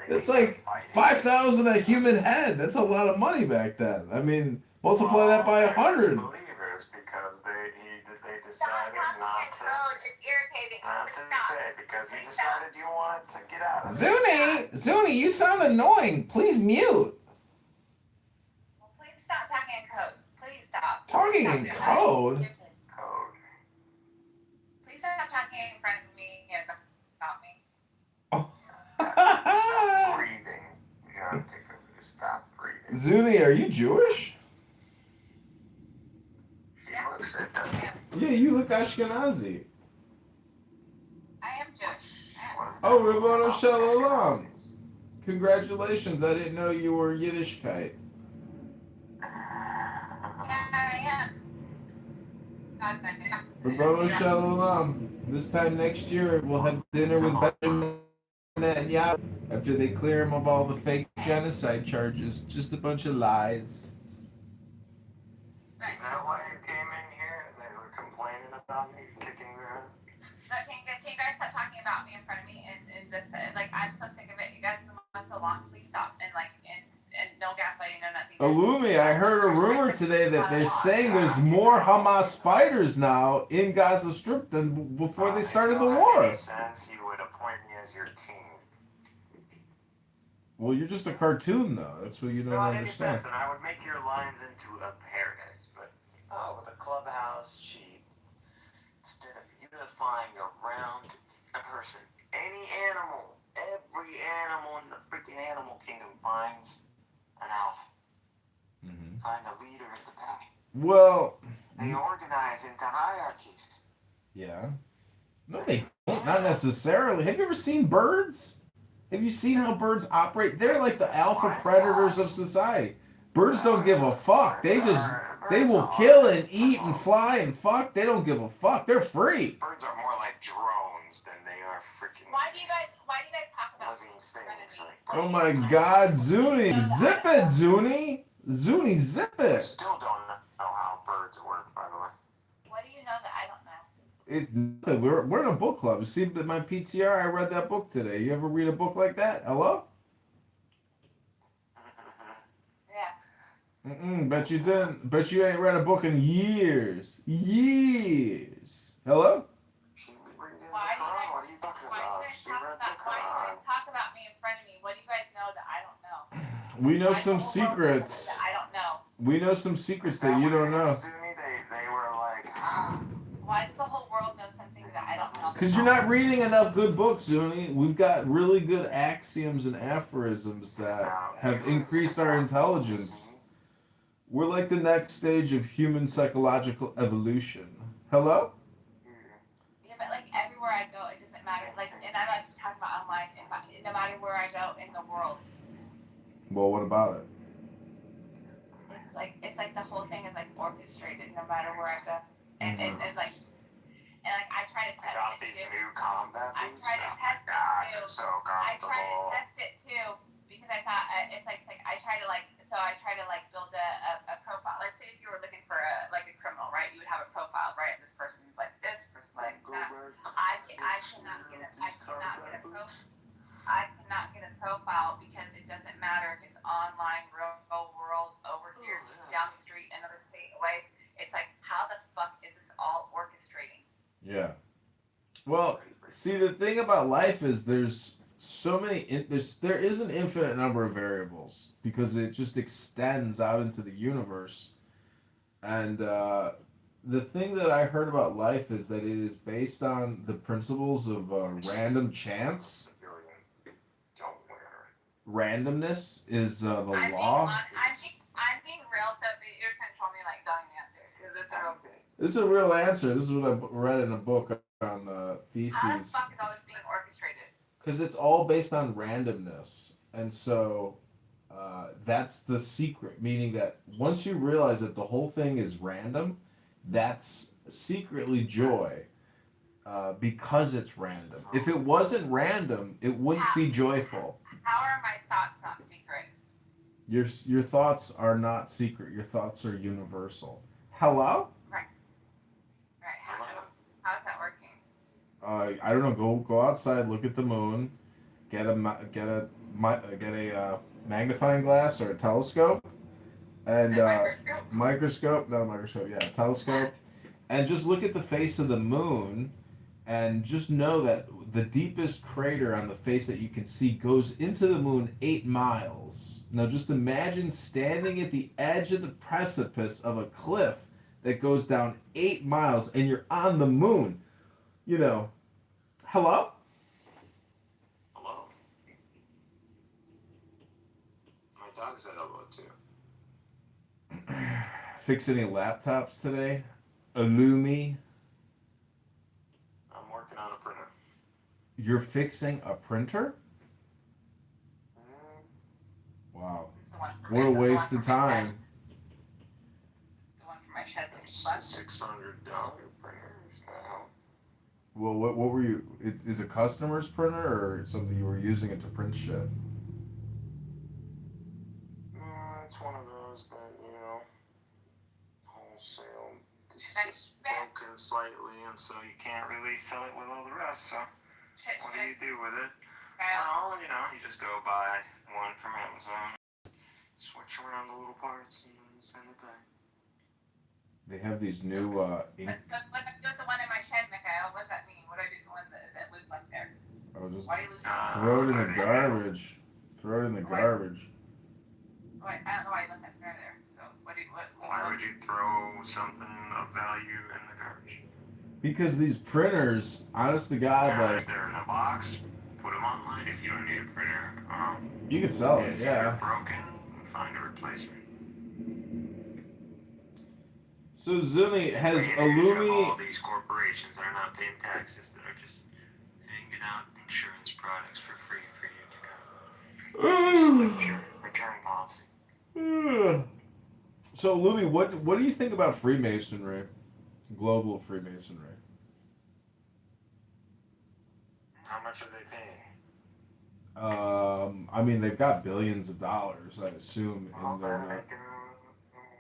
That's like 5,000 a human head. That's a lot of money back then. I mean, multiply that by 100. Believers because they decided not to pay because you decided you wanted to get out of it. Zuni, you sound annoying. Please mute. Well, please stop talking in code. Please stop. Talking Stop in it. code? Please stop talking in front of me and about me. Stop breathing. You have to stop breathing. Zuni, are you Jewish? She looks it, doesn't it? Yeah, you look Ashkenazi. I am Jewish. Oh, Rabbanu Shalom. Congratulations. I didn't know you were Yiddishkeit. Yeah, I am. Rabbanu Shalom. This time next year, we'll have dinner with Benjamin Netanyahu after they clear him of all the fake genocide charges. Just a bunch of lies. Is that why you came in here? They were complaining about me kicking their ass? Can you guys stop talking about me in front of me and this? Like, I'm so sick of it. You guys have been on so long. Please stop. And no gaslighting, no nothing. Illumi, I heard a rumor today that they're saying there's more Hamas fighters now in Gaza Strip than before they started the war. If sense, you would appoint me as your king. Well, you're just a cartoon, though. That's what you don't Not any understand. sense, and I would make your lines into a paradise, but with a clubhouse cheap, instead of unifying around a person, any animal, every animal in the freaking animal kingdom finds an alpha. Find a leader of the pack. Well, They organize into hierarchies. yeah. No, they don't. Not necessarily. Have you ever seen birds? Have you seen how birds operate? They're like the alpha predators of society. Birds don't give a fuck. They will kill and eat and fly and fuck. They don't give a fuck. They're free. Birds are more like drones than they are freaking Why do you guys talk about living things. Like Oh my god, Zuni. Zip it, Zuni. Zuni, zip I it. still don't know how birds work, by the way. What do you know that I don't know? It's nothing. We're in a book club. See my PTR? I read that book today. You ever read a book like that? Hello? Yeah. Bet you didn't. Bet you ain't read a book in years. Years. Hello? Why do you guys talk about me in front of me? What do you guys know that I don't know? We know Why some the whole world knows something secrets. that I don't know? We know some secrets that you don't know. They were like, Why does the whole world know something that I don't know? Because you're not reading enough good books, Zuni. We've got really good axioms and aphorisms that have increased our intelligence. We're like the next stage of human psychological evolution. Hello? Yeah, but like everywhere I go, it doesn't matter. Like, and I'm not just talking about online. No matter where I go in the world, Well, what about it? it's like the whole thing is like orchestrated. No matter where I go, and like I try to test got it these too. new combat I boots. try to test it too. So I comfortable. try to test it too because I thought it's like I try to build a profile. Like say if you were looking for a criminal, right? You would have a profile, right? And this person's like this, person's like that. I cannot get a profile because it doesn't matter if it's online, real world, over here, down the street, another state away. It's like how the fuck is this all orchestrating? Yeah. Well, see, the thing about life is there's so many. There is an infinite number of variables because it just extends out into the universe. And the thing that I heard about life is that it is based on the principles of random chance. Randomness is the law. I'm being real, so if you're just gonna troll me, like, don't even answer because this is a real case. This is a real answer. This is what I read in a book on theses. How the fuck is all this being orchestrated? Because it's all based on randomness, and so that's the secret. Meaning that once you realize that the whole thing is random, that's secretly joy. Because it's random. If it wasn't random, it wouldn't be joyful. How are my thoughts not secret? Your thoughts are not secret. Your thoughts are universal. Hello? Right. How is that working? I don't know. Go outside. Look at the moon. Get a magnifying glass or a telescope. And microscope. Not a microscope. Yeah, a telescope. And just look at the face of the moon. And just know that the deepest crater on the face that you can see goes into the moon 8 miles. Now just imagine standing at the edge of the precipice of a cliff that goes down 8 miles and you're on the moon. You know, hello? Hello. My dog said hello too. Fix any laptops today? Illumi? I'm working on a printer. You're fixing a printer? Wow. What a waste of time. The one for my shed. $600 printer. Well, what were you? Is a customer's printer or something you were using it to print shit? It's one of those that, wholesale. It's just broken slightly, and so you can't really sell it with all the rest, so what do you do with it? Well, you just go buy one from Amazon, switch around the little parts, and send it back. They have these new ink. What I do with the one in my shed, Mikhail? What does that mean? What do I do with the one that lives left there? Oh, just Why do you lose throw it in the garbage. Throw it in the garbage. I don't know why you left that printer there. So Why would you throw something of value in the garbage? Because these printers, honest to God, like they're in a box. Put them online if you don't need a printer. You can sell it, if yeah. they're broken, find a replacement. So Zuni has All these corporations that are not paying taxes that are just hanging out insurance products for free for you to go. Select your return policy. So Lumi, what do you think about Freemasonry? Global Freemasonry. How much are they paying? I mean, they've got billions of dollars, I assume, in their.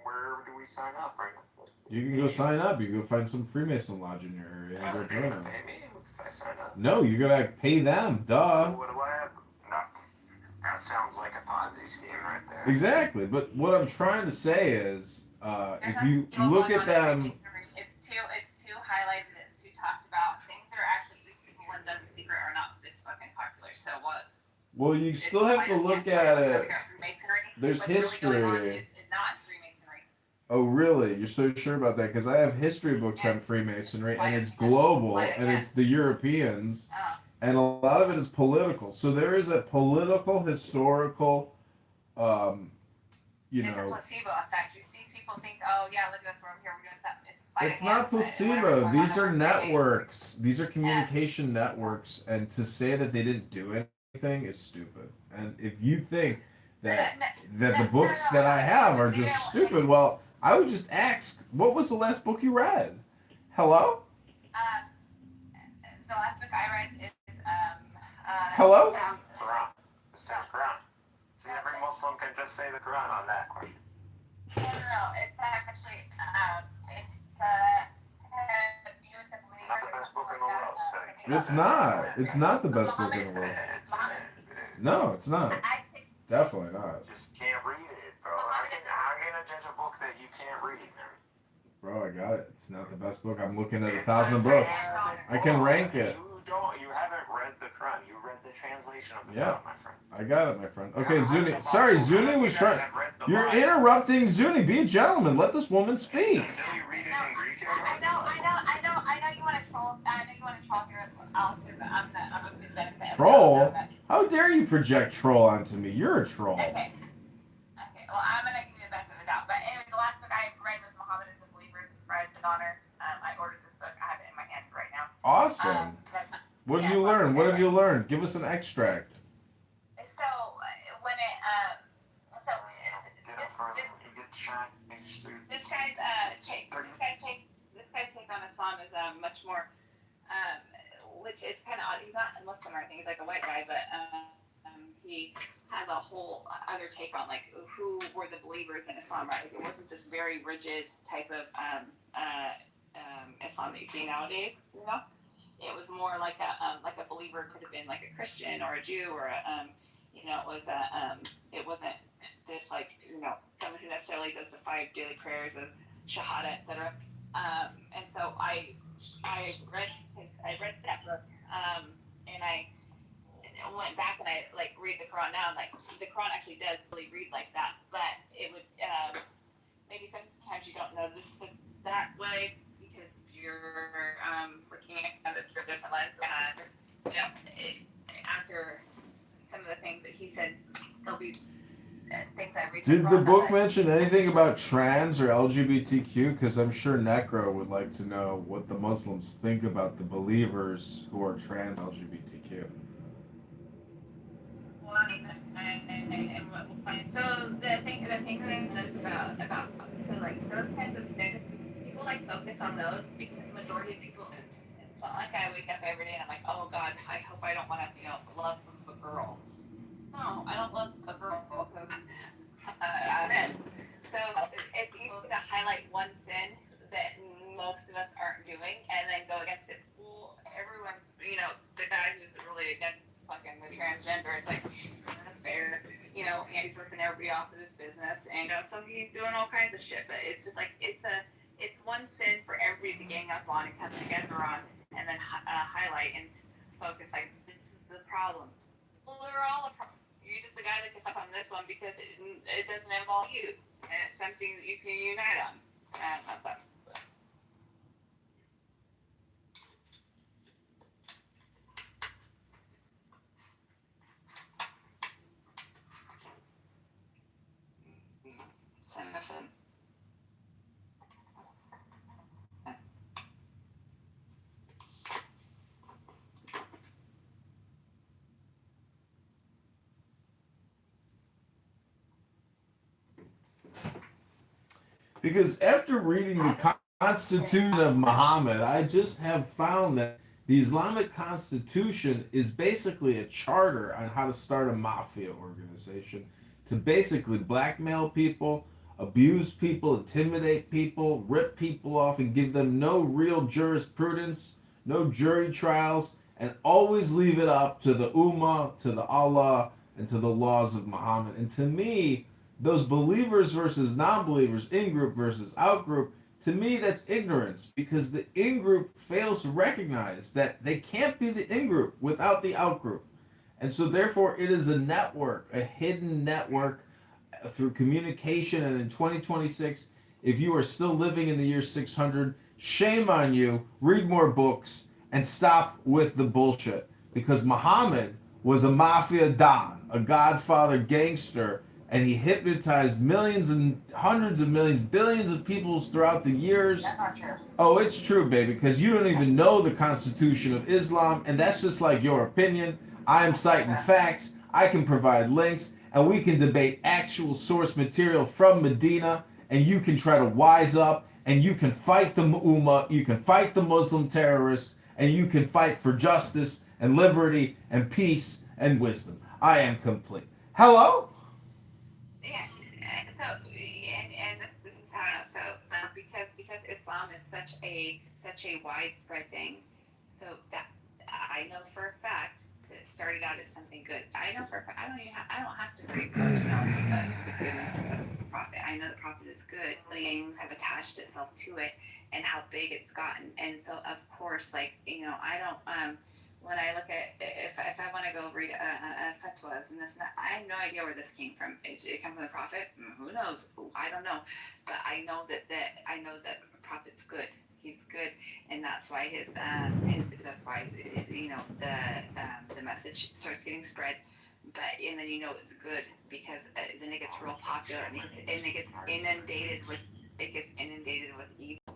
Where do we sign up right now. You can go sign up. You can go find some Freemason lodge in your area and go They're join gonna them. pay me if I sign up. No, you're gonna pay them. Duh. What do I have? No. That sounds like a Ponzi scheme right there. Exactly. But what I'm trying to say is, if you look at them, It's too highlighted. It's too talked about. Things that are actually people and done in secret are not this fucking popular. So what? well, you still have to look at it. There's What's really going on history. is not Freemasonry. Oh, really? You're so sure about that? Because I have history books on Freemasonry, and it's global, and it's the Europeans, and a lot of it is political. So there is a political, historical, you It's a know. placebo effect. These people think, oh yeah, look at us, we're here, we're doing something. It's sleight It's of hand, not placebo. These are networks. These are communication networks, and to say that they didn't do anything is stupid. And if you think that the books that I have are just stupid, well, I would just ask, what was the last book you read? Hello? The last book I read is Hello? Quran. It's the Quran. See, every Muslim can just say the Quran on that question. No, it's actually Not the best book in the world, so you can't- It's not. It's not the best book in the world. No, it's not. Definitely not. Just can't read it, bro. How can I judge a book that you can't read, man? Bro, I got it. It's not the best book. I'm looking at 1,000 books. I can rank it. You haven't read the Quran. You read the translation of the Yeah. Quran, my friend. I got it, my friend. Okay, Zuni. Sorry, Zuni was trying. You're interrupting Zuni. Be a gentleman. Let this woman speak. Until you read it in Greek, I know you want to troll. I know you want to troll here, Alistair, but I'm a good benefit. Troll? How dare you project troll onto me? You're a troll. Okay. Well, I'm gonna give you the benefit of the doubt. But anyway, the last book I read was Muhammad and the Believers, Bread and Honor. I ordered this book. I have it in my hand right now. Awesome. What did you learn? What have you learned? Give us an extract. So when it this guy's take on Islam is much more which is kind of odd. He's not a Muslim or anything. He's like a white guy, but he has a whole other take on like who were the believers in Islam, right? Like, it wasn't this very rigid type of Islam that you see nowadays, you know. It was more like a believer could have been like a Christian or a Jew or a it wasn't this like someone who necessarily does the 5 daily prayers of Shahada, etc. And so I read that book and I went back and I like read the Quran now, and like the Quran actually does really read like that, but it would maybe sometimes you don't notice it that way because you're looking at it through a different lens. After some of the things that he said, there'll be things I read. Did the book mention anything about trans or LGBTQ? Because I'm sure Necro would like to know what the Muslims think about the believers who are trans LGBTQ. So the thing that I noticed about so like those kinds of things, people like to focus on those because the majority of people, it's not like I wake up every day and I'm like, oh God, I hope I don't want to love a girl. No, I don't love a girl because I'm in. So it's easy to highlight one sin that most of us aren't doing and then go against it. Well, everyone's the guy who's really against fucking the transgender. It's like that's fair, and he's ripping everybody off of this business, and so he's doing all kinds of shit. But it's just like it's one sin for everybody to gang up on and come together on, and then highlight and focus like this is the problem. Well, they're all a problem. You're just the guy that can focus on this one because it doesn't involve you, and it's something that you can unite on. And that's that. Innocent. Because after reading the Constitution of Muhammad, I just have found that the Islamic Constitution is basically a charter on how to start a mafia organization to basically blackmail people, abuse people, intimidate people, rip people off, and give them no real jurisprudence, no jury trials, and always leave it up to the Ummah, to the Allah, and to the laws of Muhammad. And to me, those believers versus non-believers, in-group versus out-group, to me that's ignorance, because the in-group fails to recognize that they can't be the in-group without the out-group. And so therefore it is a network, a hidden network through communication. And in 2026, if you are still living in the year 600, shame on you. Read more books and stop with the bullshit, because Muhammad was a mafia don, a godfather gangster, and he hypnotized millions and hundreds of millions, billions of people throughout the years. That's not true. Oh, it's true, baby, because you don't even know the Constitution of Islam, and that's just like your opinion. I am citing facts, I can provide links, and we can debate actual source material from Medina, and you can try to wise up, and you can fight the Ummah, you can fight the Muslim terrorists, and you can fight for justice and liberty and peace and wisdom. I am complete. Hello? Yeah. And this is how because Islam is such a widespread thing, so that I know for a fact that it started out as something good. I know for a fact, I don't have to read much to know the goodness of the Prophet. I know the Prophet is good. Things have attached itself to it and how big it's gotten. And so of course, like, I don't when I look at if I want to go read fatwas and this, I have no idea where this came from. It came from the Prophet. Who knows? I don't know, but I know that the Prophet's good. He's good, and that's why that's why the message starts getting spread. But and then it's good because then it gets real popular and it gets inundated with evil.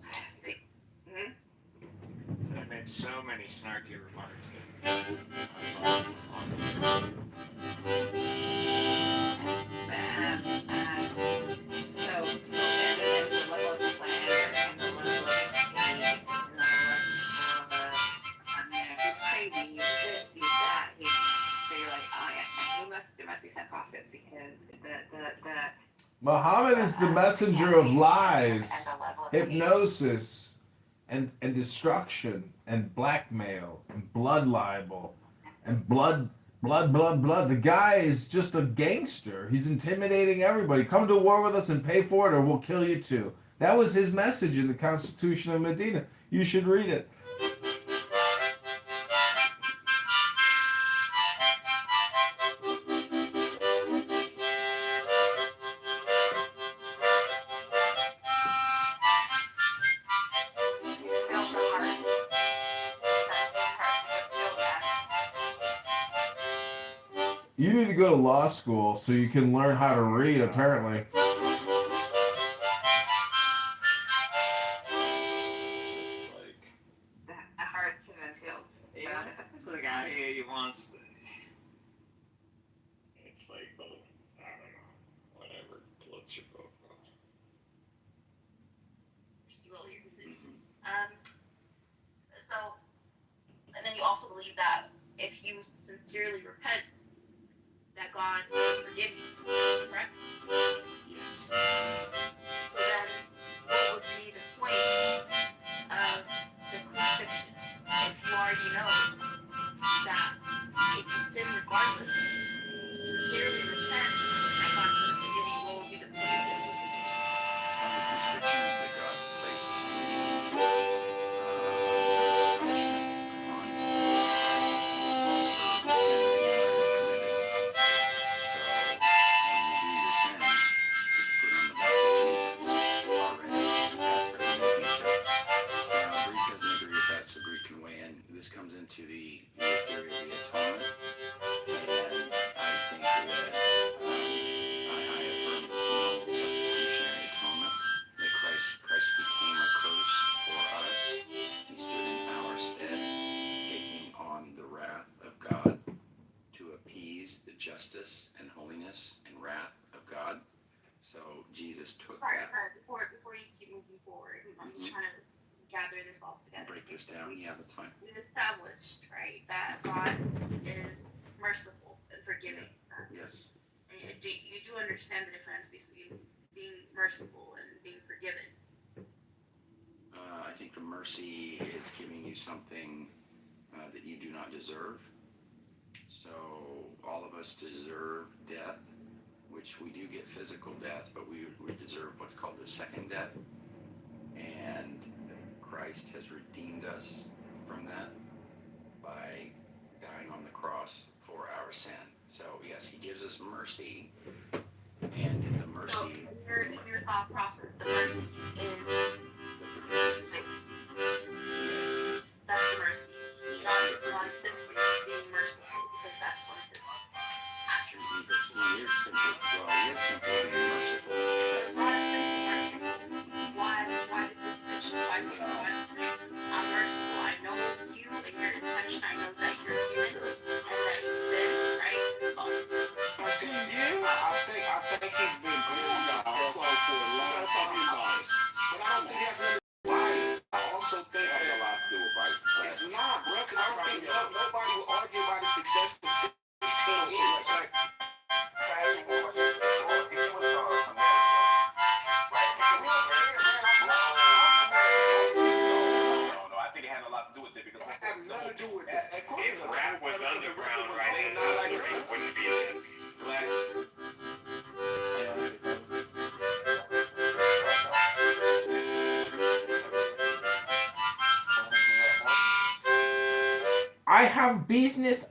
I made so many snarky remarks. So then the level of slander and the level of hate and the level of he's crazy, he's this, he's that. So you're like, oh yeah, there must be some prophet because the Muhammad is the messenger of lies, hypnosis, and destruction, and blackmail, and blood libel, and blood. The guy is just a gangster. He's intimidating everybody. Come to war with us and pay for it, or we'll kill you too. That was his message in the Constitution of Medina. You should read it. You need to go to law school so you can learn how to read, apparently. The hearts have been filled. Yeah, it's the guy he wants to. It's like, I don't know, whatever floats your boat. Slowly. So, and then you also believe that if you sincerely repent, that God will forgive you, correct? Yes. So then, what would be the point of the crucifixion if you already know that if you sin regardless, sincerely repent, that God's going to forgive you? What would be the point of the crucifixion? The restrictions that God placed this comes into the theory of the atonement, and I think that I affirm substitutionary atonement, that Christ became a curse for us. He stood in our stead, taking on the wrath of God to appease the justice and holiness and wrath of God. So Jesus took Sorry, that. before you keep moving forward, I'm just trying to gather this all together. Break this down. Yeah, that's fine. We've established, right, that God is merciful and forgiving. Yes. You do understand the difference between being merciful and being forgiven. I think the mercy is giving you something that you do not deserve. So all of us deserve death, which we do get physical death, but we deserve what's called the second death. And Christ has redeemed us from that by dying on the cross for our sin. So yes, he gives us mercy, and in the mercy... So in your thought process, the mercy is fixed. That's the mercy. Not simply being merciful, because that's one of his attributes. He is simply being merciful. Not simply merciful. Why the crucifixion? Why say I'm merciful? I know you and your intention. I know that you're human and that you sin, right? See, I think he's been criticized for a long time. But I don't think he has nothing to do with bias. I also think that a lot to do with bias. It's not, bro, because I don't think nobody will argue about his success for 16 years. Like, no, I think it had a lot to do with it because I have nothing to do with that. If rap was underground right now, it wouldn't be it. I have business.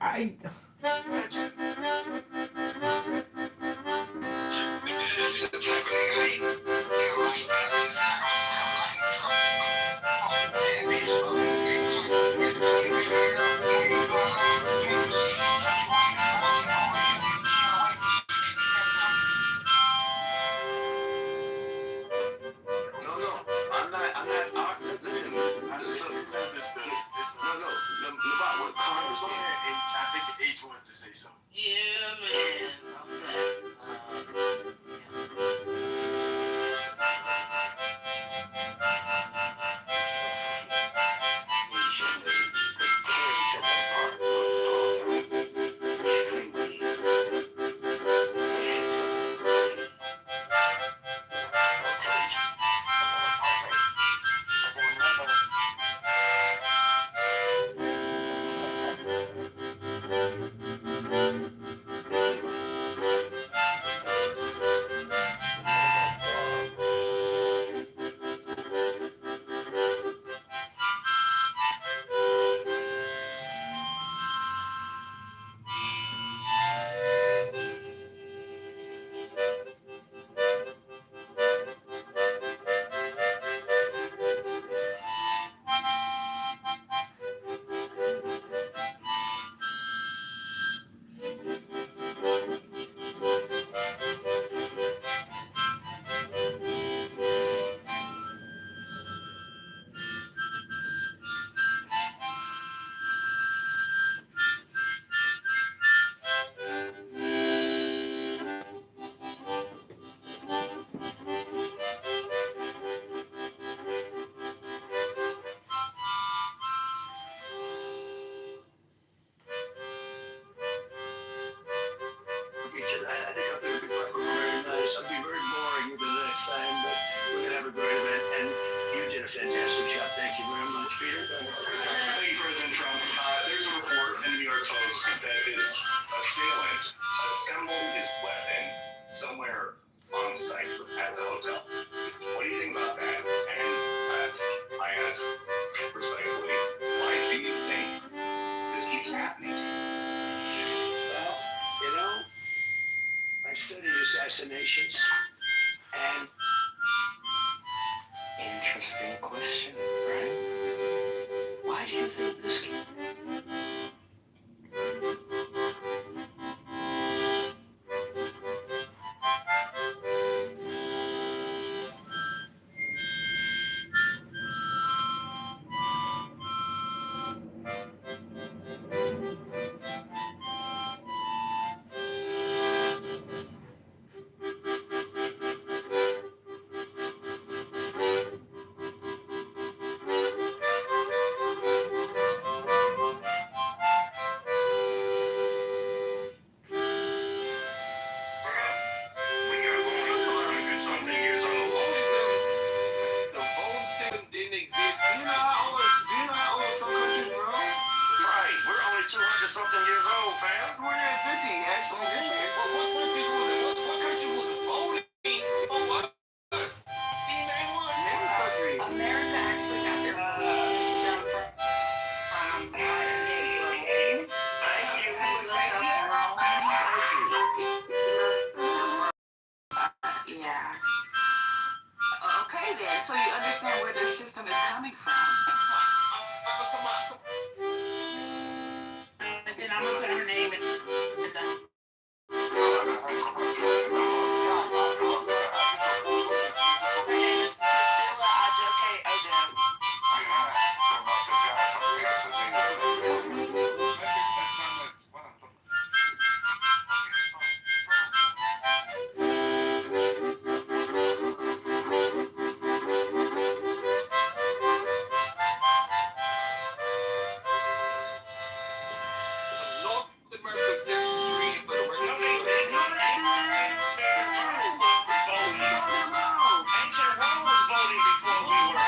What Congressman? I think the H wanted to say something. Yeah, man. I'll be very boring the next time, but we're gonna have a great event, and you did a fantastic job. Thank you very much, Peter. Thank you, President Trump. There's a report in the New York Post that his assailant assembled his weapon somewhere on site at the hotel. What do you think about that? And I ask respectfully, why do you think this keeps happening? Well, you know, I studied assassinations, and interesting question, right? Why do you think this came? coming from. And then I'm gonna put her name in the. Her name is Priscilla Ajoke Odom. Ancient Rome was voting before we were.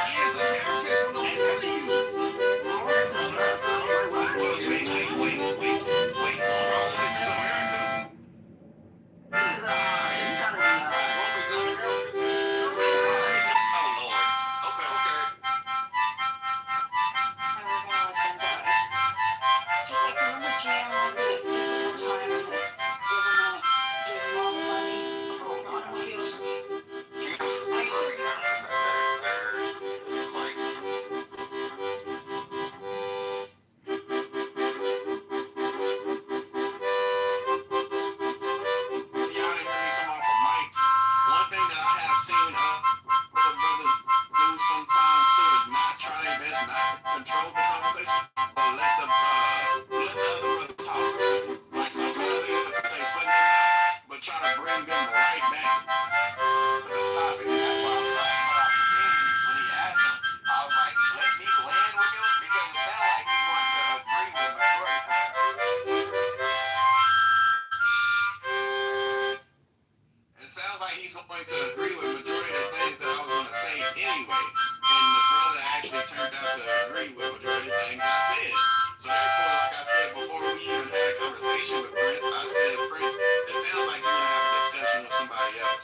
One thing that I have seen other brothers do sometimes too is not try their best not to control the conversation, but let the other brother talk. Like sometimes they put their mouth, but try to bring them right back to the topic. And that's why I was like, when he asked him, I was like, let me land with him because it sounded like he wanted to agree with me. It sounds like he's going to agree with majority of the things that I was going to say anyway. And the brother actually turned out to agree with majority of the things I said. So therefore, like I said, before we even had a conversation with Prince, I said, Prince, it sounds like you want to have a discussion with somebody else.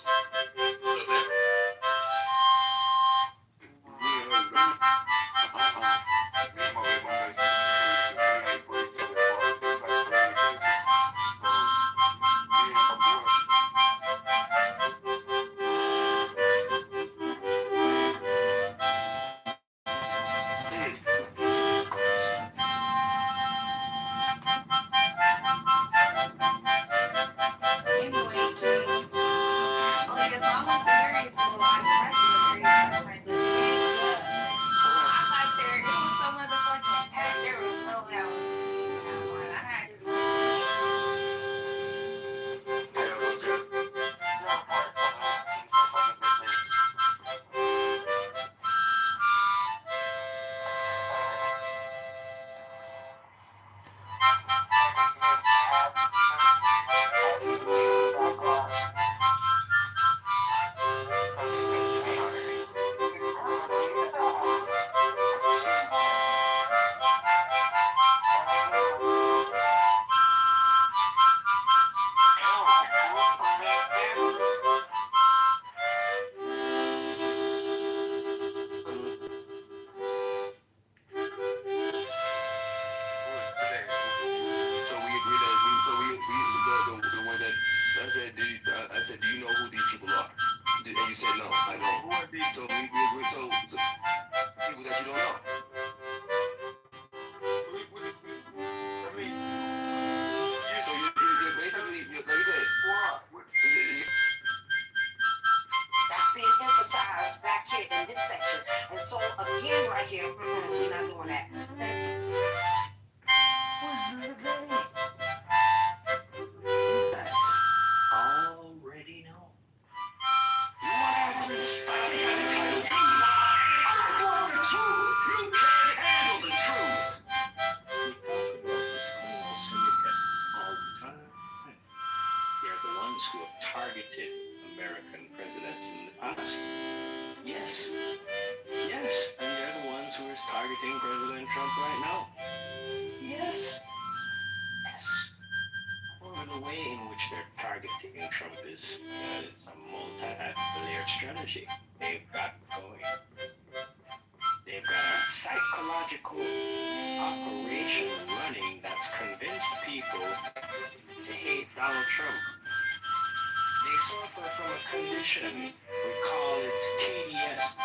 So condition. We call it TDS,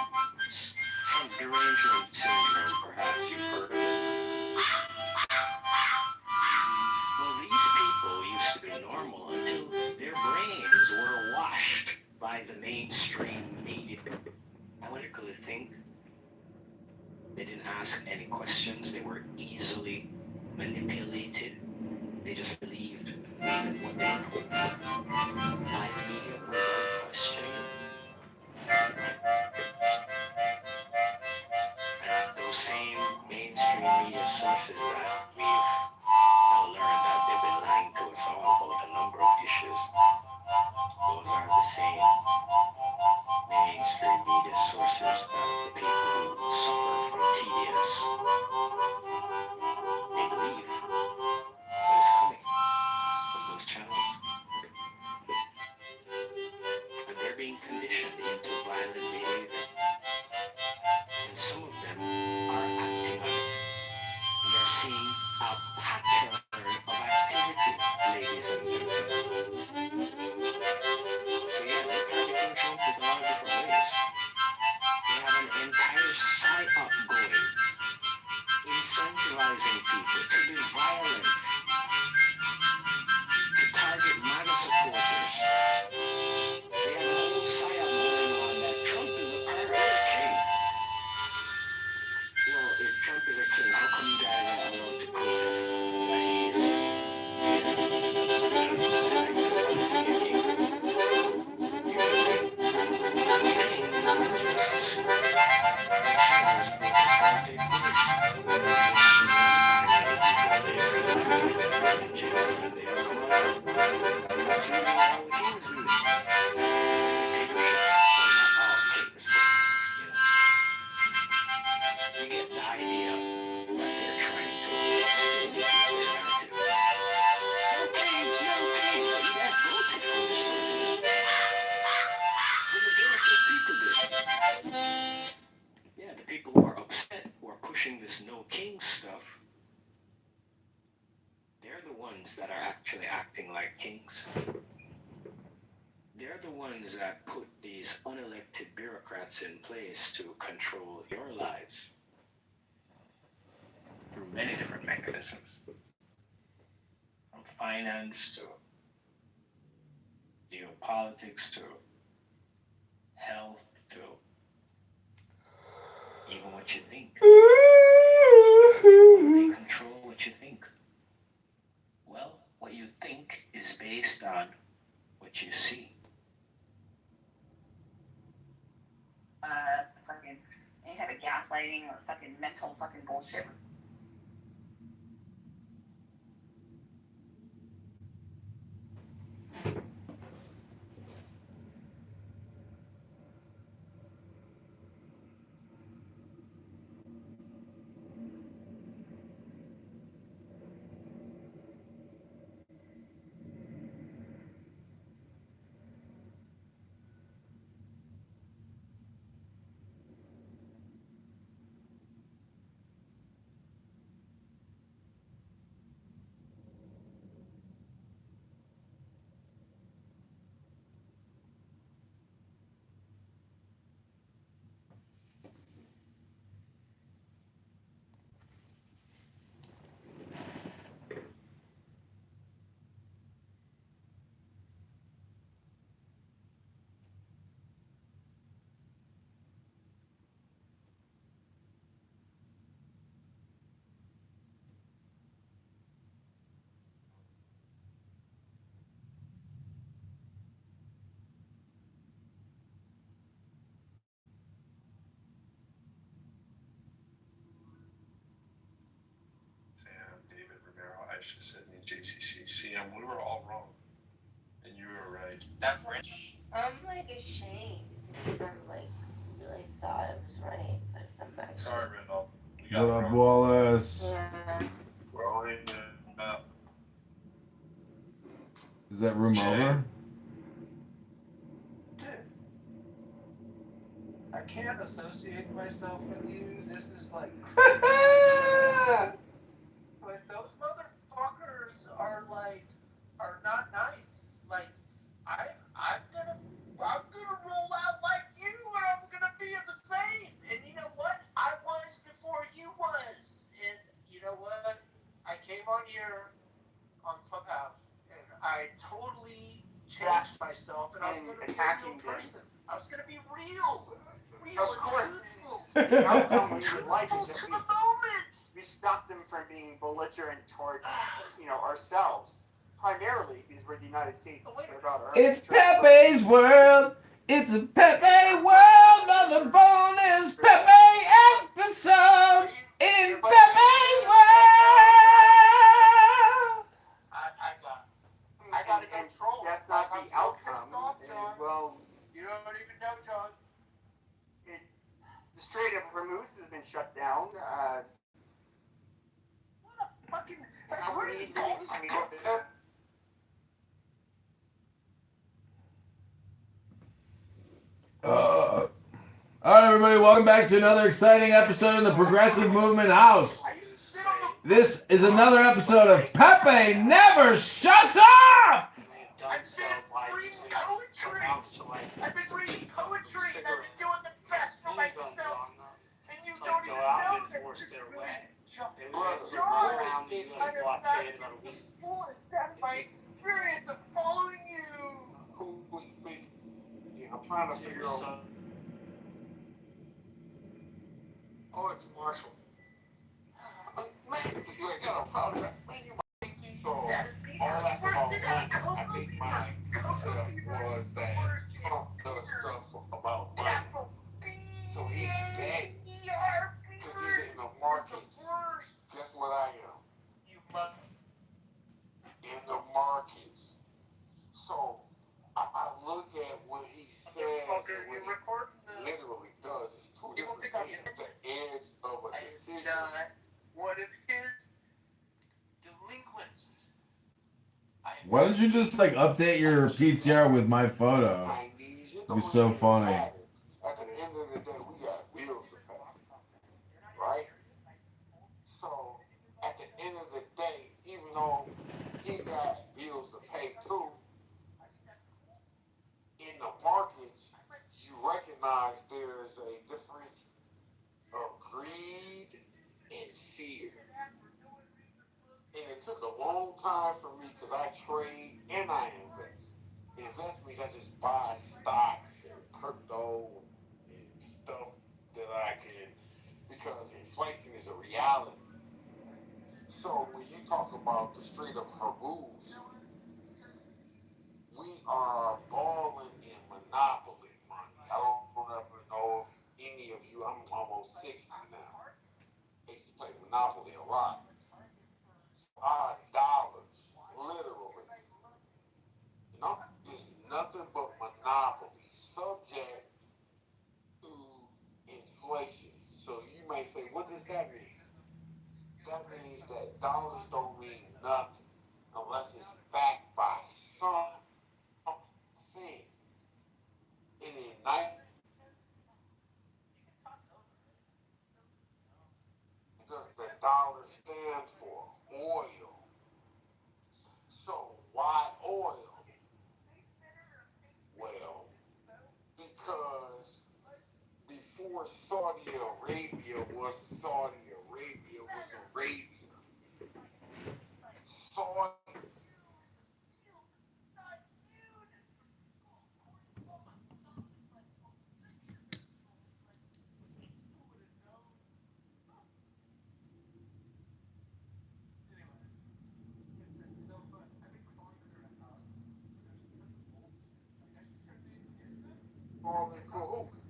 Trump derangement politically think. They didn't ask any questions. They were easily manipulated. They just believed in what they were told by the media without questioning. And those same mainstream media sources that we've now learned that they've been lying to us all about a number of issues, those are the same mainstream media sources that the people who suffer from TDS, they believe what is coming from those channels. And they're being conditioned into violent behavior. And some of them are acting on it. We are seeing a pattern of activity, ladies and gentlemen. So yeah, they're targeting Trump in a lot of different ways. They have an entire psyop going, incentivizing people to be violent, to target MAGA supporters. They have a whole psyop going on that Trump is a part of the king. Well, if Trump is a king, how come you guys are allowed to protest that he is? You get the idea that they're trying to spin it with their narrative. No pains, no pain. But you guys voted for this president. The majority of people did. Yeah, the people who are upset, who are pushing this no king stuff, they're the ones that are actually acting like kings. They're the ones that put these unelected bureaucrats in place to control your lives through many different mechanisms. From finance to geopolitics to health to even what you think. They control what you think. Well, what you think is based on what you see. Fucking any type of gaslighting or fucking mental fucking bullshit. David Romero, Aisha Sidney, JCC, CM, we were all wrong. And you were right. That's rich. I'm like ashamed because I'm like really thought I was right. I'm actually. Sorry, Randolph. What up, Wallace? Yeah. We're all in Is that room over? I can't associate myself with you. This is like but those motherfuckers are not nice. Like I'm gonna roll out like you, and I'm gonna be the same. And you know what? I was before you was. And you know what? I came on here on Clubhouse, and I totally changed myself, and I was gonna be a real person. I was gonna be real. Of course. The outcome we would like is that we stop them from being belligerent towards, ourselves. Primarily because we're the United States. It's Pepe's world. It's a Pepe world. Another bonus Pepe episode in Pepe's world. I got to control. That's not the outcome. Well, you don't even know, John. The Strait of Hormuz has been shut down. What a fucking. Where did this go? All right, everybody, welcome back to another exciting episode in the Progressive Movement House. This is another episode of Pepe Never Shuts Up! I've been reading poetry and I've been doing the best for myself. And you don't even know that this is really around the U.S. blockade about a week. Full extent of my experience of following you. Who was me? Yeah, I'm trying to figure out. Oh, it's Marshall. Man, you ain't got no problem. Man, you might think you so. All that's about money. I think my concept was that Trump does stuff about money. So he's bad. Because he's in the market. Guess what I am? In the markets. So I look at what he says and what he literally does. It's two different things. The edge of a decision. What it is? Delinquents. Why don't you just update your PTR with my photo? It'd be so funny. At the end of the day, we got bills to pay. Right? So, at the end of the day, even though he got bills to pay too, in the markets, you recognize there's a difference of greed and fear. And it took a long time for me because I trade and I invest. Invest means I just buy stocks and crypto and stuff that I can, because inflation is a reality. So when you talk about the Strait of Hormuz, we are balling in monopoly money. I don't ever know if any of you, I'm almost 60 now. I used to play Monopoly a lot. Our dollars, literally, is nothing but monopoly, subject to inflation. So you may say, what does that mean? That means that dollars don't mean nothing unless it's backed by something. And in does the dollar stand for? Oil. So why oil? Well, because before Saudi Arabia was Saudi Arabia was Arabia. Saudi. All in cahoots.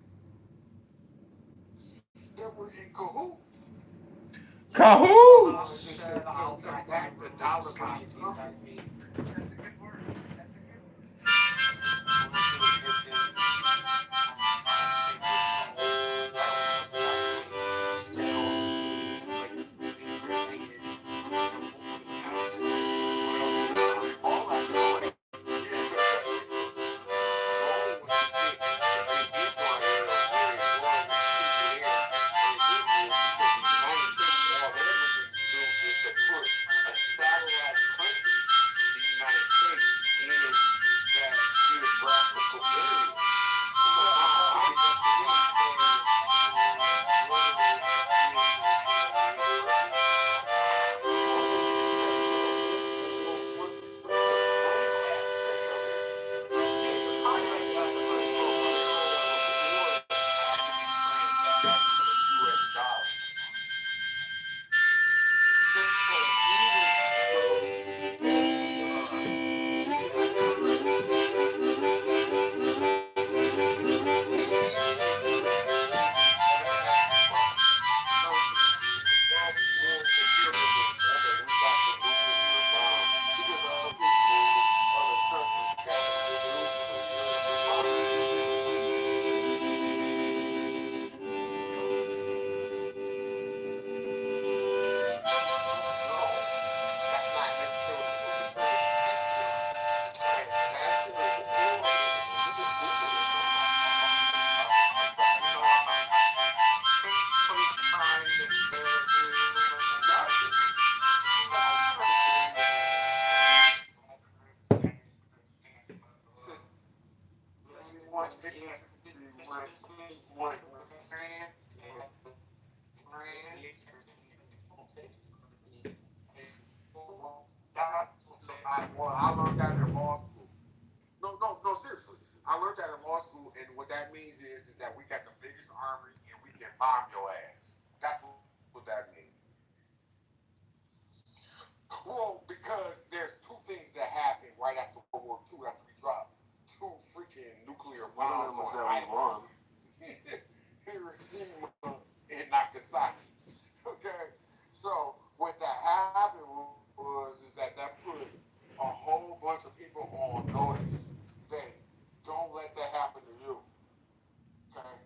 They were in cahoots. Cahoots! Back the dollar by something. bomb your ass. That's what that means. Well, because there's two things that happened right after World War II after we dropped two freaking nuclear bombs on Iran. Hiroshima and Nagasaki. Okay? So what that happened was is that put a whole bunch of people on notice that don't let that happen to you. Okay?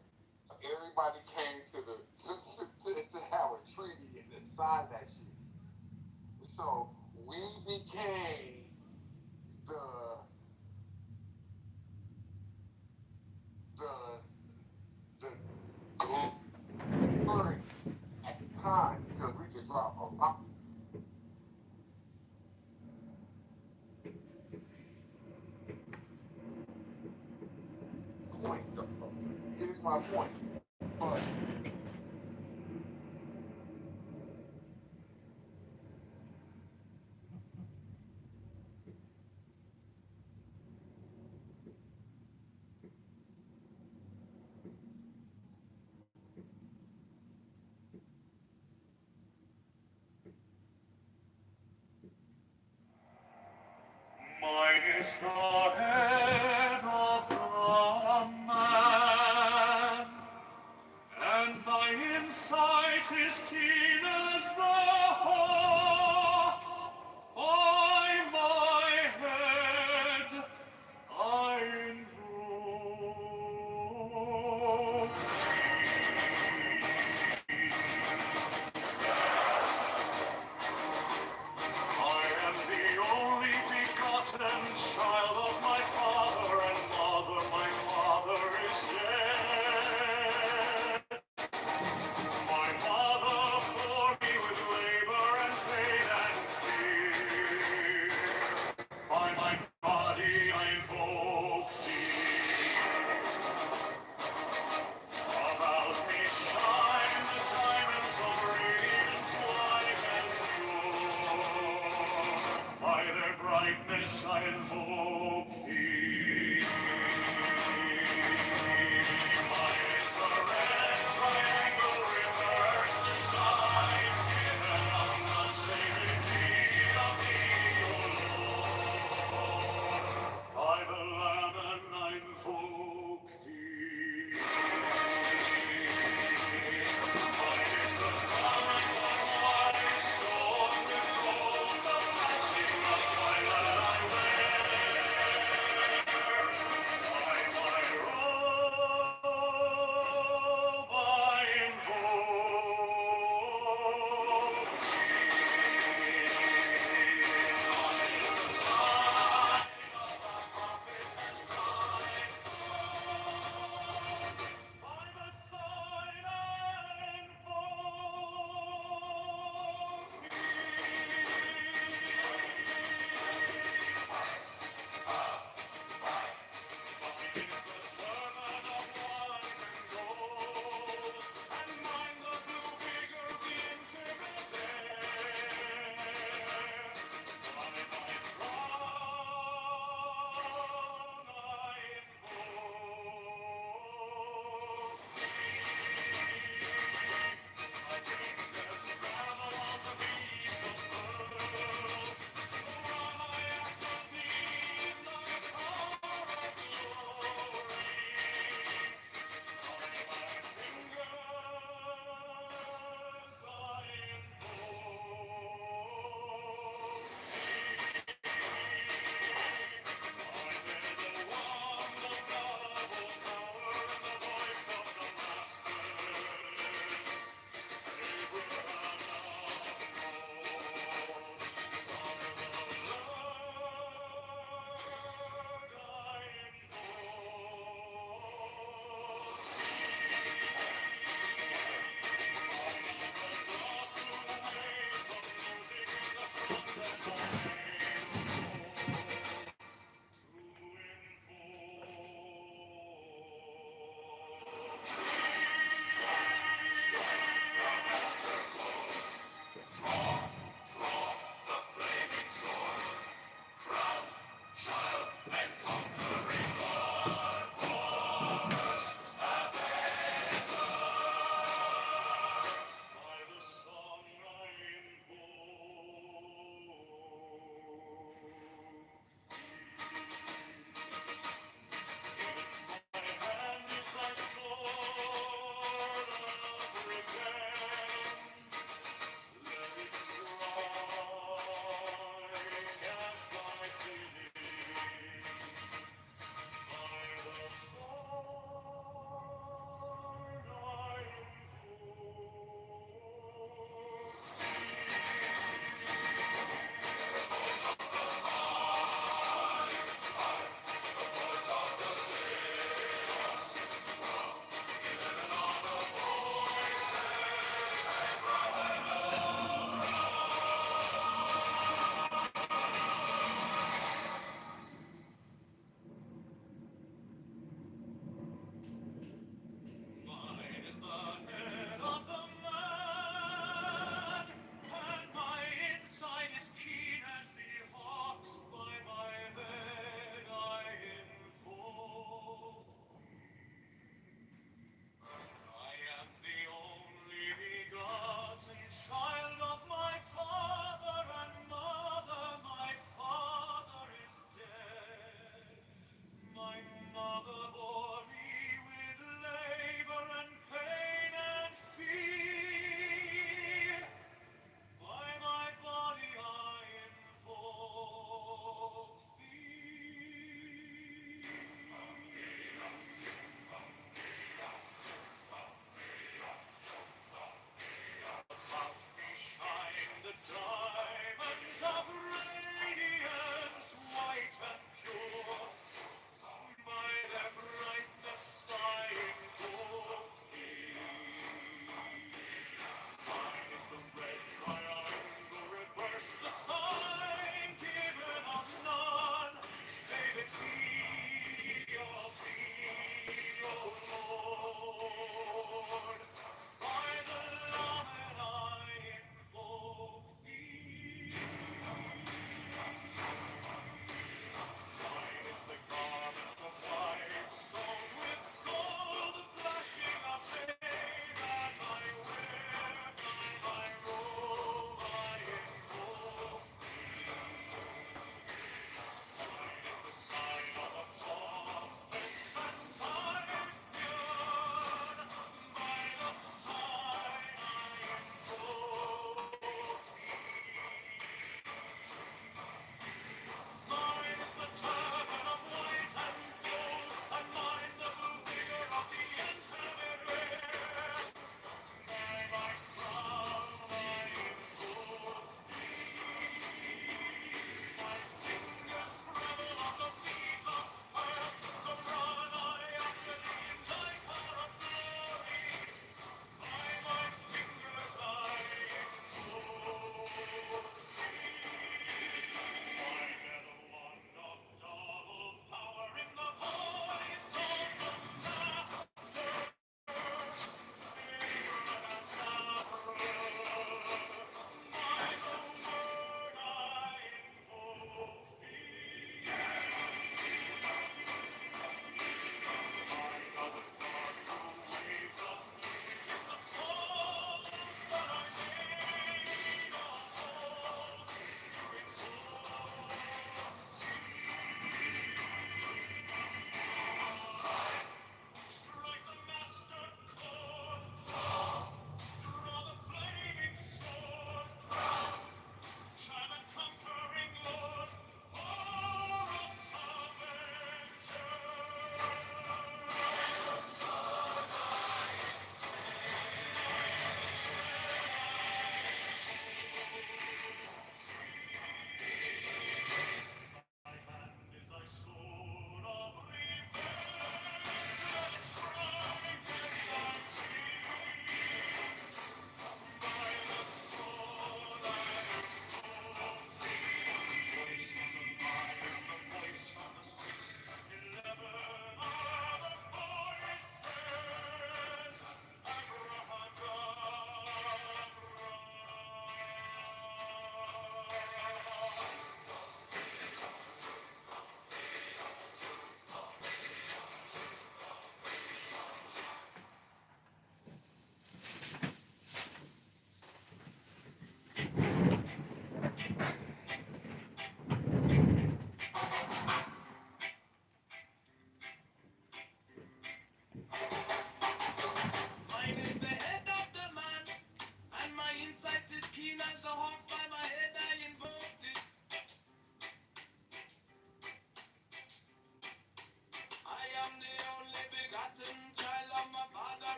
So everybody came to have a treaty and to sign that shit. So we became the glory at the time because we could drop a bomb. Point though. Here's my point. But mine is the head of the man, and my insight is keen as the hawk's. By my head I invoke I am the only begotten child of my father and mother. My father is dead. My mother bore me with labor and pain and fear. By my body I invoke thee. About me shine the diamonds of radiance white and pure. By their brightness I invoke thee. Mine is the red triangle reversed, the sign given of none save in need of thee, O Lord. By the Lamb and I invoke thee. Mine is the garment of white, sewn with gold, the flashing of twilight I wear. By my robe I invoke thee. Mine is the sign of the prophets and time. By the sign I invoke Mine is the turban of white and gold, and mine the blue vigor of the intimate air. By my crown I invoke thee. My fingers travel on the beads of pearl, so run I after thee in thy car of glory. By my fingers I invoke thee. I bear the wand of double power and the voice of the Master.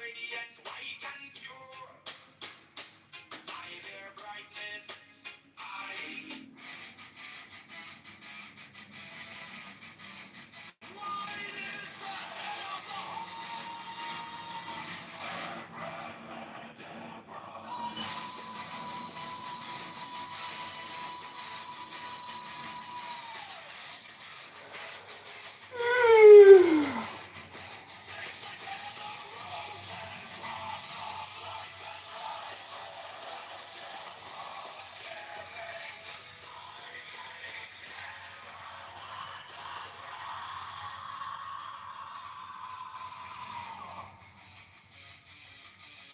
radiant, white and pure. By their brightness, I. Mine is the head of the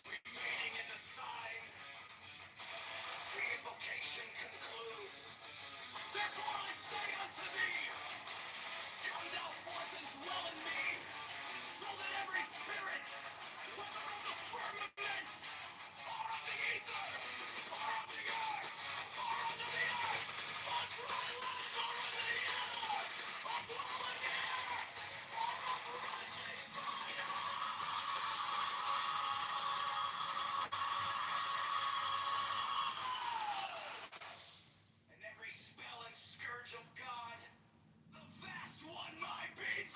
remaining in the sign. The invocation concludes. Therefore I say unto thee, come thou forth and dwell in me, so that every spirit, whether of the firmament, or of the ether, or of the earth, or under the earth, or dry land, or under the air, or dwell in the air, or of rising fire. And every spell and scourge of God, the vast one might be.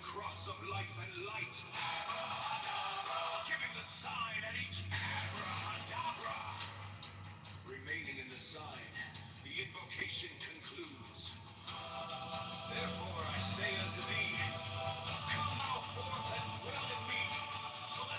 Cross of life and light, giving the sign at each abracadabra. Remaining in the sign, the invocation concludes. Therefore I say unto thee, come thou forth and dwell in me, so that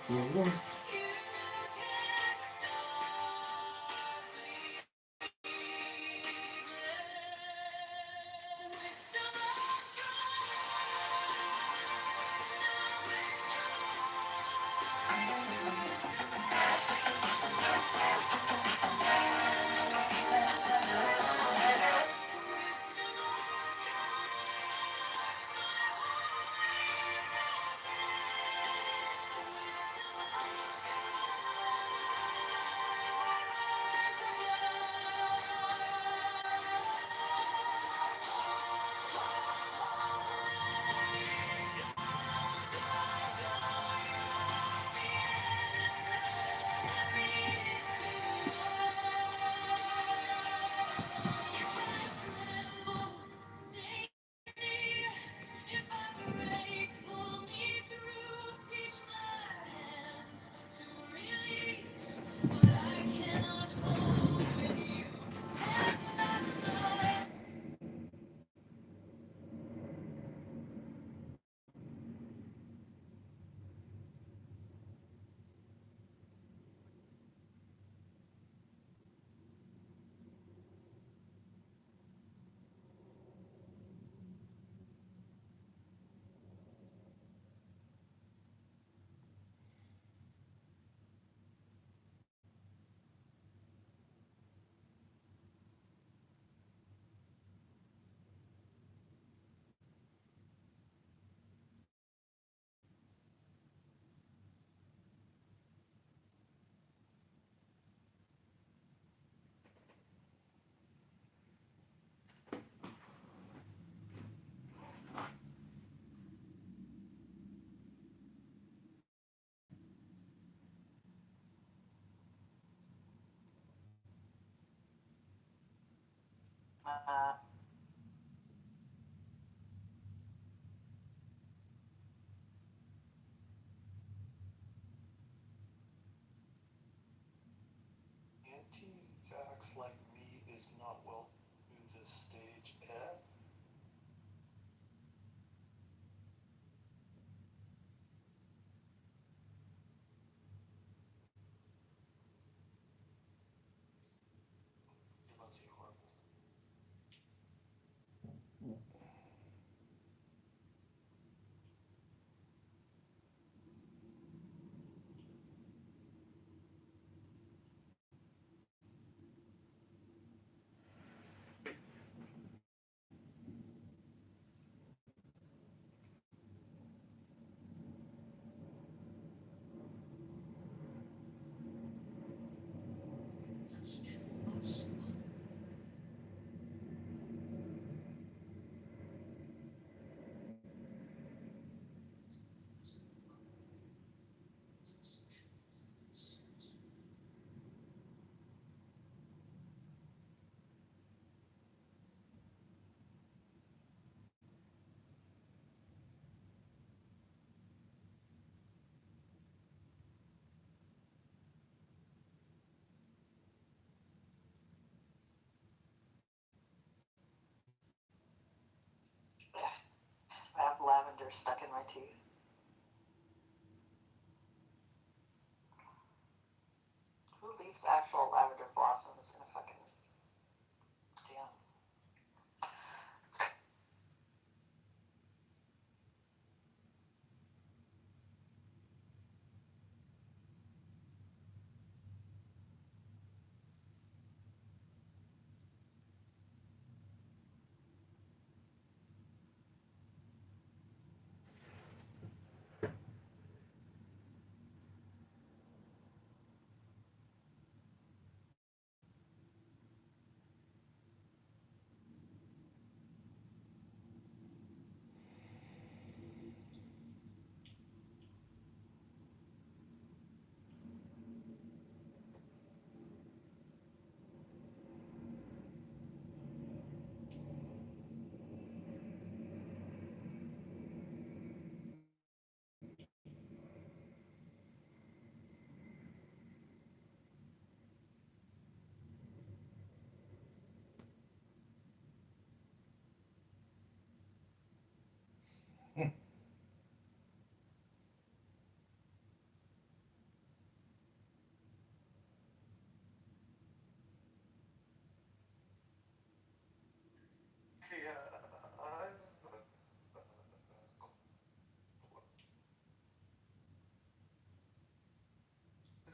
Kızım. Anti-vax like me is not welcome to this stage at lavender stuck in my teeth. Who leaves actual lavender blossoms in a fucking damn?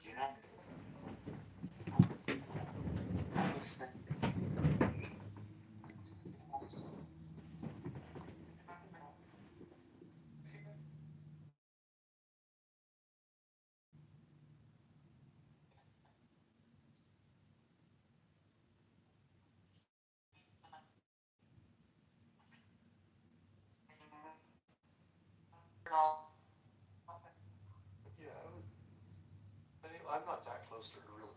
You know, I was thinking. Yeah, I'm not that close to her really.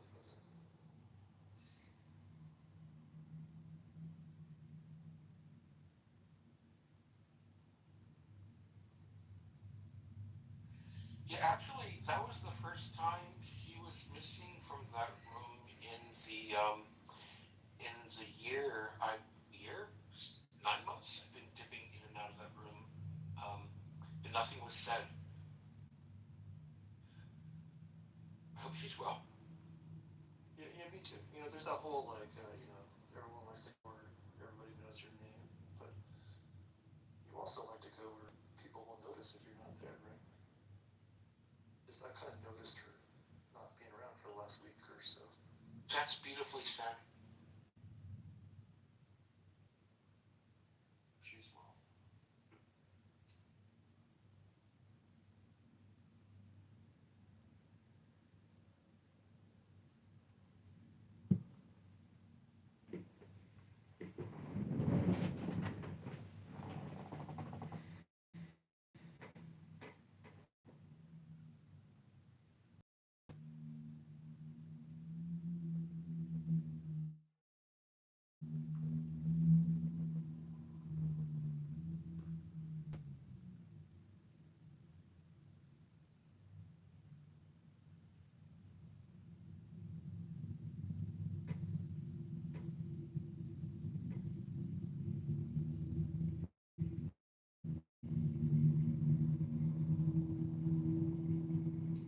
Yeah, actually, that was the first time she was missing from that room in the year, 9 months. I've been dipping in and out of that room, and nothing was said. I hope she's well. Yeah, me too. There's that whole everyone likes to go where everybody knows your name, but you also like to go where people will notice if you're not there, right? Just I kind of noticed her not being around for the last week or so. That's beautifully said. She's well.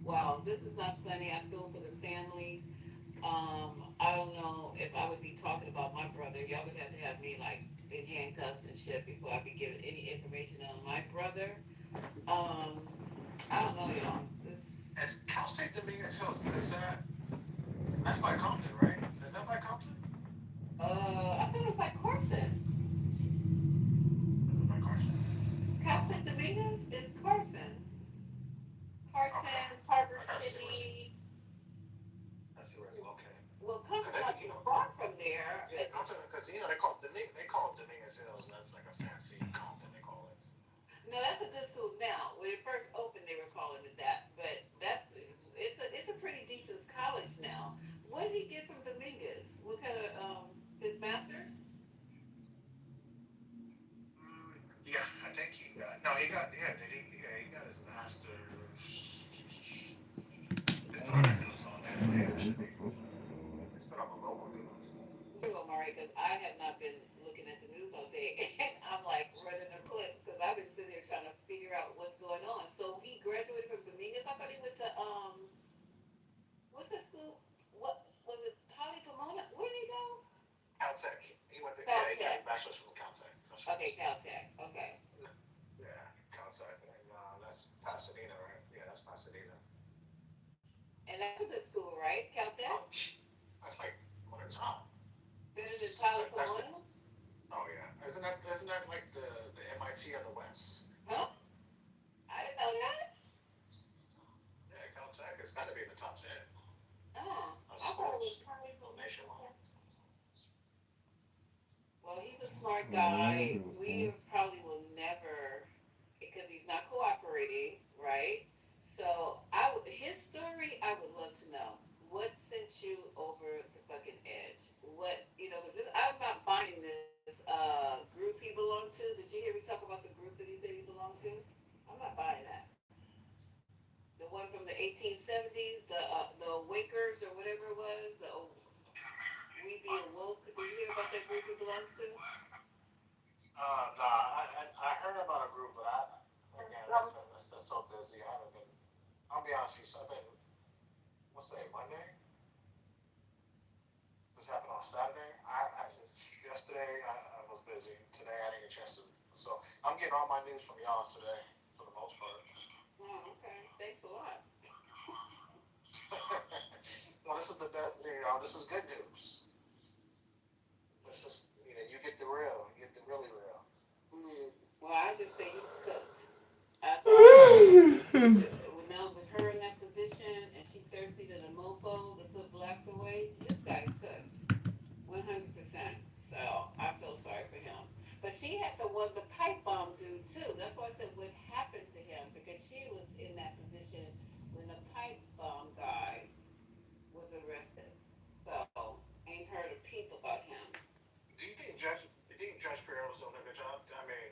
Wow, this is not funny. I feel for the family. I don't know if I would be talking about my brother. Y'all would have to have me like in handcuffs and shit before I'd be giving any information on my brother. I don't know, y'all. As Cal State Dominguez Hills, that's by Compton, right? Is that by Compton? I thought it was by Carson. Is it by Carson? Cal State Dominguez is Carson. Carson, Harbor City. I see where it's located. Well, Compton's not too far from there. Yeah, Compton, because they call it Dominguez Hills. That's like a fancy Compton, they call it. No, that's a good school now. When it first opened, they were calling it that, but it's a pretty decent college now. What did he get from Dominguez? What kind of his master's? Yeah, I think he got. No, he got. Yeah, did he? Yeah, he got his master's. It's not on the news on there. It's not on the local news. You go, Mari, because I have not been looking at the news all day, and I'm like running the clips because I've been sitting here trying to figure He went to Caltech. yeah, bachelor's from Caltech. Okay, Caltech. Okay. Yeah, Caltech, and that's Pasadena, right? Yeah, that's Pasadena. And that's a good school, right? Caltech? Oh, that's like one of the top. Better than Tyler That's the, Colon? oh yeah, isn't that like the MIT of the West? Huh? I didn't know that. Yeah, Caltech has got to be in the top 10. Oh, I thought it was Tyler Colon. Nationwide. Well, he's a smart guy. We probably will never, because he's not cooperating, right? So his story, I would love to know. What sent you over the fucking edge? What, because I'm not buying this group he belonged to. Did you hear me talk about the group that he said he belonged to? I'm not buying that. The one from the 1870s, the Wakers or whatever it was, the We Be Awoke. Did you hear about that group he belongs to? Nah, I heard about a group, but again, that's so busy. I haven't been. I'll be honest with you. I've been. What's today? Monday. This happened on Saturday. Yesterday I was busy. Today I didn't get a chance to. So I'm getting all my news from y'all today, for the most part. Oh, okay. Thanks a lot. Well, this is this is good news. This is, you get the real, you get the really real. Well, I just say he's cooked. I saw now with her in that position, and she thirsty to the mofo to put blacks away. This guy's cooked, 100%. So I feel sorry for him. But she had the pipe bomb dude too. That's why I said what happened to him, because she was in that position when the pipe bomb guy was arrested. So ain't heard a peep about him. Do you think Judge Farrell's doing a good job? I mean,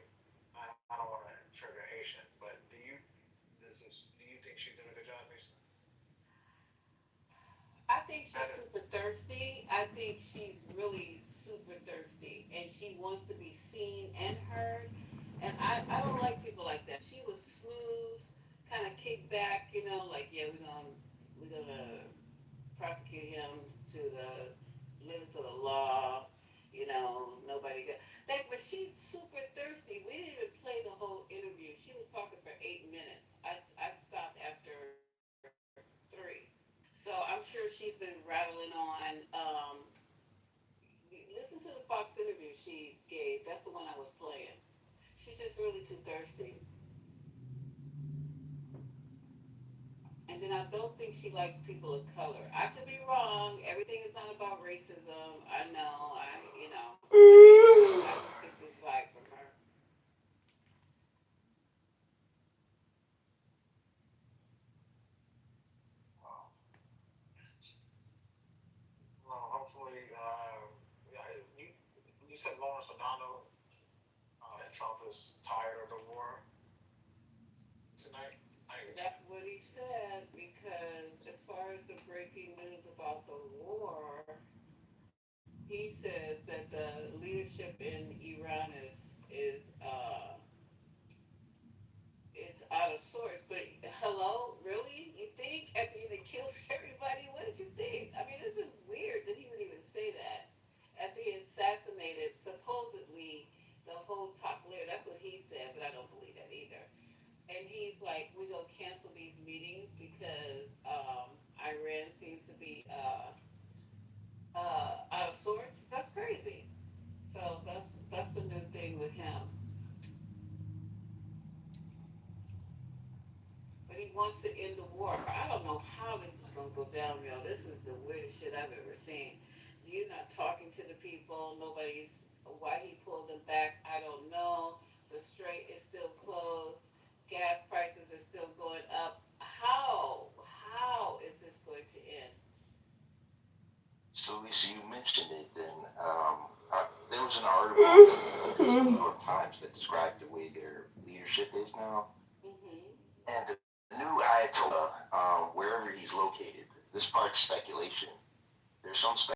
I don't want to trigger Haitian, but do you think she's doing a good job, Mason? I think she's super thirsty. I think she's really super thirsty, and she wants to be seen and heard. And I don't like people like that. She was smooth, kind of kicked back, like yeah, we're gonna prosecute him to the limits of the law. Nobody got. But she's super thirsty. We didn't even play the whole interview. She was talking for 8 minutes. I stopped after 3. So I'm sure she's been rattling on. Listen to the Fox interview she gave. That's the one I was playing. She's just really too thirsty. And then I don't think she likes people of color. I could be wrong. Everything is not about racism. I know. I just get this vibe from her. Wow. Well, hopefully, yeah. You said Lawrence O'Donnell that Trump is tired of the war tonight. That's what he said, because as far as the breaking news about the war, he says that the leadership in Iran is out of sorts. But hello, really? You think after you killed everybody? What did you think? I mean, this is weird that he would even say that after he assassinated supposedly the whole top layer. That's what he said, but I don't believe that either. And he's like, we're gonna cancel these meetings because Iran seems to be out of sorts. That's crazy. So that's the new thing with him. But he wants to end the war. I don't know how this is gonna go down, y'all. This is the weirdest shit I've ever seen. You're not talking to the people. Nobody's. Why he pulled them back, I don't know. The strait is still closed. Gas prices are still going up. How is this going to end? So, Lisa, you mentioned it, and there was an article in the New York Times that described the way their leadership is now. And the new Ayatollah, wherever he's located, this part's speculation. There's some speculation